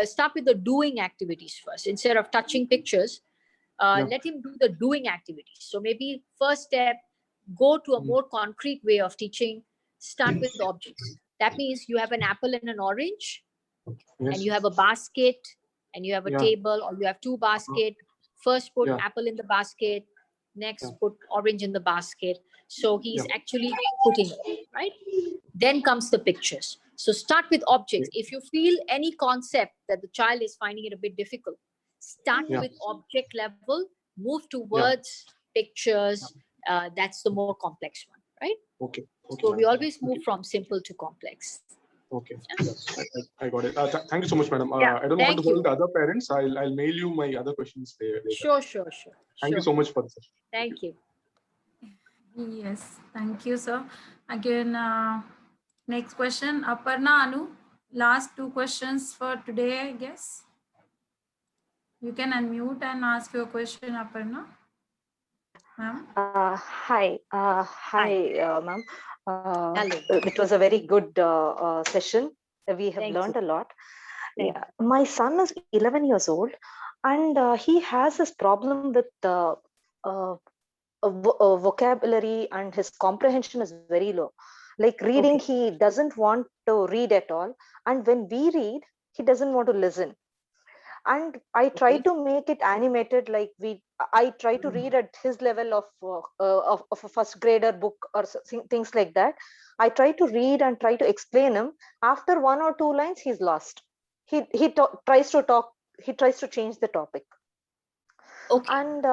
start with the doing activities first instead of touching pictures. Let him do the doing activities. So maybe first step, go to a more concrete way of teaching. Start with objects. That means you have an apple and an orange, and you have a basket, and you have a table, or you have two baskets. First put apple in the basket, next put orange in the basket. So he's actually putting it, right? Then comes the pictures. So start with objects. If you feel any concept that the child is finding it a bit difficult, start with object level, move towards pictures. That's the more complex one, right? Okay. So we always move from simple to complex. Okay. Yes, I got it. Thank you so much, madam. I don't want thank to hold you. the other parents. I'll mail you my other questions later. Sure. Thank you so much for this. Thank you. Yes, thank you, sir. Again, next question, Aparna, Anu. Last two questions for today, I guess. You can unmute and ask your question, Aparna. Ma'am. Hi, ma'am. Hello. It was a very good session. We have learned a lot. My son is 11 years old, and he has this problem with vocabulary, and his comprehension is very low. Like reading, he doesn't want to read at all, and when we read, he doesn't want to listen. And I try to make it animated, like I try to read at his level of a first grader book or things like that. I try to read and try to explain him. After one or two lines, he's lost. He tries to talk. He tries to change the topic. And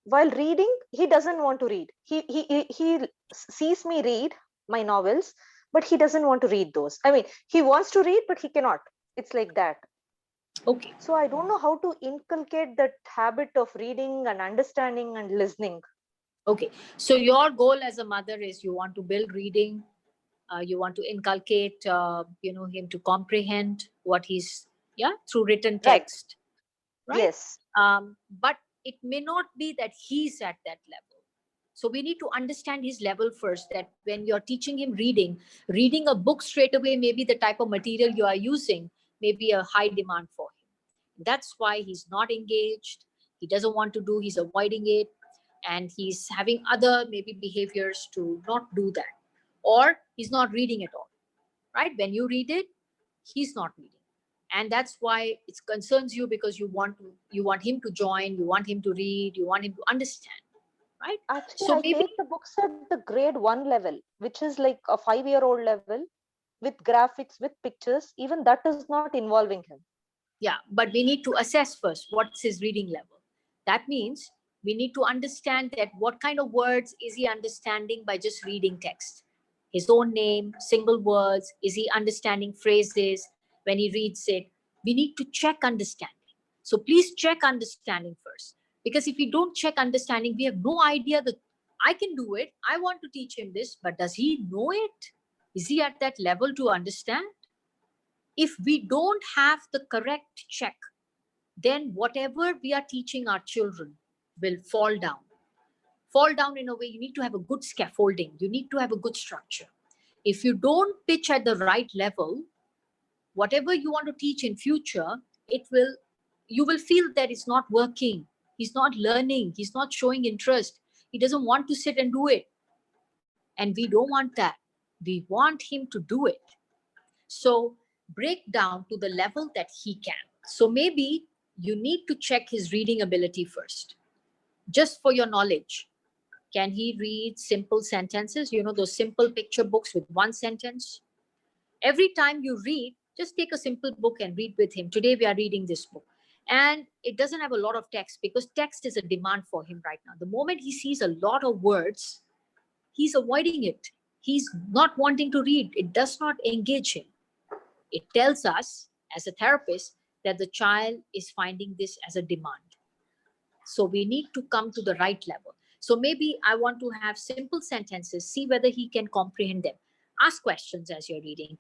while reading, he doesn't want to read. He sees me read my novels, but he doesn't want to read those. I mean, he wants to read, but he cannot. It's like that. Okay. So I don't know how to inculcate that habit of reading and understanding and listening. Okay. So your goal as a mother is you want to build reading. You want to inculcate, him to comprehend what he's, through written text. Right? Yes. But it may not be that he's at that level. So we need to understand his level first, that when you're teaching him reading a book straight away, maybe the type of material you are using may be a high demand for him. That's why he's not engaged. He doesn't want to do, he's avoiding it. And he's having other maybe behaviors to not do that. Or he's not reading at all, right? When you read it, he's not reading. And that's why it concerns you, because you want him to join, you want him to read, you want him to understand, right? Actually, so I maybe take the books at the grade 1 level, which is like a 5-year-old level with graphics, with pictures. Even that is not involving him. Yeah, but we need to assess first what's his reading level. That means we need to understand that what kind of words is he understanding by just reading text. His own name, single words, is he understanding phrases when he reads it? We need to check understanding. So please check understanding first. Because if we don't check understanding, we have no idea that I can do it. I want to teach him this, but does he know it? Is he at that level to understand? If we don't have the correct check, then whatever we are teaching our children will fall down. Fall down in a way, you need to have a good scaffolding. You need to have a good structure. If you don't pitch at the right level, whatever you want to teach in future, you will feel that it's not working. He's not learning. He's not showing interest. He doesn't want to sit and do it. And we don't want that. We want him to do it. So break down to the level that he can. So maybe you need to check his reading ability first. Just for your knowledge, can he read simple sentences? You know, those simple picture books with one sentence? Every time you read, just take a simple book and read with him. Today we are reading this book. And it doesn't have a lot of text because text is a demand for him right now. The moment he sees a lot of words, he's avoiding it. He's not wanting to read. It does not engage him. It tells us as a therapist that the child is finding this as a demand. So we need to come to the right level. So maybe I want to have simple sentences, see whether he can comprehend them. Ask questions as you're reading.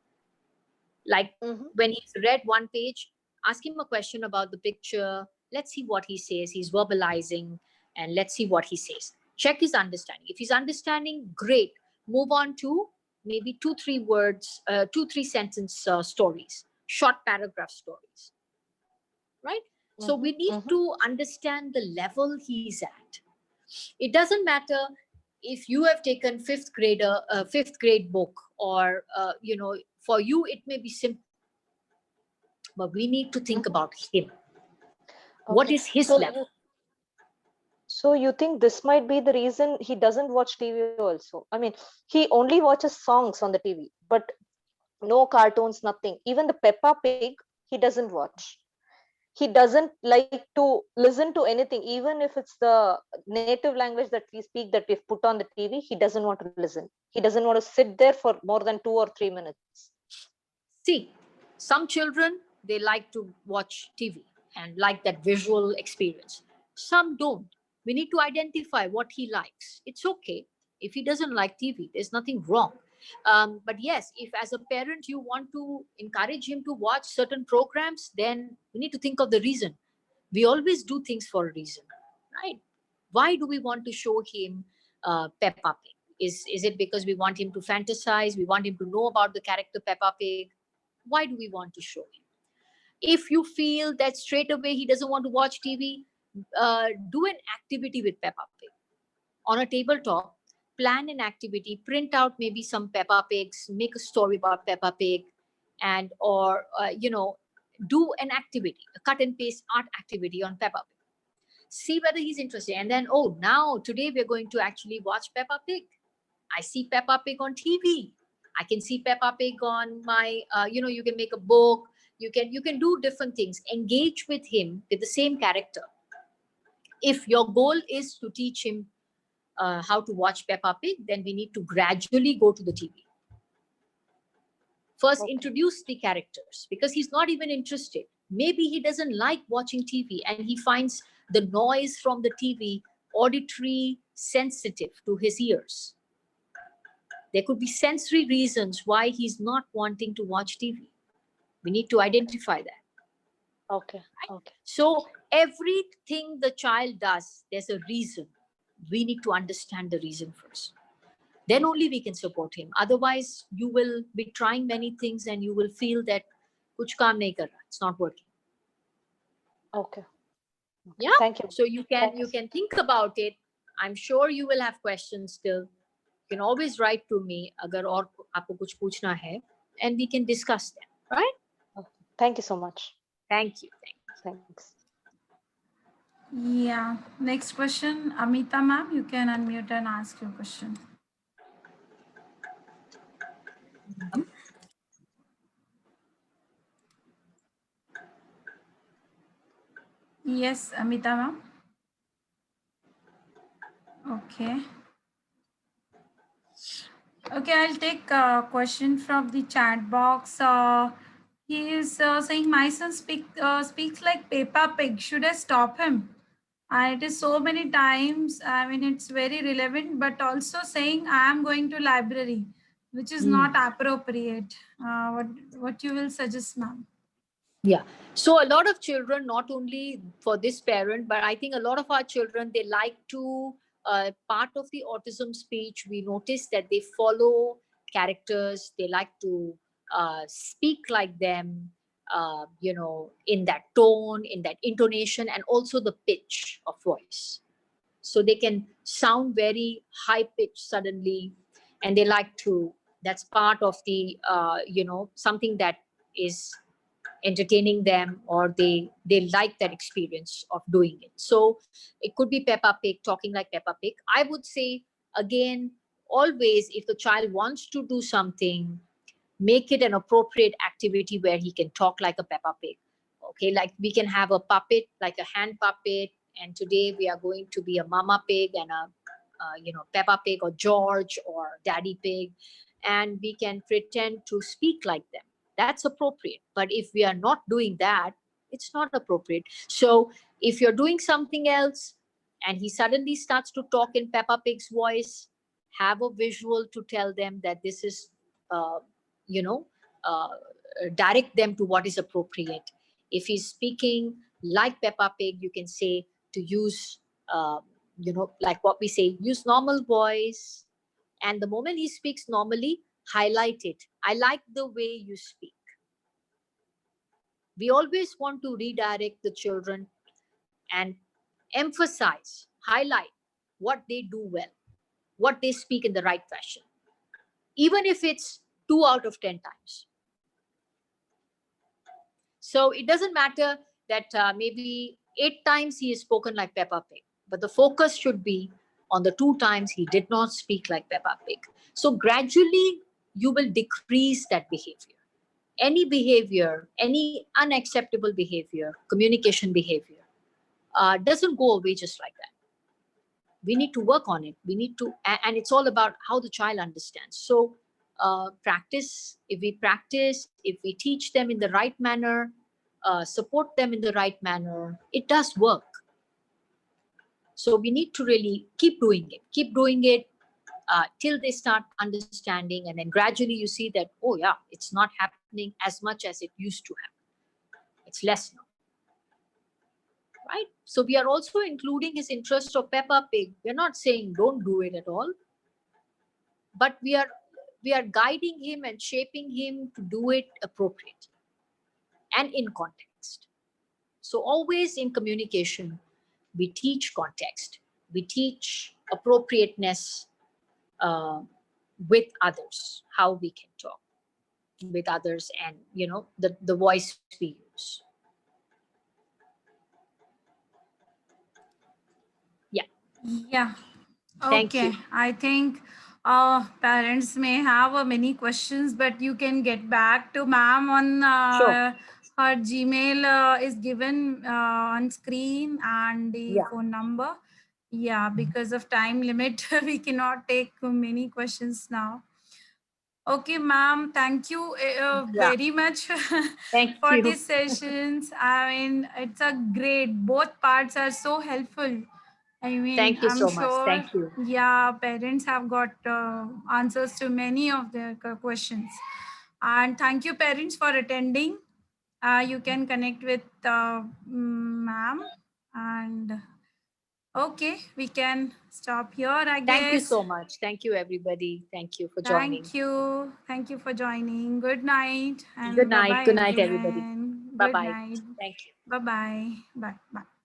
Like when he's read one page, ask him a question about the picture. Let's see what he says. He's verbalizing and let's see what he says. Check his understanding. If he's understanding, great. Move on to maybe 2-3 words, 2-3 sentence stories, short paragraph stories, right? So we need to understand the level he's at. It doesn't matter if you have taken fifth grade book or, for you, it may be simple, but we need to think about him. What is his level? So you think this might be the reason he doesn't watch TV also? I mean, he only watches songs on the TV, but no cartoons, nothing. Even the Peppa Pig, he doesn't watch. He doesn't like to listen to anything, even if it's the native language that we speak that we've put on the TV. He doesn't want to listen. He doesn't want to sit there for more than 2 or 3 minutes. See, some children, they like to watch TV and like that visual experience. Some don't. We need to identify what he likes. It's okay if he doesn't like TV. There's nothing wrong. But yes, if as a parent you want to encourage him to watch certain programs, then we need to think of the reason. We always do things for a reason, right? Why do we want to show him Peppa Pig? Is it because we want him to fantasize? We want him to know about the character Peppa Pig? Why do we want to show him? If you feel that straight away he doesn't want to watch TV, do an activity with Peppa Pig. On a tabletop, plan an activity, print out maybe some Peppa Pigs, make a story about Peppa Pig, and do an activity, a cut and paste art activity on Peppa Pig. See whether he's interested. And then, now today we're going to actually watch Peppa Pig. I see Peppa Pig on TV. I can see Peppa Pig on my, you can make a book. You can do different things. Engage with him with the same character. If your goal is to teach him how to watch Peppa Pig, then we need to gradually go to the TV. First, introduce the characters because he's not even interested. Maybe he doesn't like watching TV and he finds the noise from the TV auditory sensitive to his ears. There could be sensory reasons why he's not wanting to watch TV. We need to identify that. Okay. So everything the child does, there's a reason. We need to understand the reason first. Then only we can support him. Otherwise, you will be trying many things and you will feel that kuch kaam nahi kar raha, it's not working. Okay. Yeah. Thank you. So you can think about it. I'm sure you will have questions still. You can always write to me agar aur aapko kuch puchna hai, and we can discuss them, right? Thank you so much. Thank you. Thanks. Yeah. Next question, Amita ma'am, you can unmute and ask your question. Yes, Amita ma'am. Okay. Okay, I'll take a question from the chat box. He is saying, my son speaks like Peppa Pig. Should I stop him? It is so many times. I mean, it's very relevant, but also saying I am going to library, which is not appropriate. What you will suggest, ma'am? Yeah. So a lot of children, not only for this parent, but I think a lot of our children, they like to, part of the autism speech, we notice that they follow characters. They like to speak like them, in that tone, in that intonation, and also the pitch of voice. So they can sound very high pitched suddenly, and they like to, that's part of the, something that is entertaining them, or they like that experience of doing it. So it could be Peppa Pig, talking like Peppa Pig. I would say, again, always, if the child wants to do something, make it an appropriate activity where he can talk like a Peppa Pig. Okay, like we can have a puppet, like a hand puppet, and today we are going to be a Mama Pig and a Peppa Pig, or George, or Daddy Pig, and we can pretend to speak like them. That's appropriate. But if we are not doing that, it's not appropriate. So if you're doing something else and he suddenly starts to talk in Peppa Pig's voice, have a visual to tell them that this is, uh, you know, uh, direct them to what is appropriate. If he's speaking like Peppa Pig, you can say to use, like what we say, use normal voice. And the moment he speaks normally, highlight it. I like the way you speak. We always want to redirect the children and emphasize, highlight what they do well, what they speak in the right fashion, even if it's 2 out of 10 times. So it doesn't matter that maybe 8 times he has spoken like Peppa Pig, but the focus should be on the 2 times he did not speak like Peppa Pig. So gradually you will decrease that behavior. Any behavior, any unacceptable behavior, communication behavior, doesn't go away just like that. We need to work on it. We need to, and it's all about how the child understands. So practice, if we teach them in the right manner, support them in the right manner, it does work. So we need to really keep doing it till they start understanding, and then gradually you see that, oh yeah, it's not happening as much as it used to happen. It's less now. Right? So we are also including his interest of Peppa Pig. We're not saying don't do it at all, but we are guiding him and shaping him to do it appropriate and in context. So always in communication, we teach context, we teach appropriateness uh, with others, how we can talk with others, and the voice we use. Yeah. Yeah. Thank Okay. you. I think parents may have many questions, but you can get back to ma'am on Sure. her Gmail is given on screen, and the Yeah. phone number. Yeah, because of time limit, we cannot take many questions now. Okay, ma'am, thank you Yeah. very much Thank for you. these sessions. I mean, it's a great, both parts are so helpful. I mean, Thank you I'm so much. sure, Thank you. yeah, parents have got answers to many of their questions. And thank you, parents, for attending. You can connect with ma'am. And okay, we can stop here, I Thank you guess. so much. Thank you, everybody. Thank you for joining. Thank you. Thank you for joining. Good night Good and bye night. bye, Good night, everybody. everyone. Good Bye-bye. night. Thank you. Bye bye. Bye bye.